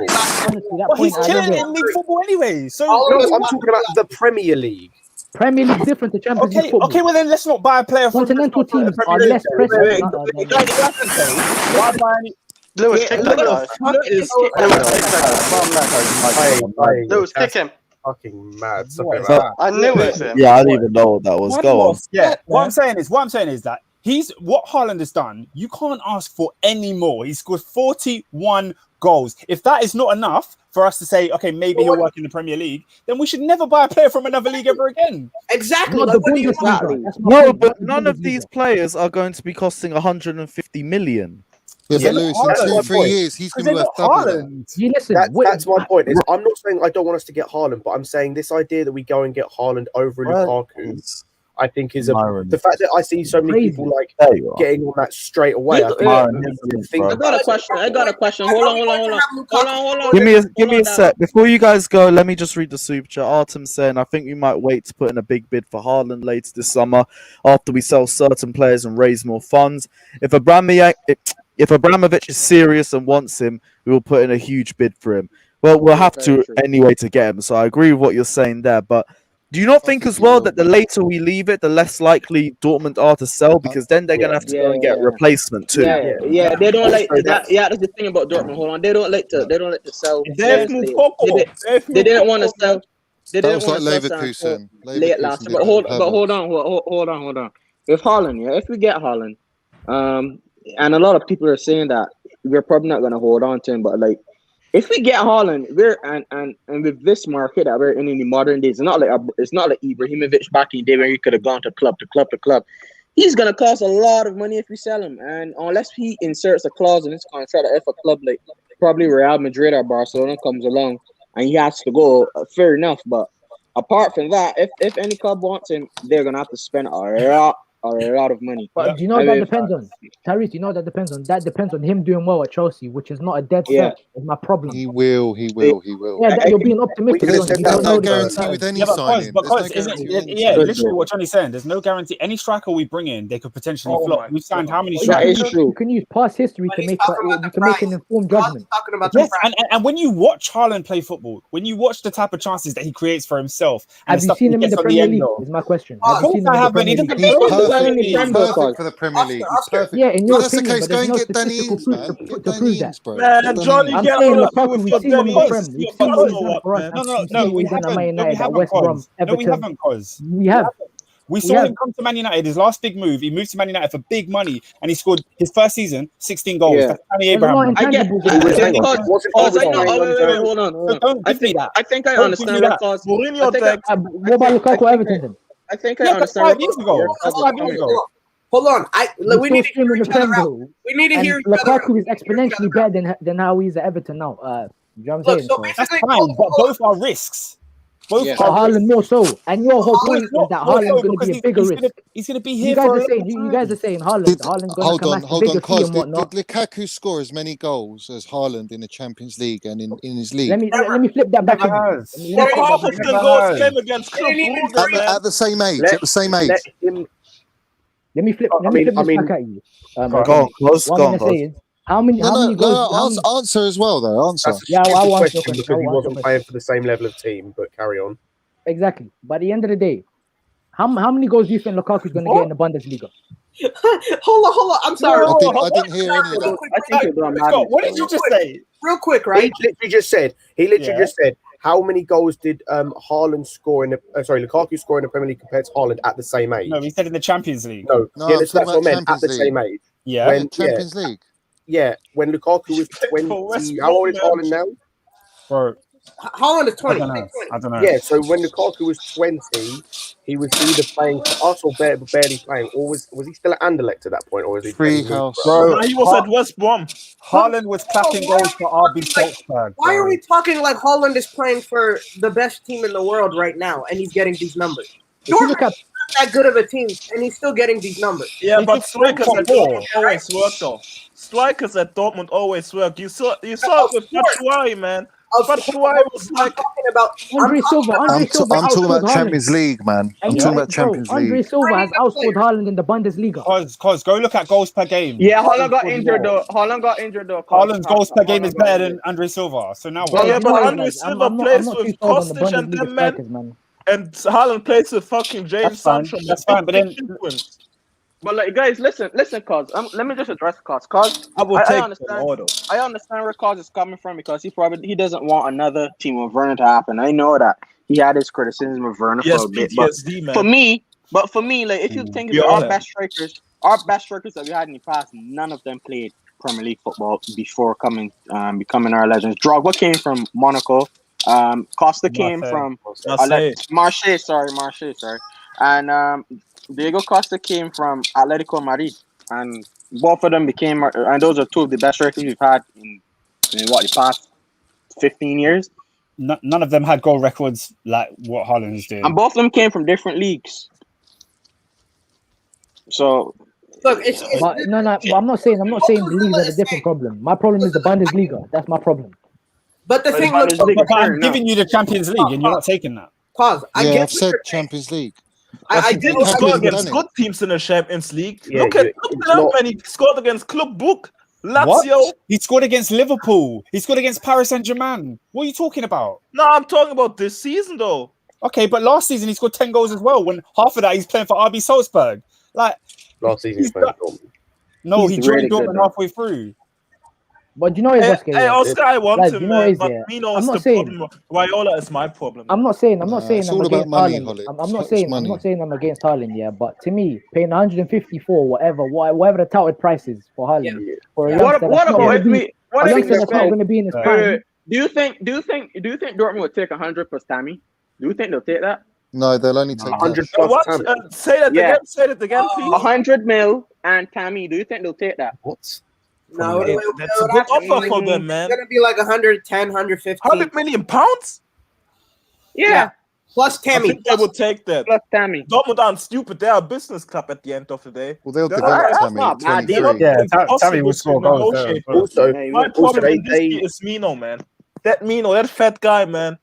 well, he's killing it in league football anyway. So I'm talking about the Premier League. Premier League different to Champions League football. Okay, well then let's not buy a player from continental teams are less pressing. Lewis, kick that guy. Lewis, kick him. Fucking mad. I knew it was him. Yeah, I didn't even know what that was. Go on. Yeah, what I'm saying is that what Haaland has done, you can't ask for any more. He scored 41 goals. If that is not enough for us to say, okay, maybe he'll work in the Premier League, then we should never buy a player from another league ever again. Exactly. No, but none of these players are going to be costing 150 million. Yeah, but Lewis, in 2-3 years, he's going to be worth double that. That's my point. I'm not saying I don't want us to get Haaland, but I'm saying this idea that we go and get Haaland over Lukaku, I think is the fact that I see so many people like getting on that straight away. I got a question. Hold on. Give me a sec. Before you guys go, let me just read the super chat. Artem saying, I think we might wait to put in a big bid for Haaland later this summer after we sell certain players and raise more funds. If Abramovich is serious and wants him, we will put in a huge bid for him. Well, we'll have to anyway to get him. So I agree with what you're saying there. But do you not think as well that the later we leave it, the less likely Dortmund are to sell? Because then they're going to have to go and get a replacement too. Yeah, they don't like that. Yeah, that's the thing about Dortmund. Hold on, they don't like to sell. They didn't want to sell. They didn't want to sell late last. But hold on. With Haaland, if we get Haaland, and a lot of people are saying that we're probably not going to hold on to him, but like, if we get Haaland, and with this market that we're in the modern days, it's not like Ibrahimovic back in the day where he could have gone to club. He's going to cost a lot of money if we sell him, and unless he inserts a clause in his contract that if a club like probably Real Madrid or Barcelona comes along and he has to go, fair enough. But apart from that, if any club wants him, they're going to have to spend a lot of money. But do you know what that depends on? Tyrese, you know what that depends on? That depends on him doing well at Chelsea, which is not a dead set. Is my problem. He will. Yeah, you're being optimistic. There's no guarantee with any signing. Literally what Johnny's saying. There's no guarantee. Any striker we bring in, they could potentially flop. We've signed how many strikers? You can use past history to make an informed judgment. Yes, and when you watch Haaland play football, when you watch the type of chances that he creates for himself, have you seen him in the Premier League? Is my question. Have you seen him in the Premier League? He's perfect for the Premier League. He's perfect. Yeah, in your that's opinion, the case. Go and get Danny Ings, man. Get Danny Ings, bro. Man, Johnny, I'm get saying on Lukaku, we've seen him in the Prem. We've seen what he's done for us. No, we haven't, cause we have. We saw him come to Man United. His last big move, he moved to Man United for big money, and he scored his first season 16 goals. Yeah. That's Tammy Abraham. I get. Hold on. I think I understand that. What about Lukaku Everton? I think I understand. 5 years ago. That's 5 years ago. Hold on. We need to hear each other out. We need to hear each other out. Lukaku is exponentially better than how he's at Everton now. You know what I'm saying? So that's fine, but both are risks. Haaland more so, and your whole point is that Haaland's going to be a bigger risk. He's going to be here. You guys are saying Haaland's going to come back bigger fee and whatnot. Did Lukaku score as many goals as Haaland in the Champions League and in his league? Let me flip that back. Half of the goals came against club at the same age. At the same age. Let me flip this back at you. Go on. How many goals? Answer as well, though. Answer. Yeah, I want to. Because he wasn't playing for the same level of team, but carry on. Exactly. By the end of the day, How many goals do you think Lukaku's going to get in the Bundesliga? hold on. I'm sorry. I didn't hear any of that. I think what did you just say? Real quick, right? He literally just said, how many goals did Lukaku score in the Premier League compared to Haaland at the same age? No, he said in the Champions League. No, that's what I meant, at the League. same age. Yeah. Champions League. Yeah, when Lukaku was 20. How old is Haaland now? Bro, Haaland is 20. I don't know. Yeah, so when Lukaku was 20, he was either playing for us or barely playing, or was he still at Anderlecht at that point, or was he Free house? Bro, he was at West Brom. Haaland was clapping goals for RB Salzburg. Why are we talking like Haaland is playing for the best team in the world right now, and he's getting these numbers? Dortmund's not that good of a team, and he's still getting these numbers. Yeah, but strikers at Dortmund always work, though. Strikers at Dortmund always work. You saw it with Traore, man. But Traore was like talking about Andre Silva. I'm talking about Champions League, man. I'm talking about Champions League. Andre Silva has outscored Haaland in the Bundesliga. Cause go look at goals per game. Yeah, Haaland got injured though. Haaland's goals per game is better than Andre Silva. So now what? Yeah, but Andre Silva plays with Kostic and them, man. And Haaland plays with fucking James Sancho. That's fine, but then. But like, guys, listen, cause let me just address cause I understand where cause is coming from because he doesn't want another team of Werner to happen. I know that he had his criticism of Werner for a bit, but for me, like if you think about our best strikers that we had in the past, none of them played Premier League football before becoming our legends. Drogba came from Monaco. Costa came from Marseille, and Diego Costa came from Atletico Madrid, and both of them became, and those are two of the best strikers we've had in the past 15 years. None of them had goal records like what Haaland is doing, and both of them came from different leagues. So, look, I'm not saying the leagues are a different problem. My problem is the Bundesliga. That's my problem. But the thing, I'm giving you the Champions League, and you're not taking that. Pause. I've said Champions League. I didn't score against good teams in the Champions League. Look at how many he scored against Club Book, Lazio. What? He scored against Liverpool. He scored against Paris Saint-Germain. What are you talking about? No, I'm talking about this season, though. Okay, but last season he scored 10 goals as well. When half of that he's playing for RB Salzburg. Like last season he's playing for Dortmund. No, he joined Dortmund halfway through. But you know it's Oscar. Hey, Oscar, I want him, man. But Mino is the problem. Viola is my problem. I'm not saying I'm against Haaland. I'm not saying I'm against Haaland, yeah. But to me, paying 154, whatever the touted price is for Haaland, for a youngster that's not going to be in his prime. Do you think Dortmund would take 100 plus Tammy? Do you think they'll take that? No, they'll only take 100 plus Tammy. Say that again, please. 100 mil and Tammy. Do you think they'll take that? What? No, that's a good offer for them, man. It's gonna be like 110, 150. 100 million pounds? Yeah. Plus Tammy. I think they would take that. Plus Tammy. Dortmund aren't stupid. They're a business club at the end of the day. Well, they'll develop Tammy. Tammy will score goals. Also, my problem in this team is Mino, man. That fat guy, man.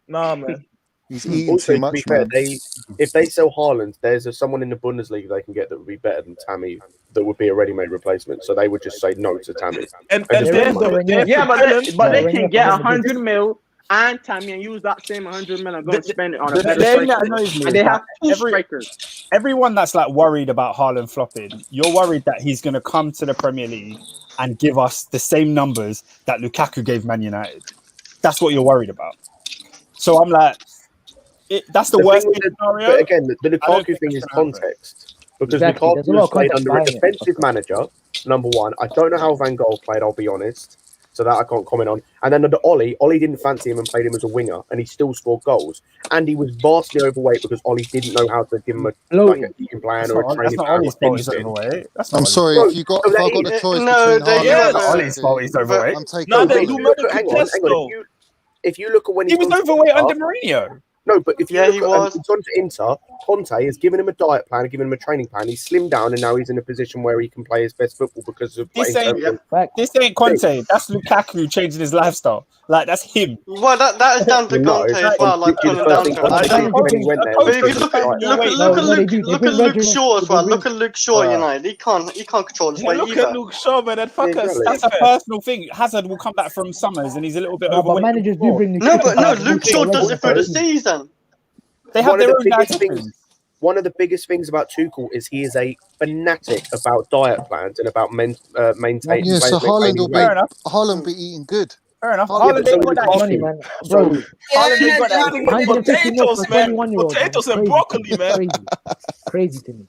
Nah, man. He's eating too much, man. If they sell Haaland, there's someone in the Bundesliga they can get that would be better than Tammy. That would be a ready-made replacement. So they would just say no to Tammy. But they can get 100 mil and Tammy and use that same 100 mil and go and spend it on a better striker. And they have two strikers. Everyone that's like worried about Haaland flopping, you're worried that he's going to come to the Premier League and give us the same numbers that Lukaku gave Man United. That's what you're worried about. So I'm like, that's the worst case scenario. But again, the Lukaku thing is context. Because Lukaku was played under a defensive manager, number one. I don't know how Van Gaal played, I'll be honest. So that I can't comment on. And then under Ollie didn't fancy him and played him as a winger, and he still scored goals. And he was vastly overweight because Ollie didn't know how to give him a team plan or a training plan. I'm sorry, if I got a choice between Ollie's fault he's overweight. I'm taking if you look at when he was overweight under Mourinho. No, but if you look at he's gone to Inter, Conte has given him a diet plan, given him a training plan. He's slimmed down, and now he's in a position where he can play his best football because of this ain't Conte. That's Lukaku changing his lifestyle. Like that's him. Well, that is down to Conte as well. Like pulling down to look at Luke Shaw as well. Look at Luke Shaw United. He can't control his weight either. Look at Luke Shaw, man. That fucker. That's a personal thing. Hazard will come back from summers and he's a little bit overweight. But managers do bring Luke Shaw does it through the season. They have their own things. One of the biggest things about Tuchel is he is a fanatic about diet plans and about maintaining. Yeah, so Haaland be eating good. Fair enough. Haaland ain't got that money, man. Bro, Haaland ain't got that. 150 mil for a 21-year-old. Potatoes and broccoli, man. Crazy to me.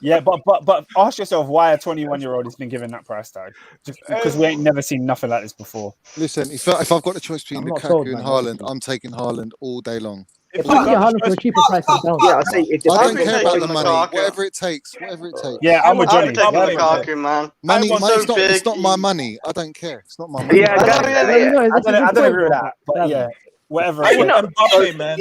Yeah, but ask yourself why a 21-year-old has been given that price tag. Just because we ain't never seen nothing like this before. Listen, if I've got the choice between Lukaku and Haaland, I'm taking Haaland all day long. If we can get Haaland for a cheaper price, I'm down. Yeah, I see. I don't care about the money. Whatever it takes. Yeah, I'm with Johnny. Lukaku, man. Money, it's not my money. I don't care. It's not my money. Yeah, I don't agree with that. But yeah, whatever. I want Mbappe, man.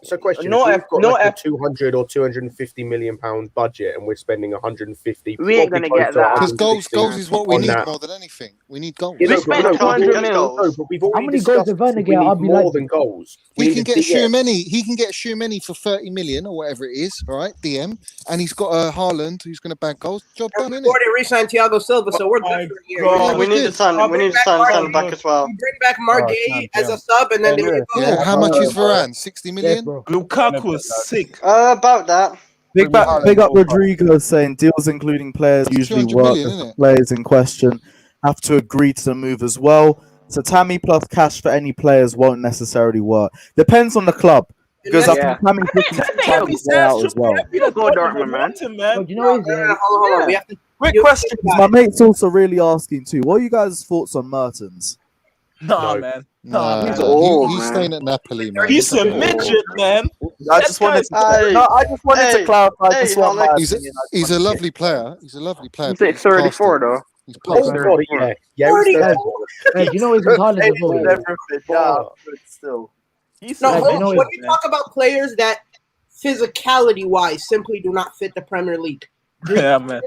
So question: if we've got like a 200 or 250 million pound budget, and we're spending 150, we ain't gonna get that because goals is what we need more than anything. We need goals. We spent 200 mil. But we've already How many goals did Werner get? I'll be more like, than goals. He can get Tchouaméni. He can get Tchouaméni for 30 million or whatever it is. All right, DM, and he's got a Haaland who's going to bag goals. Job done, innit? Already re-signed Thiago Silva, so we're good for a year. We need to sign him back as well. We bring back Margay as a sub, and then yeah. How much is Varane? 60 million. Lukaku was sick. About that. Big up Rodrigo saying deals including players usually work if the players in question have to agree to the move as well. So Tammy plus cash for any players won't necessarily work. Depends on the club. Because I think Tammy's looking to try to play out as well. Go Dortmund, man. You know, hold on. We have to. Quick question. My mate's also really asking too. What are you guys' thoughts on Mertens? Nah, man. He's staying at Napoli, man. He's a midget, man. I just wanted to clarify. He's a lovely player. He's 34 though. He's oh god, yeah. You know he's with Haaland as well. Still. When you talk about players that physicality-wise simply do not fit the Premier League. Yeah, man.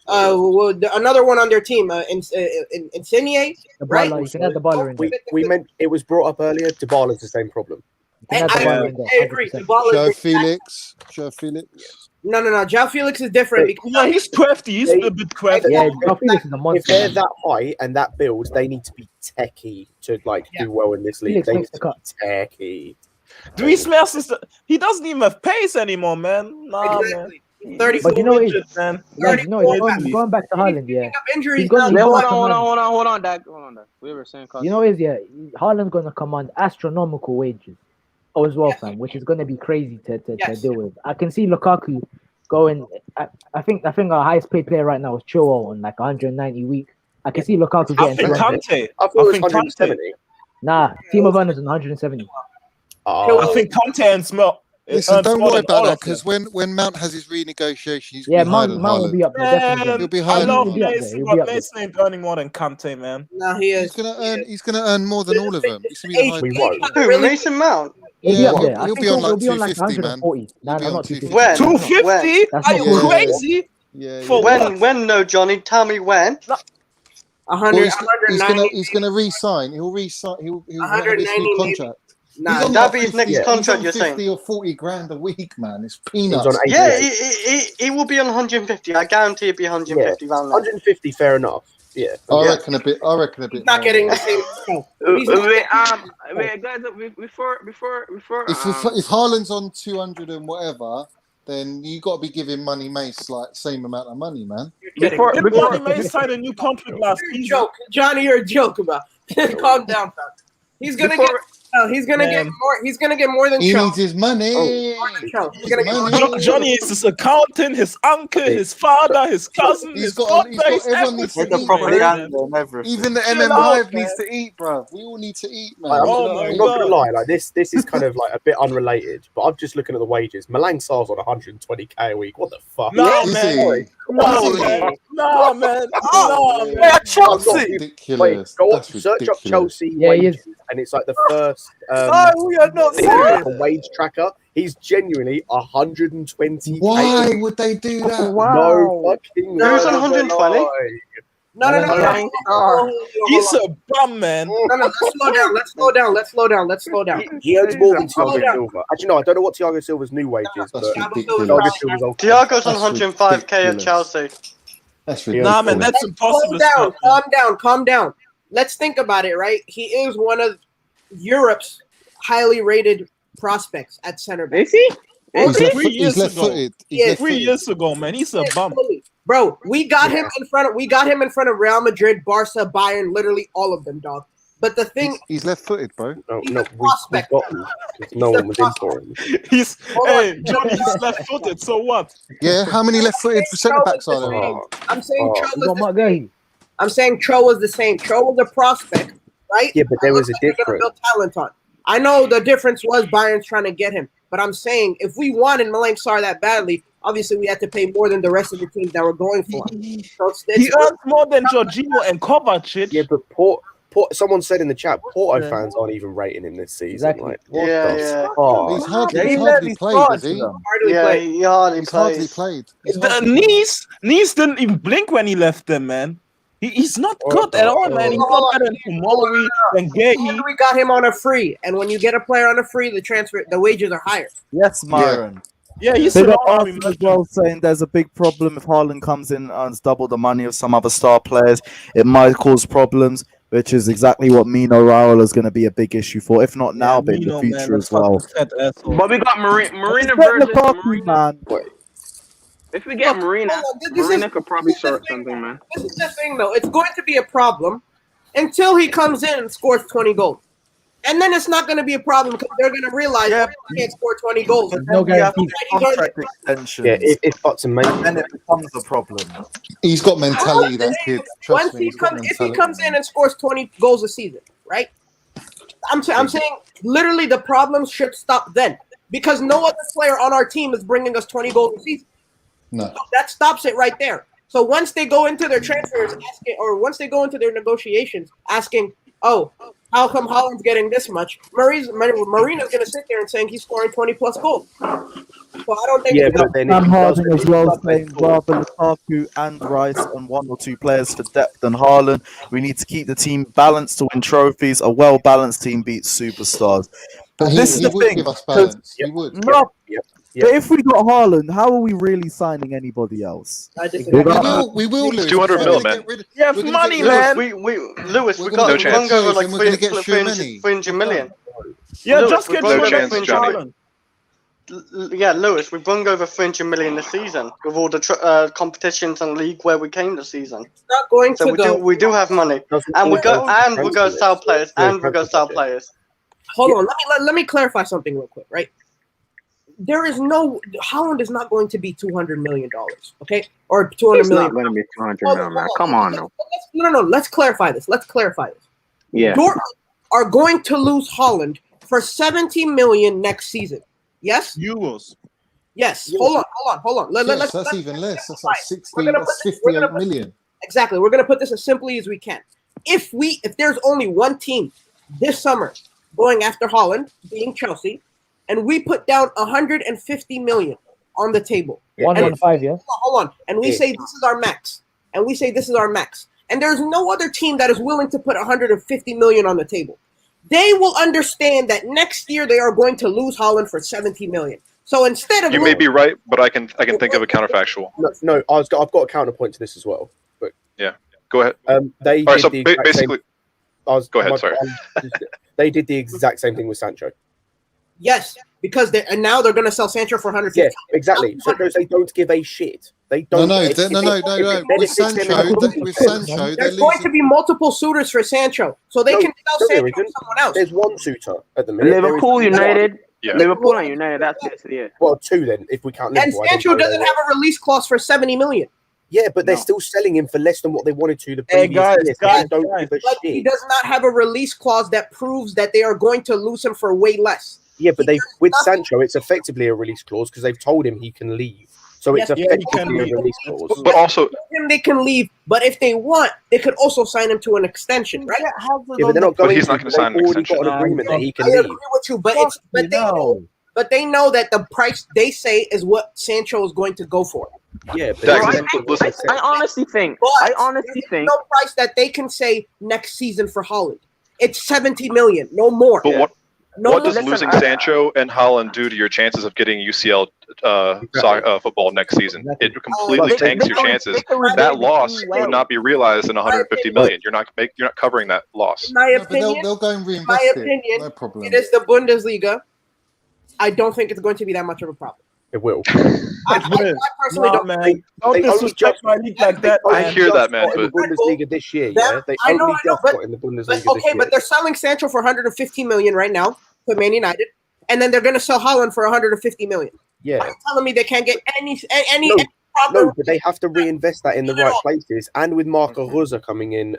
Another one on their team, Insigne, right? We meant it was brought up earlier. Dybala's the same problem. I agree. Joe Felix. No. João Felix is different. No, he's crafty. He's a bit crafty. Yeah, João Felix is a monster. If they're that height and that build, they need to be techie to do well in this league. They need to be techie. Dries Mertens, he doesn't even have pace anymore, man. Nah, exactly. man. 34 but you know inches, man. Going back to Haaland, yeah. Injuries. Hold on, Dak. We were saying. You know, Haaland's going to command astronomical wages as well, fam, which is going to be crazy to deal with. I can see Lukaku going. I think our highest paid player right now is Chilwell on like 190 a week. I can see Lukaku getting. I thought it was 170. Nah, Timo Werner's on 170. I think Conte and Smell. Listen, don't worry about that because when Mount has his renegotiation, he's Mount will be up there. He'll be higher. I love Mason, but Mason ain't earning more than Conte, man. No, he is. He's gonna earn more than all of them. Who? Mason Mount. He'll be on like 250, man. No, not 250. When? 250? Are you crazy? Yeah. When? No, Johnny. Tell me when. 190. He's gonna re-sign. He'll re-sign. He'll have his new contract. Nah, that'll be his next contract. You're saying 50 or 40 grand a week, man. It's peanuts. Yeah, he will be on 150. I guarantee it'll be 150. 150, fair enough. Yeah, I reckon a bit. He's not getting the same. Wait, guys, before. If Haaland's on 200 and whatever, then you got to be giving Money Mace like same amount of money, man. Before Money Mace signed a new contract last season. Johnny, you're a joke about. Calm down, fam. He's gonna get. He's gonna get more. He's gonna get more than. He needs his money. He's gonna get more. Johnny is his accountant, his uncle, his father, his cousin. He's got everyone needs to eat. Even the MM5 needs to eat, bro. We all need to eat, man. I'm not gonna lie. Like this is kind of like a bit unrelated. But I'm just looking at the wages. Malang Sarr's on 120k a week. What the fuck? No, man. No, man. Chelsea. Ridiculous. Wait, search up Chelsea wages, and it's like the first. We are not serious. Wage tracker. He's genuinely 120. Why would they do that? No fucking. Who's on 120? No. He's a bum, man. No. Let's slow down. He earns more than Thiago Silva. Actually, no, I don't know what Thiago Silva's new wage is, but Thiago's on 105k at Chelsea. That's ridiculous. Nah, man, that's impossible. Calm down. Let's think about it, right? He is one of Europe's highly rated prospects at center back. Is he? He's 3 years ago. 3 years ago, man. He's a bum. Bro, we got him in front of Real Madrid, Barca, Bayern, literally all of them, dog. But the thing, he's left-footed, bro. He's a prospect. No one was in for him. Johnny, he's left-footed. So what? Yeah, how many left-footed centre backs are there? I'm saying Tro was the same. Tro was a prospect, right? Yeah, but there was a difference. Build talent on. I know the difference was Bayern's trying to get him, but I'm saying if we wanted Malang Sarr that badly, obviously we had to pay more than the rest of the teams that were going for him. So he earns more than Jorginho and Kovacic. Yeah, but someone said in the chat, Porto fans aren't even rating him this season. Exactly. Like, Yeah. Oh. He's hardly played, is he? He hardly played. Nice didn't even blink when he left them, man. He's not good at all, man. He's not better than Tomori and Gay. We got him on a free, and when you get a player on a free, the wages are higher. Yes, Myron. Yeah, he's Big up Arsenal as well, saying there's a big problem if Haaland comes in and earns double the money of some other star players. It might cause problems, which is exactly what Mino Raul is going to be a big issue for, if not now, but in the future as well. But we got Marina Lukaku, man. If we get Marina could probably sort something, man. This is the thing, though. It's going to be a problem until he comes in and scores 20 goals. And then it's not going to be a problem because they're going to realize he can't score 20 goals. No guarantee. Contract extension. Yeah, if Hudson makes then it becomes a problem. He's got mentality, that kid. If he comes in and scores 20 goals a season, right? I'm saying literally the problems should stop then because no other player on our team is bringing us 20 goals a season. No. So that stops it right there. So once they go into their transfers asking, or once they go into their negotiations asking, oh, how come Haaland's getting this much? Marina's going to sit there and saying he's scoring 20 plus goals. So I don't think. Yeah, but then Haaland as well saying rather Lukaku and Rice on one or two players for depth than Haaland. We need to keep the team balanced to win trophies. A well-balanced team beats superstars. But this is the thing. Give us balance. He would. No. But if we got Haaland, how are we really signing anybody else? We will lose. 200 mil, man. Yeah, money, man. Lewis, we got over like 300 million. Yeah, Lewis, just get Haaland. Yeah, Lewis, we've run over 300 million this season with all the competitions and league where we came this season. It's not going to go. We do have money, and we're going to sell players, Hold on, let me clarify something real quick, right? Haaland is not going to be $200 million, okay? Or 200 million. It's not going to be 200 million, man. Come on, no. No. Let's clarify this. Yeah. Dortmund are going to lose Haaland for 70 million next season. Yes? Euros. Yes. Hold on. That's even less. That's like 58 million. Exactly. We're going to put this as simply as we can. If there's only one team this summer going after Haaland, being Chelsea, and we put down 150 million on the table. 115, yeah. Hold on. And we say this is our max. And there's no other team that is willing to put 150 million on the table. They will understand that next year they are going to lose Haaland for 70 million. So instead of you may be right, but I can think of a counterfactual. No, I've got a counterpoint to this as well. But yeah, go ahead. They did the exact same thing with Sancho. Yes, because now they're going to sell Sancho for 150. Yeah, exactly. So they don't give a shit. They don't. No. With Sancho, there's going to be multiple suitors for Sancho, so they can sell Sancho to someone else. There's one suitor at the minute. Liverpool, United. Yeah. Liverpool and United. That's basically it. Well, two then, if we count Liverpool. And Sancho doesn't have a release clause for 70 million. Yeah, but they're still selling him for less than what they wanted to the previous year. But he does not have a release clause that proves that they are going to lose him for way less. Yeah, but with Sancho, it's effectively a release clause because they've told him he can leave. So it's effectively a release clause. But also, they can leave. But if they want, they could also sign him to an extension, right? Yeah, but they're not going. But he's not going to sign an extension. Got an agreement that he can leave. I agree with you, but they know that the price they say is what Sancho is going to go for. Yeah, but I honestly think no price that they can say next season for Haaland. It's 70 million, no more. But what does losing Sancho and Haaland do to your chances of getting UCL football next season? It completely tanks your chances. That loss would not be realized in 150 million. You're not covering that loss. In my opinion, they'll go and reinvest it. No problem. It is the Bundesliga. I don't think it's going to be that much of a problem. It will. I personally don't. Man. Don't disrespect my league like that. I hear that, man. In the But Bundesliga this year, yeah, they I know, only just but, got in the Bundesliga but, this okay, year. but they're selling Sancho for 150 million right now to Man United, and then they're going to sell Haaland for 150 million. Yeah. Are you telling me they can't get any No, but they have to reinvest that in the right places. And with Marco Rose coming in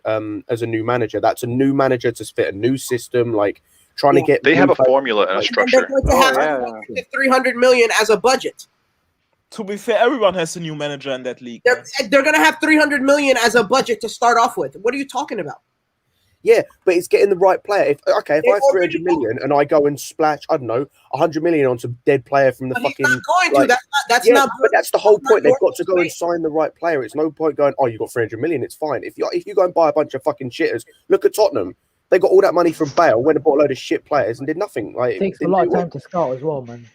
as a new manager, that's a new manager to fit a new system. Like trying to get. They have a formula and a structure. They're going to have 300 million as a budget. To be fair, everyone has a new manager in that league. They're going to have 300 million as a budget to start off with. What are you talking about? Yeah, but it's getting the right player. If I have 300 million and I go and splash, I don't know, 100 million on some dead player from the fucking. He's not going to. That's not. But that's the whole point. They've got to go and sign the right player. It's no point going, oh, you got 300 million. It's fine. If you go and buy a bunch of fucking shitters, look at Tottenham. They got all that money from Bale, went and bought a load of shit players and did nothing. Like it takes a lot of time to scout as well, man.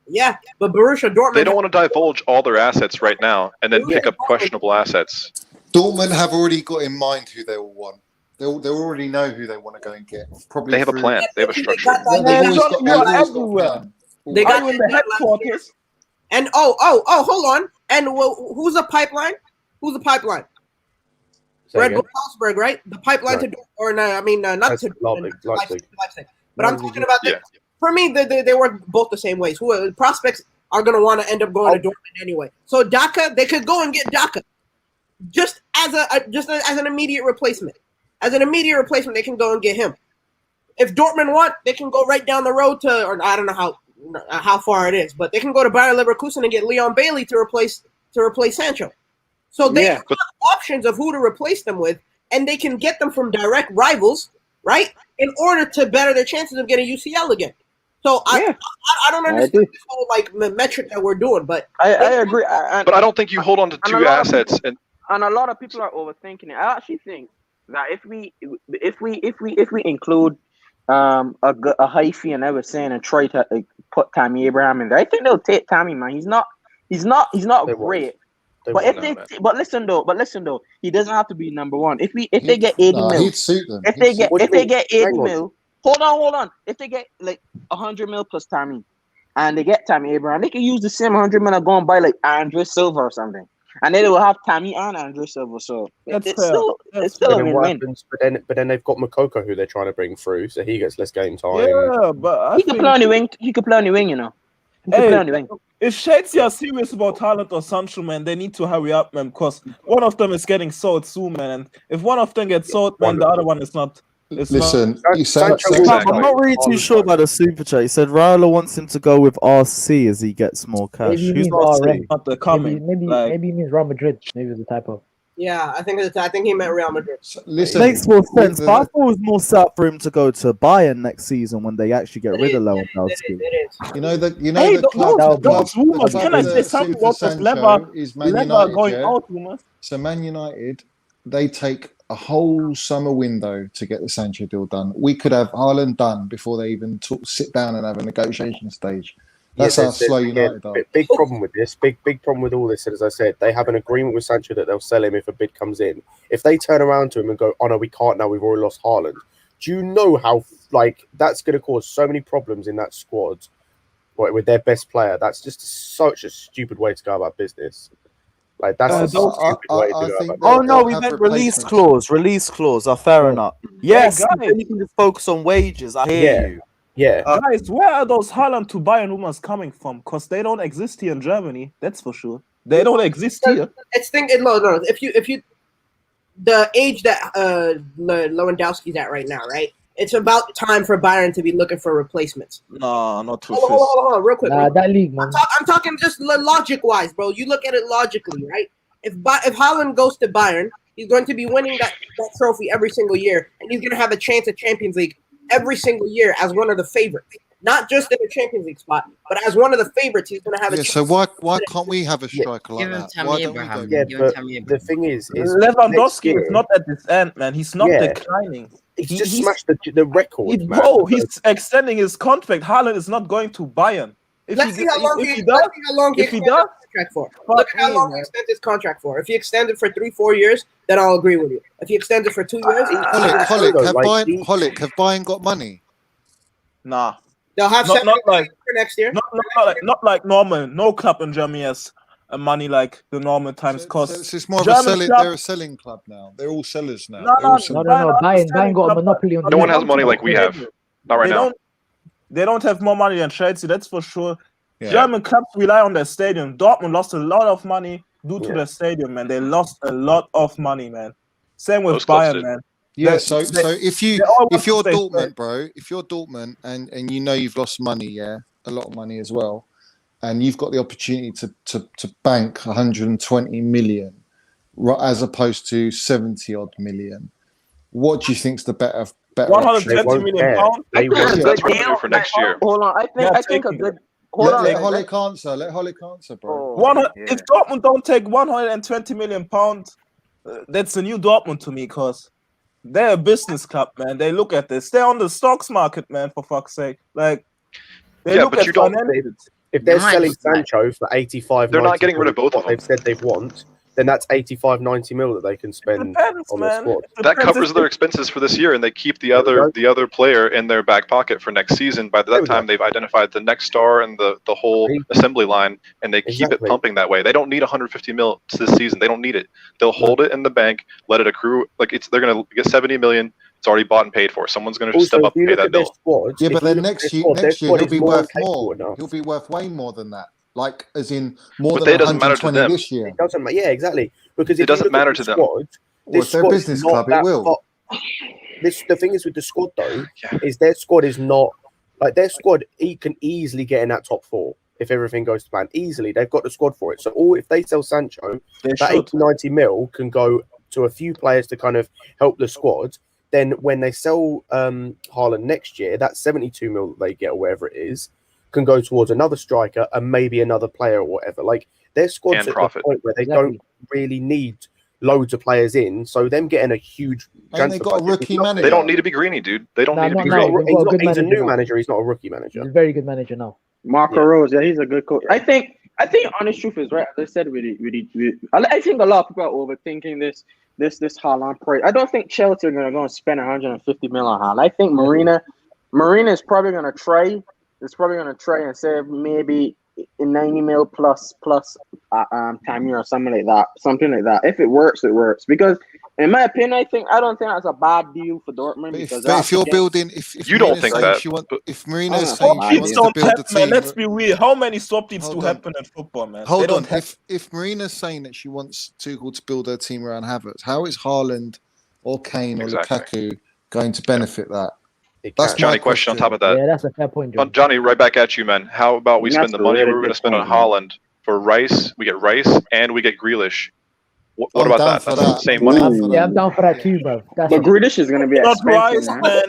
Yeah, but Borussia Dortmund. They don't want to divulge all their assets right now and then pick up questionable assets. Dortmund have already got in mind who they will want. They already know who they want to go and get. Probably they have a plan. They have a structure. They got in the headquarters. And hold on. And who's the pipeline? Who's the pipeline? Red Bull Salzburg, right? The pipeline to not to Leipzig. But I'm talking about for me, they work both the same ways. Who prospects are going to want to end up going to Dortmund anyway. So Daka, they could go and get Daka just as an immediate replacement. As an immediate replacement, they can go and get him. If Dortmund want, they can go right down the road to, or I don't know how far it is, but they can go to Bayer Leverkusen and get Leon Bailey to replace Sancho. So they have options of who to replace them with, and they can get them from direct rivals, right? In order to better their chances of getting UCL again. So I don't understand this whole metric that we're doing, but I agree. But I don't think you hold on to two assets and a lot of people are overthinking it. I actually think that if we include a high fee and everything and try to put Tammy Abraham in there, I think they'll take Tammy, man. He's not great. But listen though, he doesn't have to be number one. If they get 80 mil, he'd suit them. If they get 80 mil, hold on. If they get 100 mil plus Tammy, and they get Tammy Abraham, they can use the same 100 mil and go and buy Andre Silva or something. And then they will have Tammy and Andre Silva. So it's still a win-win. But then they've got Moukoko, who they're trying to bring through, so he gets less game time. Yeah, but he can play on the wing. He can play on the wing, you know. If Chelsea are serious about Haaland or Sancho, man, they need to hurry up, man, because one of them is getting sold soon, man. And if one of them gets sold, man, the other one is not. Listen, I'm not really too sure about the super chat. He said Raiola wants him to go with RC as he gets more cash. Maybe Who's RC? Not the coming. Maybe he means Real Madrid. Maybe it's a typo. Yeah, I think he meant Real Madrid. Listen, makes more sense. But I thought it was more set up for him to go to Bayern next season when they actually get rid of Lewandowski. Those rumors. Can I say something about Lever going out rumors? So Man United, they take a whole summer window to get the Sancho deal done. We could have Haaland done before they even sit down and have a negotiation stage. That's how slow United are. Big problem with this. Big problem with all this. As I said, they have an agreement with Sancho that they'll sell him if a bid comes in. If they turn around to him and go, "Oh no, we can't now. We've already lost Haaland." Do you know how that's going to cause so many problems in that squad with their best player? That's just such a stupid way to go about business. That's a stupid way to go about. Oh no, we meant release clause. Release clause. Fair enough. Yes, then you can just focus on wages. I hear you. Yeah, guys, where are those Haaland to Bayern rumors coming from? Because they don't exist here in Germany. That's for sure. They don't exist here. No. If you, the age that Lewandowski's at right now, right? It's about time for Bayern to be looking for replacements. No, not too. Hold on, real quick. That league, man. I'm talking just logic-wise, bro. You look at it logically, right? If Haaland goes to Bayern, he's going to be winning that trophy every single year, and he's going to have a chance at Champions League every single year as one of the favorites. Not just in the Champions League spot, but as one of the favorites, he's going to have a chance. So why can't we have a striker like that? Why don't we go? The thing is Lewandowski is not at this end, man. He's not declining. He's just smashed the record, man. Bro, he's extending his contract. Haaland is not going to Bayern. Let's see how long he extends his contract for. Look at how long he extends his contract for. If he extended for 3-4 years, then I'll agree with you. If he extended for 2 years, Holic, have Bayern got money? Nah. They'll have not like next year. Not like normal. No club in Germany has money like the normal times cost. So it's more of a selling. They're a selling club now. They're all sellers now. No. Bayern got a monopoly on. No one has money like we have. Not right now. They don't have more money than Chelsea. That's for sure. Yeah. German clubs rely on their stadium. Dortmund lost a lot of money due to their stadium, man. They lost a lot of money, man. Same with Bayern, man. Yeah, so if you're Dortmund, bro, if you're Dortmund and you know you've lost money, a lot of money as well, and you've got the opportunity to bank 120 million as opposed to 70 odd million, what do you think's the better 120 million pounds? That's revenue for next year. Hold on, I think a good. Let Holic answer, bro. If Dortmund don't take 120 million pounds, that's a new Dortmund to me, because they're a business club, man. They look at this. They're on the stocks market, man, for fuck's sake. Like, they look but at you don't. finances. If they're selling Sancho for 85, they're not getting rid of both of them. They've said they want. Then that's 85, 90 mil that they can spend on their squad. That covers their expenses for this year, and they keep the other player in their back pocket for next season. By that time, they've identified the next star and the whole assembly line, and they keep it pumping that way. They don't need 150 mil this season. They don't need it. They'll hold it in the bank, let it accrue. Like they're going to get 70 million. It's already bought and paid for. Someone's going to step up and pay that bill. But then next year he'll be worth more. He'll be worth way more than that. Like, as in more than 120 this year. It doesn't matter. Yeah, exactly. Because it doesn't matter to them. Well, if they're a business club, it will. The thing is with the squad, though, is their squad is not like their squad. Can easily get in that top 4 if everything goes to plan. Easily, they've got the squad for it. So, if they sell Sancho, that 80, 90 mil can go to a few players to kind of help the squad. Then, when they sell Haaland next year, that 72 mil that they get, or whatever it is, can go towards another striker and maybe another player or whatever. Like, their squad's at the point where they don't really need loads of players in, so them getting a huge and they got a rookie manager. They don't need to be greeny, dude. They don't need to be greeny. He's a new manager. He's not a rookie manager. He's a very good manager now. Marco Rose, he's a good coach. I think honest truth is right. As I said, I think a lot of people are overthinking this Haaland price. I don't think Chelsea are gonna go and spend 150 million on Haaland. I think Marina is probably gonna try. It's probably going to try and save maybe 90 mil plus time year or something like that. If it works, it works. Because in my opinion, I don't think that's a bad deal for Dortmund. But if you're building, if you don't think that, if Marina's saying she wants to build the team, man, let's be real. How many swap deals do happen in football, man? Hold on. If Marina's saying that she wants Tuchel to build her team around Havertz, how is Haaland or Kane or Lukaku going to benefit that? That's Johnny. Question on top of that. Yeah, that's a fair point, Johnny. Right back at you, man. How about we spend the money we were going to spend on Haaland for Rice? We get Rice and we get Grealish. What about that? That's the same money. Yeah, I'm down for that too, bro. But Grealish is going to be expensive, man.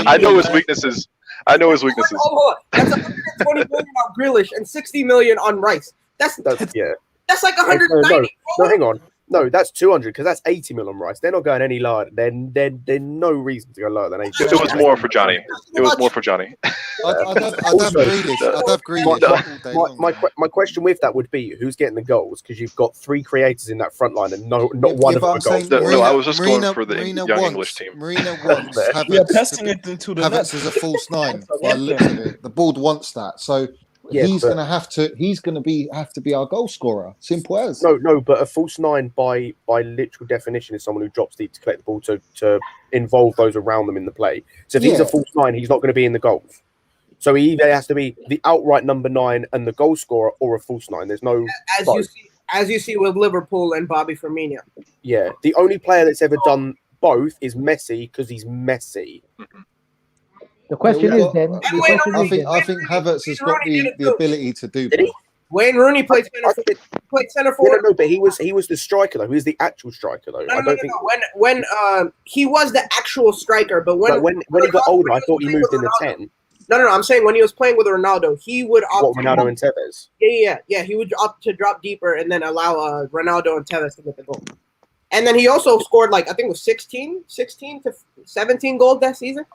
I know his weaknesses. Hold on. That's 120 million on Grealish and 60 million on Rice. That's like 190. No, hang on. No, that's 200 because that's 80 mil on Rice. They're not going any lower. There's no reason to go lower than 80. It was more for Johnny. I'd have Grealish. My question with that would be who's getting the goals, because you've got 3 creators in that front line and not one of them goals. No, I was just going for the young English team. Marina wants Havertz as a false 9. By the looks of it, the board wants that. So. Yeah, he's going to have to be our goal scorer. Simple as. No, but a false 9 by literal definition is someone who drops deep to collect the ball to involve those around them in the play. So if he's a false 9, he's not going to be in the goals. So he either has to be the outright number 9 and the goal scorer, or a false 9. There's no. As you see with Liverpool and Bobby Firmino. Yeah, the only player that's ever done both is Messi, because he's Messi. The question is then. I think Havertz has got the ability to do that. Wayne Rooney played center forward. No, but he was the striker though. He was the actual striker though. No. When he was the actual striker, but when he got older, I thought he moved in the 10. No. I'm saying when he was playing with Ronaldo, he would opt. Ronaldo and Tevez. Yeah. He would opt to drop deeper and then allow Ronaldo and Tevez to get the goal. And then he also scored I think it was 16 to 17 goals that season.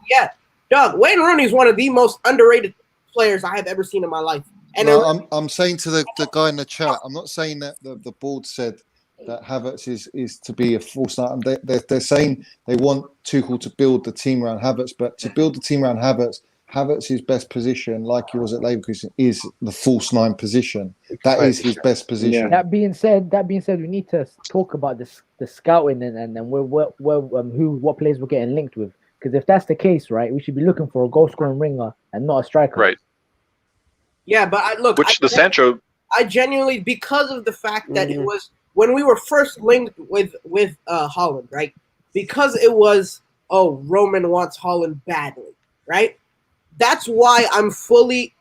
Yeah, Doug, Wayne Rooney is one of the most underrated players I have ever seen in my life. And I'm saying to the guy in the chat, I'm not saying that the board said that Havertz is to be a false 9. They're saying they want Tuchel to build the team around Havertz, but to build the team around Havertz, Havertz's best position, like he was at Leverkusen, is the false 9 position. That is his best position. That being said, we need to talk about the scouting and what players we're getting linked with. Because if that's the case, right, we should be looking for a goal scoring winger and not a striker. Right. Yeah, but Sancho. I genuinely, because of the fact that it was when we were first linked with Haaland, right? Because it was Roman wants Haaland badly, right? That's why I'm fully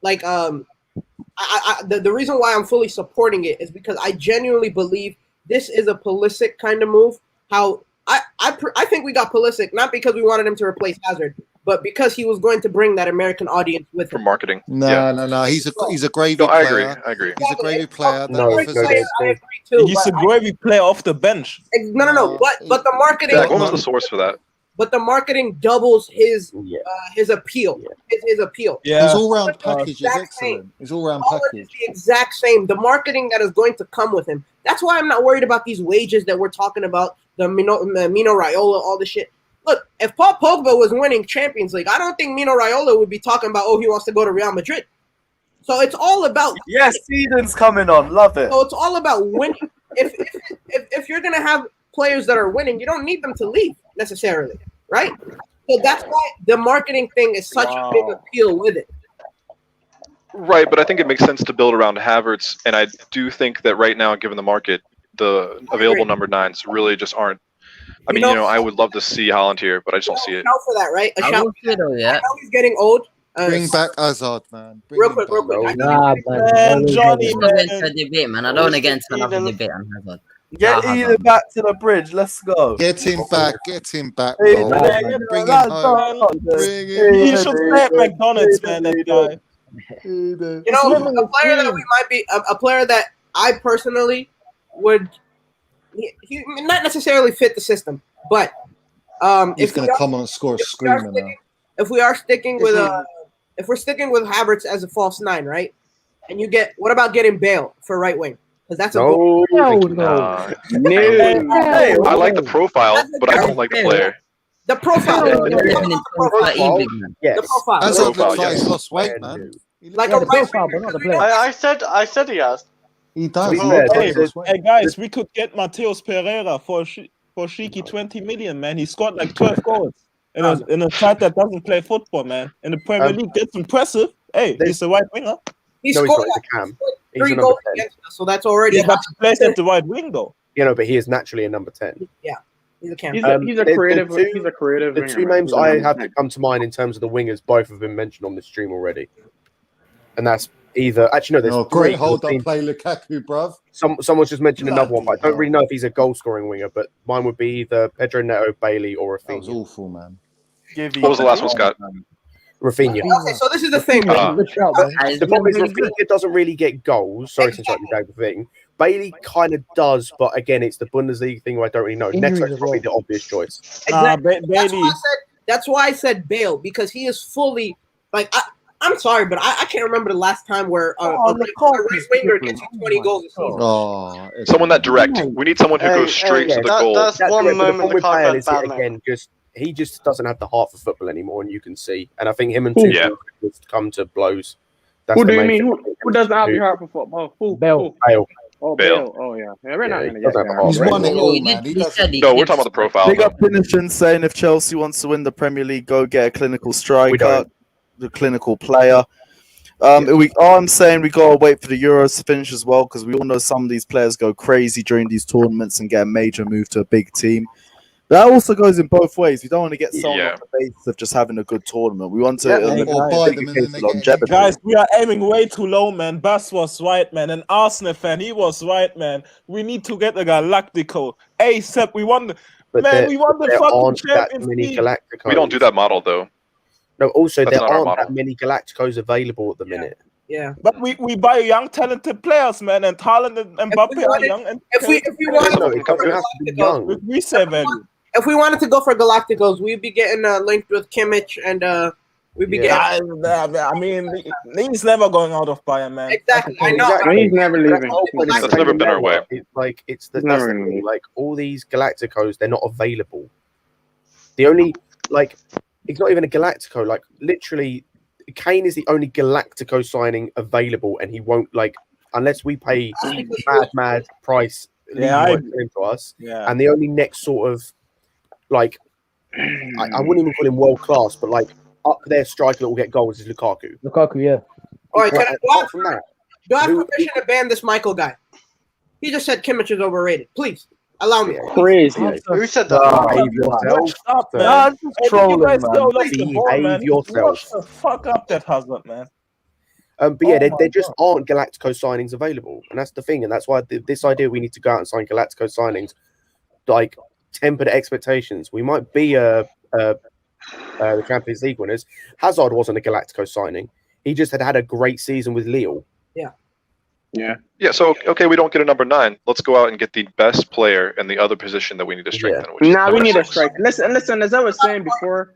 like the reason why I'm fully supporting it is because I genuinely believe this is a Pulisic kind of move. How I think we got Pulisic not because we wanted him to replace Hazard, but because he was going to bring that American audience with him. For marketing. No. He's a gravy player. I agree. He's a gravy player. I agree too. He's a gravy player off the bench. No. But the marketing. What was the source for that? But the marketing doubles his appeal. His appeal. Yeah. His all-round package is excellent. His all-round package is the exact same. The marketing that is going to come with him. That's why I'm not worried about these wages that we're talking about. The Mino Raiola, all the shit. Look, if Paul Pogba was winning Champions League, I don't think Mino Raiola would be talking about, he wants to go to Real Madrid. So it's all about... Yes, Eden's coming on. Love it. So it's all about winning. If you're going to have players that are winning, you don't need them to leave necessarily, right? So that's why the marketing thing is such a big appeal with it. Right, but I think it makes sense to build around Havertz, and I do think that right now, given the market, the available number 9s really just aren't. I mean, I would love to see Haaland here, but I just don't see it. Shout for that, right? I know he's getting old. Bring back Hazard, man. Real quick. Johnny, man. I don't want to get into another debate on Hazard. Get Eden back to the bridge. Let's go. Get him back. Hey, Bro. Bring him home. He should play at McDonald's, man. That guy. A player that we might be a player that I personally would. He not necessarily fit the system, but he's going to come on and score a screamer now. If we are sticking with if we're sticking with Havertz as a false 9, right? And you get what about getting Bale for right wing? Because that's no. I like the profile, but I don't like the player. The profile. The profile. That's like he's lost weight, man. Like a profile, but not the player. I said he has. He does. Hey guys, we could get Mateus Pereira for cheeky 20 million, man. He scored like 12 goals in a side that doesn't play football, man. In the Premier League, that's impressive. Hey, he's a right winger. He scored 3 goals against us, so that's already. Yeah, but he plays at the right wing, though. But he is naturally a number 10. Yeah, he's a cam. He's a creative. He's a creative. The two names I have to come to mind in terms of the wingers, both have been mentioned on this stream already, and that's either there's great hold on play Lukaku, bruv. Someone's just mentioned another one, but I don't really know if he's a goal scoring winger. But mine would be either Pedro Neto, Bailey, or Rafinha. That was awful, man. What was the last one, Scott? Rafinha. Okay, so this is the thing. The problem is Rafinha doesn't really get goals. Sorry to interrupt you, thing. Bailey kind of does, but again, it's the Bundesliga thing where I don't really know. Neto's probably the obvious choice. Exactly. That's why I said Bale, because he is fully like. I'm sorry, but I can't remember the last time where a right winger gets 20 goals a season. Someone that direct. We need someone who goes straight to the goal. That's one moment the car went bad, again, he just doesn't have the heart for football anymore, and you can see. And I think him and Tuchel come to blows. Who do you mean? Who doesn't have the heart for football? Who? Bale. Oh, Bale. Oh, yeah. We're not going to get that. He's won it all, man. No, we're talking about the profile. Big up Finishing saying if Chelsea wants to win the Premier League, go get a clinical striker, the clinical player. I'm saying we gotta wait for the Euros to finish as well, because we all know some of these players go crazy during these tournaments and get a major move to a big team. That also goes in both ways. We don't want to get someone on the basis of just having a good tournament. We want to longevity. Guys, we are aiming way too low, man. Bass was right, man. An Arsenal fan, he was right, man. We need to get a Galactico ASAP. We won the fucking Champions League. We don't do that model though. No, also there aren't that many Galacticos available at the minute. Yeah, but we buy young, talented players, man, and Haaland and Mbappe are young. And if we wanted we say value. If we wanted to go for Galacticos, we'd be getting linked with Kimmich, and we'd be getting. I mean, he's never going out of Bayern, man. Exactly, I know. He's never leaving. That's never been our way. It's all these Galacticos, they're not available. The only he's not even a Galactico. Like literally, Kane is the only Galactico signing available, and he won't unless we pay mad price. To us. Yeah. And the only next sort of I wouldn't even call him world class, but up there striker that will get goals is Lukaku. Lukaku, yeah. All right, apart from that, do I have permission to ban this Michael guy? He just said Kimmich is overrated. Please allow me. Crazy. Who said that? Behave yourself. Stop, man. Nah, Just trolling, man. Behave yourself. Shut the fuck up, that Hazard, man. But yeah, there just aren't Galactico signings available, and that's the thing, and that's why this idea we need to go out and sign Galactico signings, temper the expectations. We might be the Champions League winners. Hazard wasn't a Galactico signing; he just had a great season with Lille. Yeah. So okay, we don't get a number 9. Let's go out and get the best player in the other position that we need to strengthen. Which is we need 6. a striker. Listen. As I was saying before,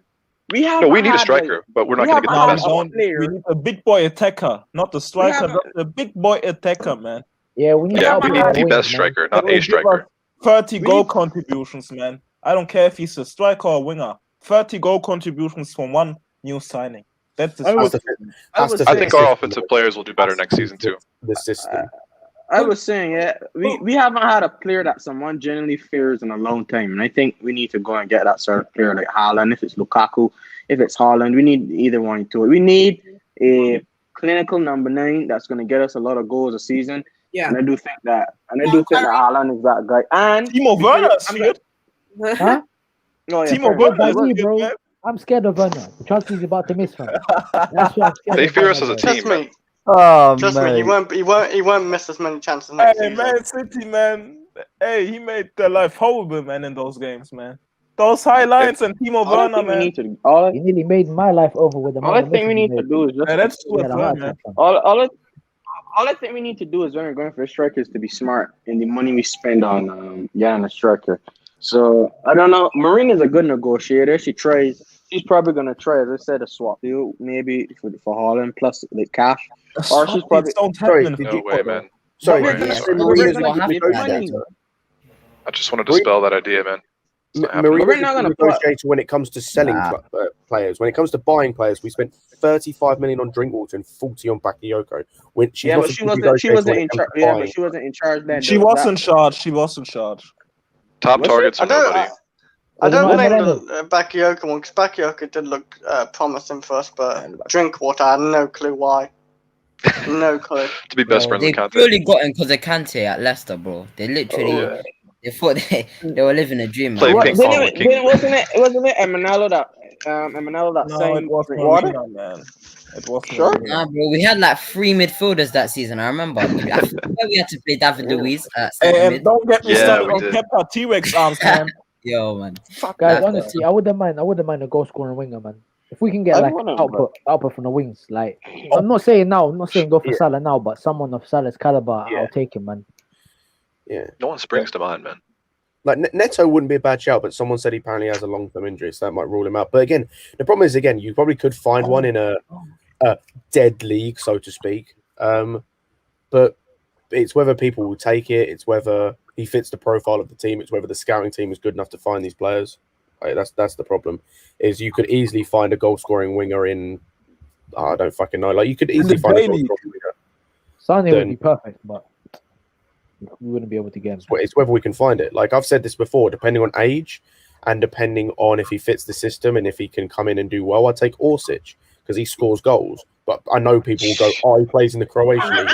we need a striker, but we're not going to get the best one. We need a big boy attacker, not the striker, but the big boy attacker, man. Yeah, we need the best striker, not a striker. 30 goal contributions, man. I don't care if he's a striker or a winger. 30 goal contributions from one new signing. That's the I think our offensive players will do better next season too. The system. I was saying, we haven't had a player that someone genuinely fears in a long time, and I think we need to go and get that sort of player like Haaland. If it's Lukaku, if it's Haaland, we need either one to it. We need a clinical number 9 that's going to get us a lot of goals a season. Yeah, and I do think that Haaland is that guy. And Timo Werner, huh? Oh, yeah, Timo Werner, bro. I'm scared of Werner. Chelsea's about to miss, fam. That's why I'm scared. They fear us as a team. Trust me. Oh, Trust me, he won't miss as many chances next season. Man City, man. Hey, he made their life horrible, man, in those games, man. Those highlights and Timo Werner, man. He nearly made my life over with the. All I think we need to do is just. That's true, man. All I think we need to do is when we're going for strikers to be smart in the money we spend on getting a striker. So I don't know. Marina's a good negotiator. She tries. She's probably gonna try, as I said, a swap deal maybe for Haaland plus the cash. Or she's probably. No way, man. Sorry, I just want to dispel that idea, man. Marina's a negotiator when it comes to selling players. When it comes to buying players, we spent 35 million on Drinkwater and 40 on Bakayoko. But she wasn't in charge. Yeah, but she wasn't in charge then. She was in charge. She was in charge. Top targets for nobody. I don't blame the Bakayoko one, because Bakayoko did look promising for us, but Drinkwater, I had no clue why. No clue. To be best friends with Kante. They purely got him because of Kante at Leicester, bro. They literally, they thought they were living a dream. Wasn't it Emanalo that signed Drinkwater? Man. It wasn't. Sure. Nah, bro. We had like 3 midfielders that season. I remember. We had to play David Luiz. And don't get me started on Kepa T-Rex arms, man. Yo, man. Guys, honestly, I wouldn't mind a goal scoring winger, man. If we can get output from the wings, I'm not saying go for Salah now, but someone of Salah's caliber, I'll take him, man. Yeah. No one springs to mind, man. Like Neto wouldn't be a bad shout, but someone said he apparently has a long-term injury, so that might rule him out. But again, the problem is, you probably could find one in a dead league, so to speak. But it's whether people will take it. It's whether he fits the profile of the team. It's whether the scouting team is good enough to find these players. That's the problem. Is you could easily find a goal-scoring winger in. I don't fucking know. Like you could easily find a goal-scoring winger. Sane would be perfect, but we wouldn't be able to get him. It's whether we can find it. Like I've said this before, depending on age and depending on if he fits the system and if he can come in and do well, I'd take Orsic because he scores goals. But I know people will go, he plays in the Croatian league.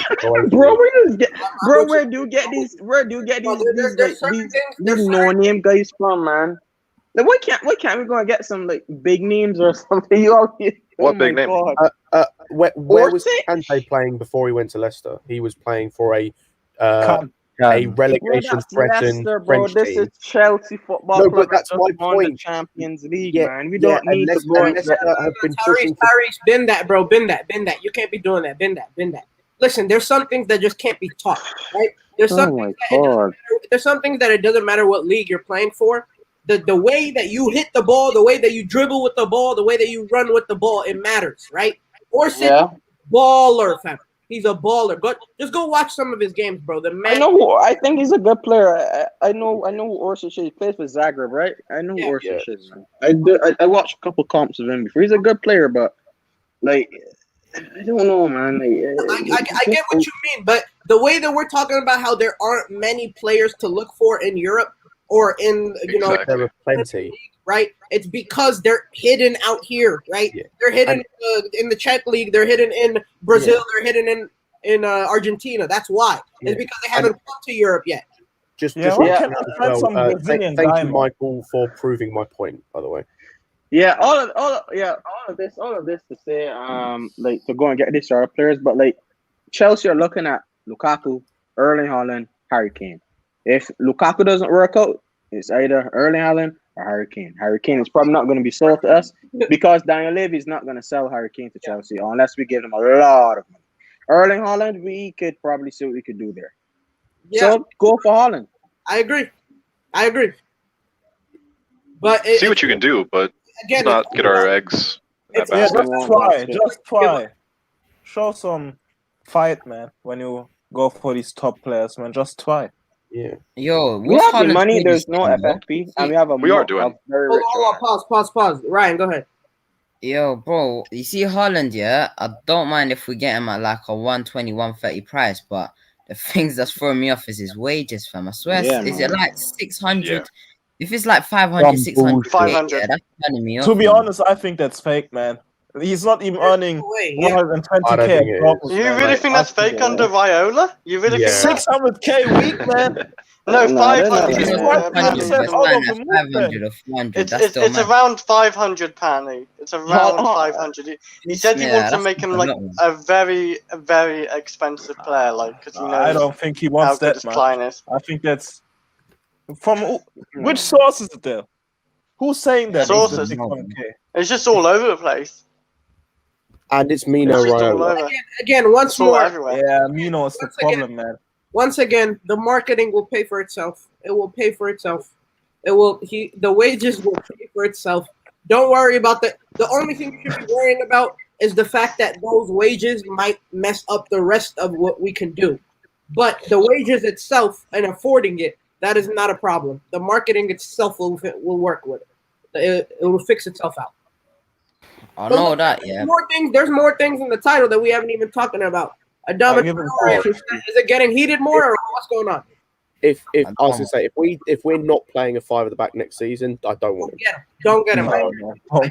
Where do you get these no-name guys from, man? Like, why can't we go and get some big names or something? What big name? Where was Kante playing before he went to Leicester? He was playing for a relegation threatened French team. This is Chelsea football. No, but that's my point. The Champions League, man. We don't need to go. Tyrese, been that, bro. Been that. You can't be doing that. Been that. Listen, there's some things that just can't be taught, right? There's some things that it doesn't matter what league you're playing for. The way that you hit the ball, the way that you dribble with the ball, the way that you run with the ball, it matters, right? Or baller, fam. He's a baller. Just go watch some of his games, bro. The man. I think he's a good player. I know who Orsic is. He plays for Zagreb, right? I know who Orsic is, man. I watched a couple comps of him before. He's a good player, but like, I don't know, man. Like, I get what you mean, but the way that we're talking about how there aren't many players to look for in Europe or in there are plenty. Right? It's because they're hidden out here, right? Yeah. They're hidden in the Czech league. They're hidden in Brazil. Yeah. They're hidden in Argentina. That's why. Yeah. It's because they haven't come to Europe yet. Thank you, Michael, for proving my point. By the way. Yeah, all of this to say, like to go and get these star players, but like Chelsea are looking at Lukaku, Erling Haaland, Harry Kane. If Lukaku doesn't work out, it's either Erling Haaland or Harry Kane. Harry Kane is probably not going to be sold to us because Daniel Levy is not going to sell Harry Kane to Chelsea unless we give him a lot of money. Erling Haaland, we could probably see what we could do there. Yeah. So go for Haaland. I agree. But see what you can do, but again, not get our eggs. Just try. Show some fight, man. When you go for these top players, man, just try. Yeah. Yo, we have the money. There's no FFP, and we are doing. Pause. Ryan, go ahead. Yo, bro, you see Haaland, yeah? I don't mind if we get him at like a 120, 130 price, but the things that's throwing me off is his wages, fam. I swear, is it like 600? Yeah. If it's like 500, 600, 500. Yeah, that's turning me off. To be honest, I think that's fake, man. He's not even earning 120k. You really think that's fake under Viola? You really think 600k a week, man? No, 500. It's around 500, Panny. It's around 500. He said he wants to make him like a very, very expensive player, like because I don't think he wants that much. I think that's from which source is it there? Who's saying that? Sources. It's just all over the place. And it's Mino Raiola. Again, once more. Yeah, Mino is the problem, man. Once again, the marketing will pay for itself. It will pay for itself. The wages will pay for itself. Don't worry about that. The only thing you should be worrying about is the fact that those wages might mess up the rest of what we can do. But the wages itself and affording it, that is not a problem. The marketing itself will work with it. It will fix itself out. I know that, yeah. There's more things in the title that we haven't even talking about. Adama, is it getting heated more, or what's going on? I was gonna say, if we're not playing a 5 at the back next season, I don't want him. Don't get him.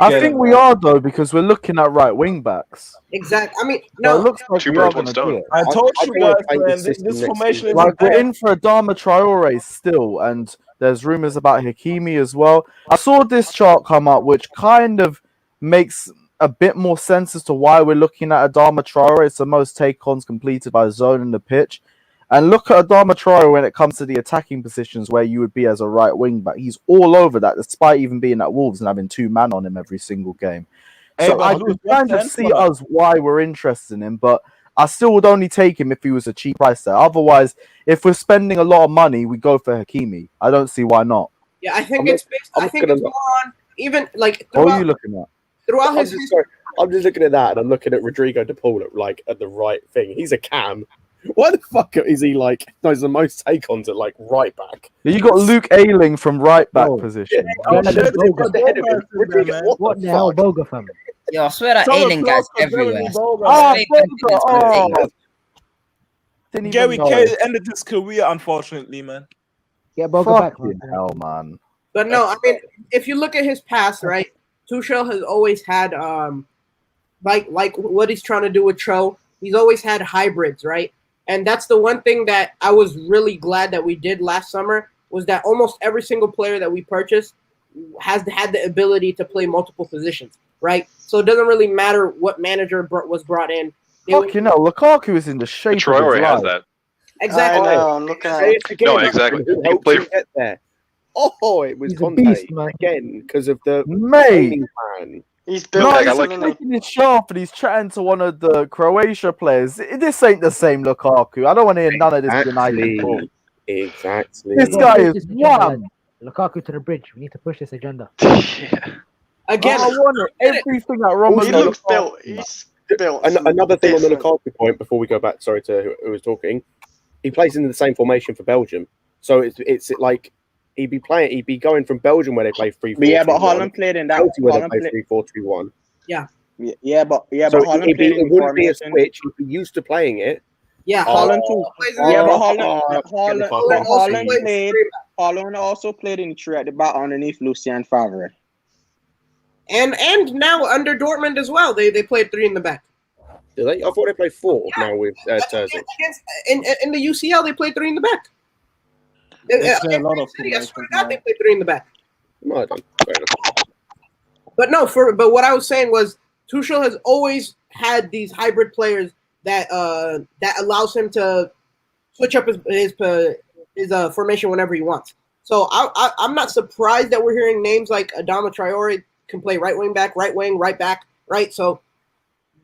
I think we are though, because we're looking at right wing backs. Exactly. I mean, no. It looks like two birds, one stone. I told you guys, man, this formation is like we're in for Adama Traore still, and there's rumors about Hakimi as well. I saw this chart come up, which kind of makes a bit more sense as to why we're looking at Adama Traore. It's the most take-ons completed by zone in the pitch. And look at Adama Traore when it comes to the attacking positions where you would be as a right wing back. He's all over that, despite even being at Wolves and having 2 man on him every single game. So I can kind of see us why we're interested in him, but I still would only take him if he was a cheap price there. Otherwise, if we're spending a lot of money, we go for Hakimi. I don't see why not. Yeah, I think it's more on even like. What are you looking at? Throughout his I'm just looking at that, and I'm looking at Rodrigo de Paul at the right thing. He's a cam. Why the fuck is he like? No, he's the most take-ons at like right back. You got Luke Ayling from right back position. What the hell, Boga family? Yo, I swear that Ayling guy's everywhere. Gary Cahill ended his career, unfortunately, man. Yeah, Boga back. Hell, man. But no, I mean, if you look at his past, right? Tuchel has always had like what he's trying to do with Tro. He's always had hybrids, right? And that's the one thing that I was really glad that we did last summer was that almost every single player that we purchased has had the ability to play multiple positions, right? So it doesn't really matter what manager was brought in. Fucking hell, Lukaku is in the shape. Traore has that. Exactly. I know, I'm looking at it. No, exactly. He played there. Oh, it was Conte again because of the man. He's built. He's making it sharp, and he's chatting to one of the Croatia players. This ain't the same Lukaku. I don't want to hear none of this United talk. Exactly. This guy is one. Lukaku to the bridge. We need to push this agenda. Again, I want everything that Romelu. He looks built. built. Another thing on the different. Lukaku point before we go back. Sorry to who was talking. He plays in the same formation for Belgium, so it's like he'd be going from Belgium where they play 3-4-2-1. Yeah, but Haaland played in that. Chelsea where Haaland they play played- 3-4-2-1. Yeah. Yeah, but So Haaland it played in wouldn't be a formation. switch. He'd be used to playing it. Yeah, Haaland too. Yeah, but Haaland Haaland also played in 3 at the back underneath Lucien Favre. And now under Dortmund as well, they played 3 in the back. Do they? I thought they played 4 now with Terzic. In the UCL, they played 3 in the back. It's a lot of City, I swear to God, they played 3 in the back. Well done. Fair enough. But no, but what I was saying was Tuchel has always had these hybrid players that allows him to switch up his formation whenever he wants. So I'm not surprised that we're hearing names like Adama Traore can play right wing back, right wing, right back, right. So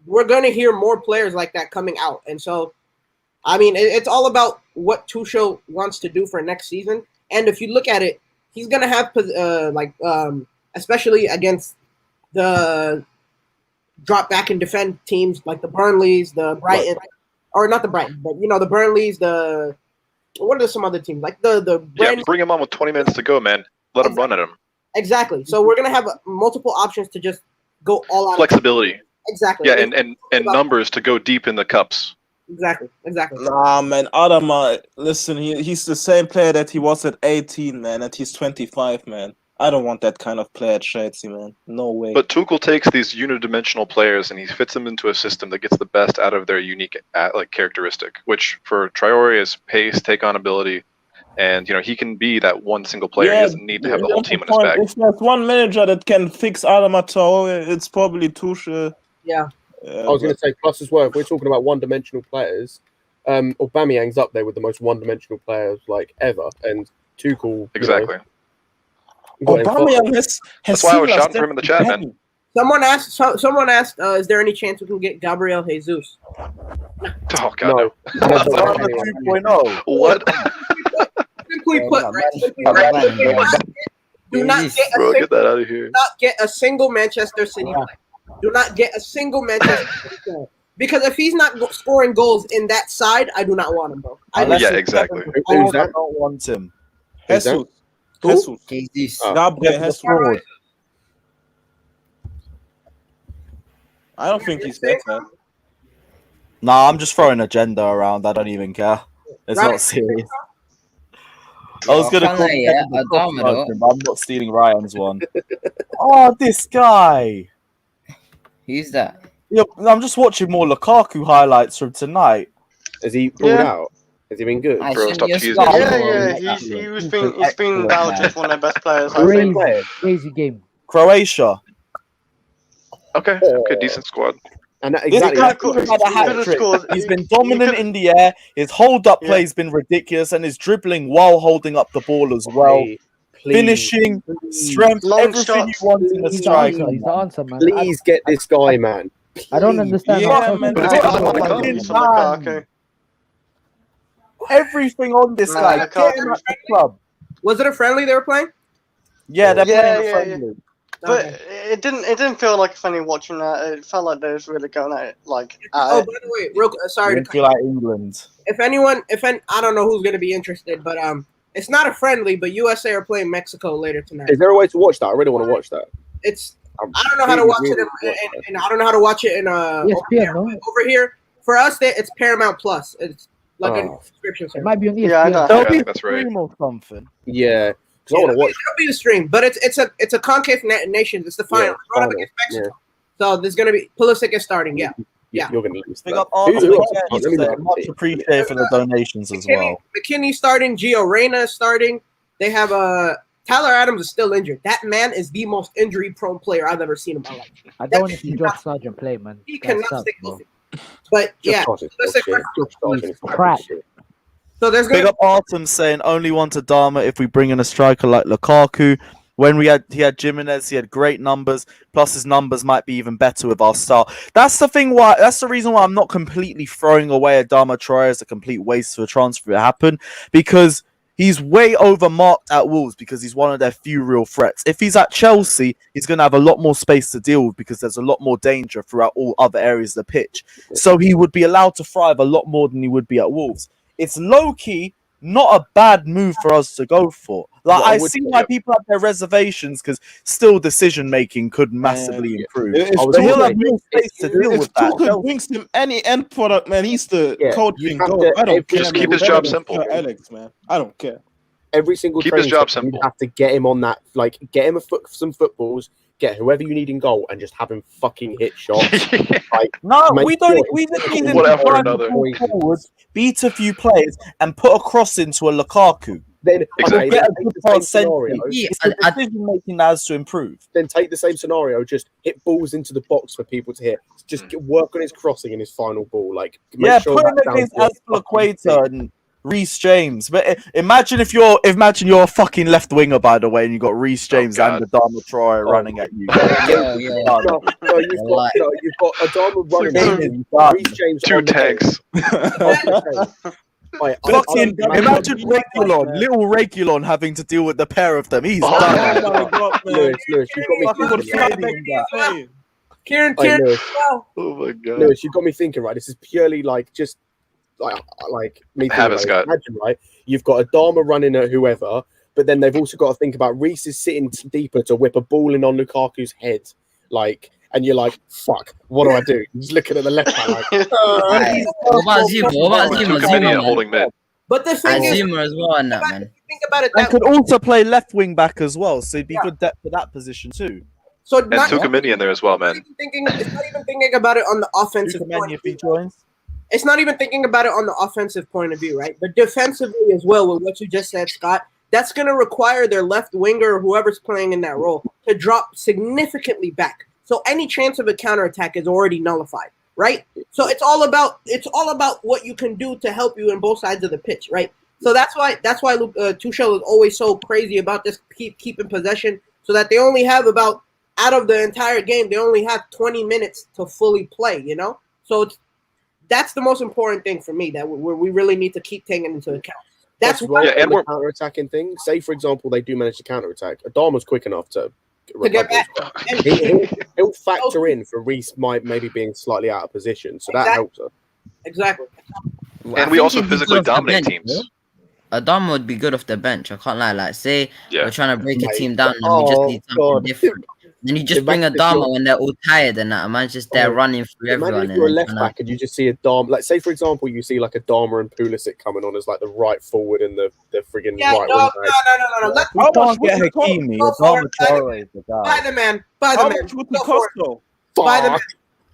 we're going to hear more players like that coming out. And so, I mean, it's all about what Tuchel wants to do for next season. And if you look at it, he's going to have especially against the drop back and defend teams like the Burnleys, the Brighton, or not the Brighton, but the Burnleys, what are some other teams like the bring him on with 20 minutes to go, man. Let him run at him. Exactly. So we're gonna have multiple options to just go all out. Flexibility. Exactly. Yeah, and numbers to go deep in the cups. Exactly. Nah, man, Adama, listen, he's the same player that he was at 18, man, and he's 25, man. I don't want that kind of player at Chelsea, man. No way. But Tuchel takes these unidimensional players and he fits them into a system that gets the best out of their unique characteristic, which for Traore is pace, take-on ability, and he can be that one single player. He doesn't need to have the whole team in his back. If there's one manager that can fix Adama Traore, it's probably Tuchel. Yeah. I was going to say, plus as well, if we're talking about one-dimensional players, Aubameyang's up there with the most one-dimensional players ever, and Tuchel. Exactly. Aubameyang has That's why I was shouting for him in the chat, man. Someone asked, is there any chance we can get Gabriel Jesus? Oh God, no. 2.0. What? Simply put, right? Do not get that out of here. Do not get a single Manchester City player. Do not get a single Manchester City player. Because if he's not scoring goals in that side, I do not want him, bro. Yeah, exactly. Who's that? I don't want him. Jesus. Jesus. Gabriel Jesus. I don't think he's better. Nah, I'm just throwing agenda around. I don't even care. It's not serious. I was gonna call him, but I'm not stealing Ryan's one. Oh, this guy. Who's that? Yeah, I'm just watching more Lukaku highlights from tonight. Has he pulled out? Has he been good? He's been vouched as one of the best players. Crazy game. Croatia. Okay, decent squad. And he's been dominant in the air. His hold-up play's been ridiculous, and his dribbling while holding up the ball as well. Finishing, strength, everything you want in a striker. He's the answer, man. Please get this guy, man. I don't understand. Everything on this guy. Get him at the club. Was it a friendly they were playing? Yeah, they're playing a friendly. But it didn't feel like a funny watching that. It felt like they was really going at it. By the way, sorry to feel like England. I don't know who's gonna be interested, but it's not a friendly. But USA are playing Mexico later tonight. Is there a way to watch that? I really want to watch that. I don't know how to watch it, and I don't know how to watch it in over here. For us, it's Paramount Plus. It's like a subscription service. It might be on ESPN. Yeah, I know. There'll be that's right. Or something. Yeah. I want to watch. It'll be the stream, but it's a Concave Nations. It's the final. Run up against Mexico. So there's gonna be Pulisic is starting. Yeah. You're gonna lose. Big up Arsenal. Much appreciated for the donations as well. McKinney starting. Gio Reyna is starting. They have Tyler Adams is still injured. That man is the most injury-prone player I've ever seen in my life. I don't want to see Josh Sargent play, man. He cannot stay healthy. But yeah, crap. So there's Big up Artem saying only want Adama if we bring in a striker like Lukaku. When he had Jimenez, he had great numbers. Plus his numbers might be even better with our start. That's the thing. That's the reason why I'm not completely throwing away Adama Traore as a complete waste for a transfer to happen, because He's way overmarked at Wolves because he's one of their few real threats. If he's at Chelsea, he's going to have a lot more space to deal with because there's a lot more danger throughout all other areas of the pitch. So he would be allowed to thrive a lot more than he would be at Wolves. It's low-key not a bad move for us to go for. Like, I see why people have their reservations because still decision-making could massively improve. But he'll have more space to deal with that. Tuchel brings him any end product, man, he's the coaching goal. I don't care. Just keep his job simple. Alex, man. I don't care. Every single Keep his job session, simple. you have to get him on that, like, get him some footballs, get whoever you need in goal, and just have him fucking hit shots. Like, no, we don't. We just need him to forward, beat a few players, and put a cross into a Lukaku. Then exactly. Get a good it's the decision making that has to improve. Then take the same scenario, just hit balls into the box for people to hit. Just work on his crossing and his final ball. Like, put him against Azpilicueta and Reece James. But imagine you're a fucking left winger, by the way, and you got Reece James and Adama Traore running at you. You've got Adama running at Reece James. 2 tanks. Fucking imagine Regulon, little Regulon having to deal with the pair of them. He's done. Lewis, you got me Kieran. Oh my god. Lewis, you got me thinking, right? This is purely like just like me thinking, imagine, right? You've got Adama running at whoever, but then they've also got to think about Reece is sitting deeper to whip a ball in on Lukaku's head, like, and you're like, fuck, what do I do? He's looking at the left hand like, what about Zuma holding mid. But the thing is, Zuma as well, man. Think about it. And could also play left wing back as well, so he'd be good depth for that position too. So and Tuchel in there as well, man. It's not even thinking about it on the offensive point of view. It's not even thinking about it on the offensive point of view, right? But defensively as well, with what you just said, Scott, that's going to require their left winger or whoever's playing in that role to drop significantly back. So any chance of a counterattack is already nullified, right? So it's all about what you can do to help you in both sides of the pitch, right? So that's why Tuchel is always so crazy about this keeping possession, so that they only have about, out of the entire game, they only have 20 minutes to fully play, you know? So that's the most important thing for me that we really need to keep taking into account. That's why and we're counter-attacking thing. Say, for example, they do manage to counter-attack. Adama's quick enough to get back. He'll factor in for Reece maybe being slightly out of position, so that helps her. Exactly. And we also physically dominate teams. Adama would be good off the bench. I can't lie. Like, say we're trying to break a team down and we just need something different. Then you just bring Adama when they're all tired and that. Man's just there running through everyone. Imagine if you're a left back and you just see Adama. Like, say, for example, you see like Adama and Pulisic coming on as like the right forward and the friggin' right wing back. I can't get Hakimi. Adama Traore is the guy. Buy the man. Buy the man. Buy the man.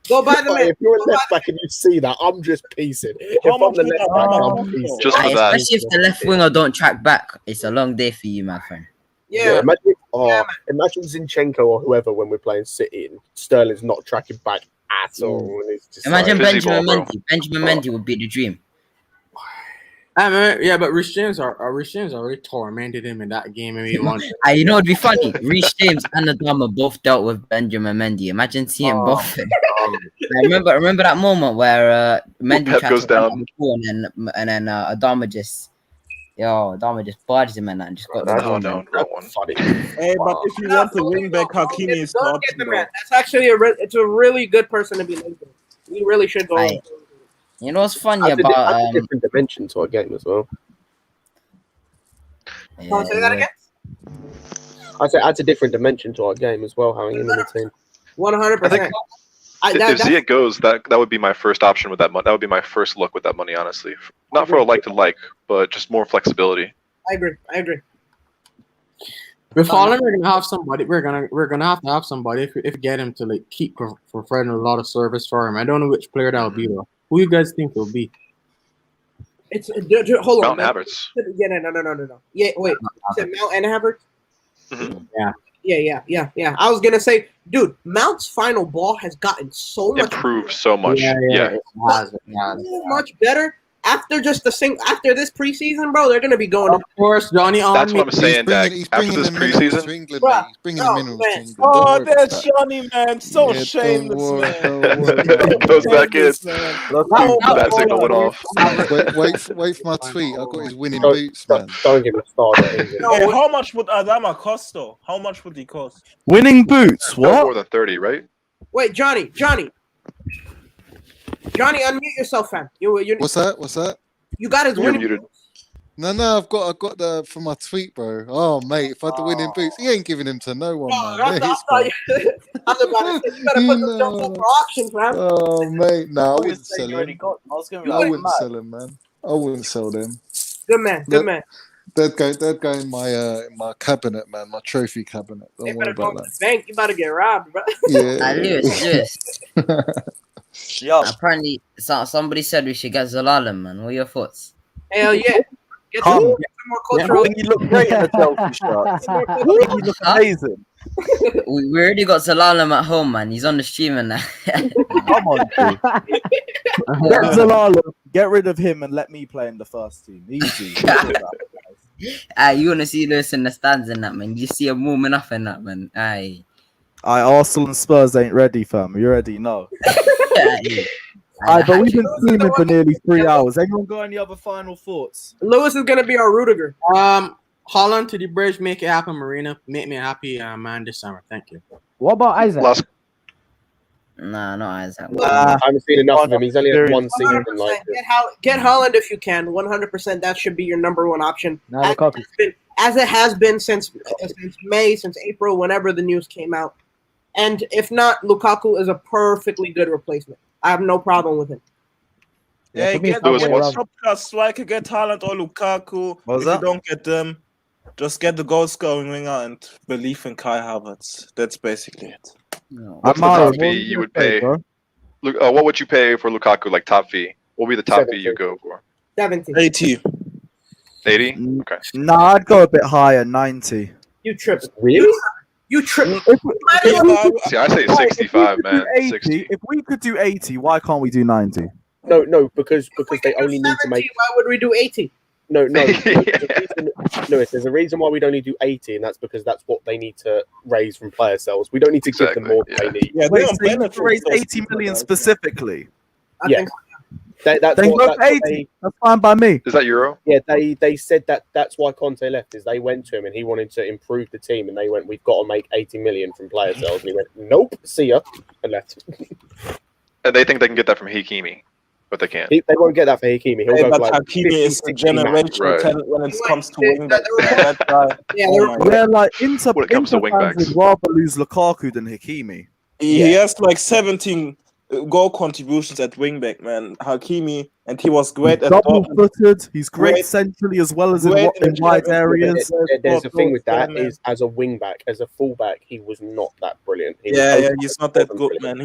Go buy the man. If you're a left back and you see that, I'm just piecing. If I'm the left back, I'm piecing. Just for that. Especially if the left winger don't track back, it's a long day for you, my friend. Yeah. Imagine Zinchenko or whoever when we're playing City and Sterling's not tracking back at all. And it's just imagine Benjamin Mendy. Benjamin Mendy would be the dream. Yeah, but Reece James already tormented him in that game. You know it'd be funny. Reece James and Adama both dealt with Benjamin Mendy. Imagine seeing both. Remember that moment where Mendy goes down and then Adama just barged him and just got the ball. Funny. Hey, but if you want to win back, Hakimi is not. That's actually it's a really good person to be linked with. We really should go. You know what's funny about a different dimension to our game as well. Say that again. I say adds a different dimension to our game as well, having him in the team. 100%. If Ziyech goes, that would be my first option with that money. That would be my first look with that money, honestly. Not for a like, but just more flexibility. I agree. With Haaland, we're gonna have somebody. We're gonna have to have somebody if get him to like keep providing a lot of service for him. I don't know which player that will be though. Who you guys think will be? It's hold on. Mount Havertz. Yeah, no. Yeah, wait. Is it Mount and Havertz? Mm-hmm. Yeah. I was gonna say, dude, Mount's final ball has gotten so much improved so much. Yeah. So much better after just after this preseason, bro, they're gonna be going. Of course, Johnny. That's what I'm saying, Dak. After this preseason, to England, mate. He's bringing the minerals to England. Oh, that's Johnny, man. So shameless, man. Goes back in. That's it going off. Wait for my tweet. I got his winning boots, man. Don't give him a start. Hey, how much would Adama cost, though? How much would he cost? Winning boots? No What? more than 30, right? Wait, Johnny, unmute yourself, fam. What's that? You got his winning. Muted. No, I've got the for my tweet, bro. Oh, mate, if I had the winning boots, he ain't giving him to no one, man. I was about to say, you better put them jumps up for auction, fam. Oh, mate, no, I wouldn't sell him. I wouldn't sell him, man. I wouldn't sell them. Good man. They'd go in my cabinet, man, my trophy cabinet. Don't worry about that. Bank, you about to get robbed, bro. Yeah. Lewis. Apparently, somebody said we should get Zalala, man. What are your thoughts? Hell yeah. Get some more cultural. You look great in the Chelsea shirt. You look amazing. We already got Zalala at home, man. He's on the streamer now. Come on, dude. Get Zalala, get rid of him and let me play in the first team. Easy. You want to see Lewis in the stands in that, man. You see him warming up in that, man. Aye. Arsenal and Spurs ain't ready, fam. You already know. But we've been streaming for nearly 3 hours. Anyone got any other final thoughts? Lewis is gonna be our Rudiger. Haaland to the bridge, make it happen, Marina. Make me happy, man, this summer. Thank you. What about Isaac? Nah, not Isaac. I haven't seen enough of him. He's only had one season. Get Haaland if you can. 100%. That should be your number one option. As it has been since May, since April, whenever the news came out. And if not, Lukaku is a perfectly good replacement. I have no problem with him. Yeah, get a top-class striker, get Haaland or Lukaku. If you don't get them, just get the goal-scoring winger and believe in Kai Havertz. That's basically it. What's the top fee you would pay? Look, what would you pay for Lukaku, like top fee? What would be the top 70. fee you go for? 70. 80. 80? Okay. Nah, I'd go a bit higher, 90. You tripping. Really? You tripping. See, I say 65, man. 60. If we could do 80, why can't we do 90? No, because they only need to make. Why would we do 80? No. Lewis, there's a reason why we'd only do 80, and that's because that's what they need to raise from player sales. We don't need to give them more than they need. Yeah, wait, so you need to raise 80 million specifically? Yeah. That's 80. That's fine by me. Is that euro? Yeah, they said that's why Conte left, is they went to him and he wanted to improve the team, and they went, we've got to make 80 million from player sales, and he went, nope, see ya, and left. And they think they can get that from Hakimi, but they can't. They won't get that for Hakimi. He'll go but like Hakimi is a generational talent when it comes to wing back. Like Inter when it comes to wing fans backs, would rather lose Lukaku than Hakimi. He has like 17 goal contributions at wingback, man. Hakimi, and he was great at double-footed. He's great centrally as well as in wide areas. There's a thing with that is, as a wing-back, as a full-back, he was not that brilliant. He's not that good, man.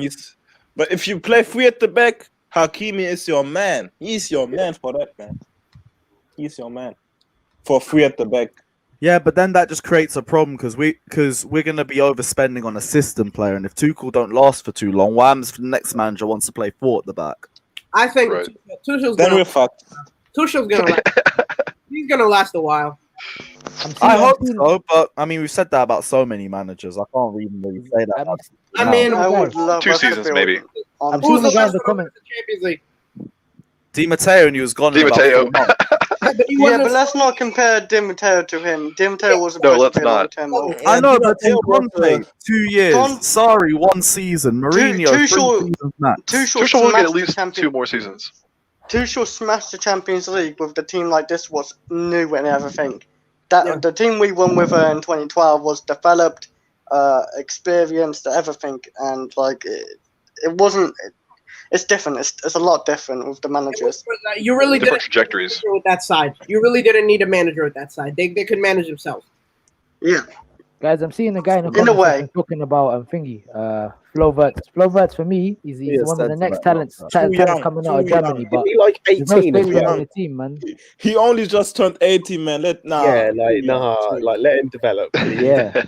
But if you play free at the back, Hakimi is your man. He's your man for that, man. He's your man for free at the back. Yeah, but then that just creates a problem because we're going to be overspending on a system player, and if Tuchel don't last for too long, what happens if the next manager wants to play 4 at the back? I think Tuchel's gonna he's gonna last a while. I hope so, but I mean we've said that about so many managers. I can't really say that. I mean, I would love 2 seasons maybe. I'm seeing the guys in the comments. Champions League. Di Matteo, and he was gone. Di Matteo. But let's not compare Di Matteo to him. Di Matteo was let's not. I know, but Conte, 2 years. Sorry, 1 season. Mourinho, 3 seasons max. Tuchel will get at least 2 more seasons. Tuchel smashed the Champions League with the team like this was new and everything. The team we won with in 2012 was developed, experienced, everything, and like it wasn't. It's different. It's a lot different with the managers. You really different trajectories with that side. You really didn't need a manager at that side. They could manage themselves. Yeah. Guys, I'm seeing the guy in the comments talking about thingy, Flo-Wirtz. Flo-Wirtz for me, he's one of the next talents coming out of Germany. But he's like 18 as well. On the team, man. He only just turned 18, man. Let him develop. Yeah,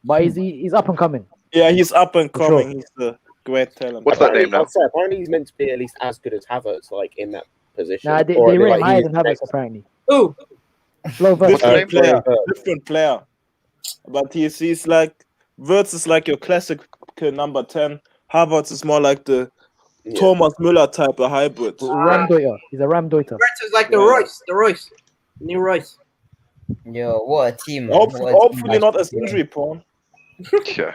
but he's up and coming. Yeah, he's up and coming. He's a great talent. What's that name now? Apparently he's meant to be at least as good as Havertz, like in that position. Nah, they rate him higher than Havertz apparently. Ooh, different player. But he's like Wirtz is like your classic number 10. Havertz is more like the Thomas Müller type of hybrid. Ramdeuter. He's a Ramdeuter. Wirtz is like the Royce. New Royce. Yo, what a team. Hopefully not as injury prone. Yeah.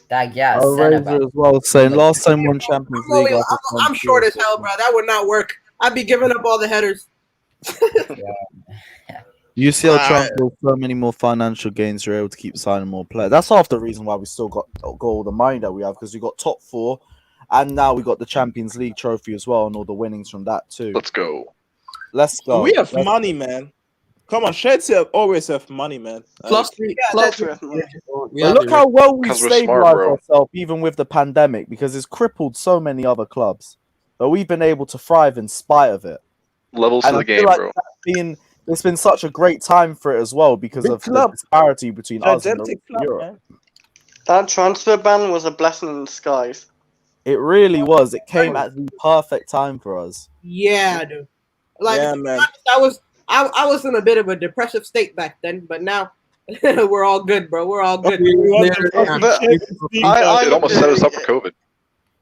That gas. As well, saying last time won Champions League. I'm short as hell, bro. That would not work. I'd be giving up all the headers. UCL trying to build so many more financial gains. You're able to keep signing more players. That's half the reason why we still got all the money that we have, because we got top 4, and now we got the Champions League trophy as well, and all the winnings from that too. Let's go. Let's go. We have money, man. Come on, Chelsea always have money, man. Plus 3. Look how well we stabilized ourselves, even with the pandemic, because it's crippled so many other clubs, but we've been able to thrive in spite of it. Levels to the game, bro. It's been such a great time for it as well because of the disparity between us and Europe. That transfer ban was a blessing in disguise. It really was. It came at the perfect time for us. Yeah, dude. Like, I was in a bit of a depressive state back then, but now we're all good, bro. We're all good. It almost set us up for COVID.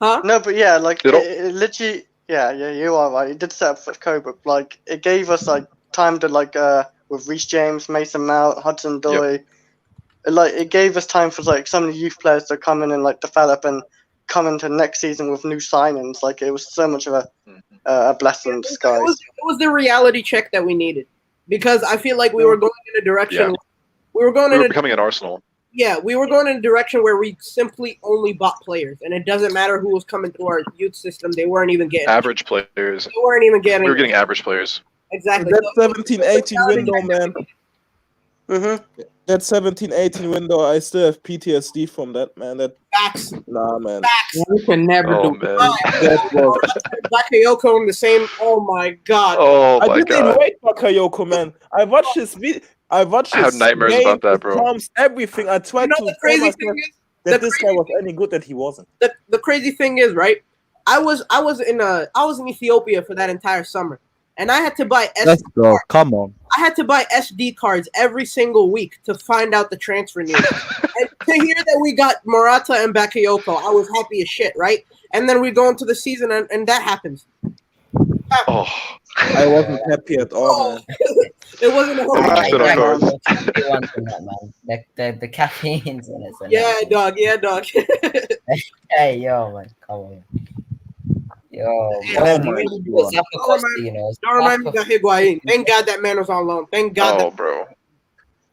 Huh? No, but yeah, like it literally, yeah, you are right. It did set up for COVID. Like it gave us like time to with Reece James, Mason Mount, Hudson-Odoi. Like it gave us time for like some of the youth players to come in and like develop and come into next season with new signings. Like it was so much of a blessing in disguise. It was the reality check that we needed, because I feel like we were going in a direction. Yeah. We were becoming an Arsenal. Yeah, we were going in a direction where we simply only bought players, and it doesn't matter who was coming through our youth system. They weren't even getting average players. They weren't even getting. We were getting average players. Exactly. That 17-18 window, man. Mm-hmm. That 17-18 window, I still have PTSD from that, man. Facts. Nah, man. Facts. We can never do that. Bakayoko in the same. Oh my god. Oh my I didn't even wait for Bakayoko, man. I watched his video. I had nightmares about that, bro. Everything. I tried to the crazy thing is that this guy was any good that he wasn't. The crazy thing is, right? I was in Ethiopia for that entire summer, and I had to buy Let's go. Come on. I had to buy SD cards every single week to find out the transfer news. And to hear that we got Morata and Bakayoko, I was happy as shit, right? And then we go into the season, and that happens. Oh, I wasn't happy at all, man. It wasn't the caffeine's in it. Yeah, dog. Yeah, dog. Hey, yo, man, come on. Yo, don't remind me of Higuain. Thank God that man was on loan. Thank God. Oh, bro.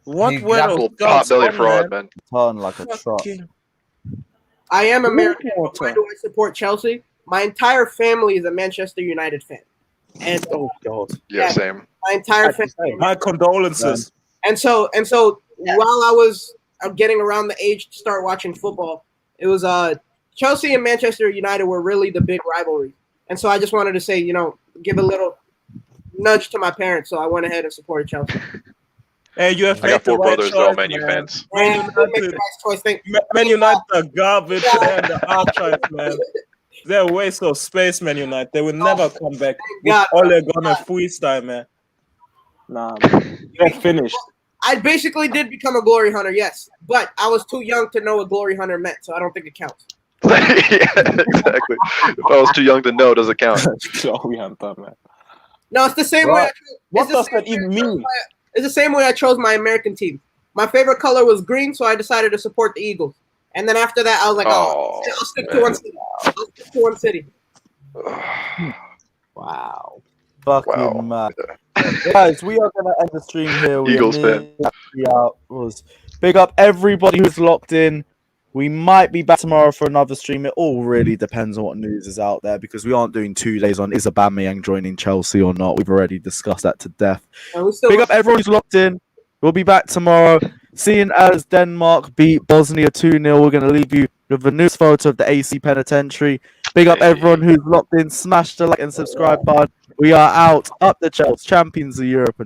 What were pot belly fraud, man? Turn like a truck. I am American. Why do I support Chelsea? My entire family is a Manchester United fan. And oh god, yeah, same. My entire family. My condolences. And so while I was getting around the age to start watching football, it was Chelsea and Manchester United were really the big rivalry. And so I just wanted to say, give a little nudge to my parents. So I went ahead and supported Chelsea. Hey, you have I got 4 brothers, though, Man U fans. Man United are garbage and the archive, man. They're a waste of space, Man United. They will never come back with Ole Gunnar freestyle, man. Nah, man. They're finished. I basically did become a glory hunter, yes. But I was too young to know what glory hunter meant, so I don't think it counts. Yeah, exactly. If I was too young to know, does it count? Glory hunter, man. No, it's the same way. What does that even mean? It's the same way I chose my American team. My favorite color was green, so I decided to support the Eagles. And then after that, I was like, I'll stick to one city. I'll stick to one city. Wow. Fucking mad. Guys, we are going to end the stream here. Eagles fan. Big up everybody who's locked in. We might be back tomorrow for another stream. It all really depends on what news is out there, because we aren't doing 2 days on is Aubameyang joining Chelsea or not. We've already discussed that to death. Big up everyone who's locked in. We'll be back tomorrow. Seeing as Denmark beat Bosnia 2-0, we're going to leave you with a news photo of the AC Penitentiary. Big up everyone who's locked in. Smash the like and subscribe button. We are out. Up the Chelsea, champions of Europe.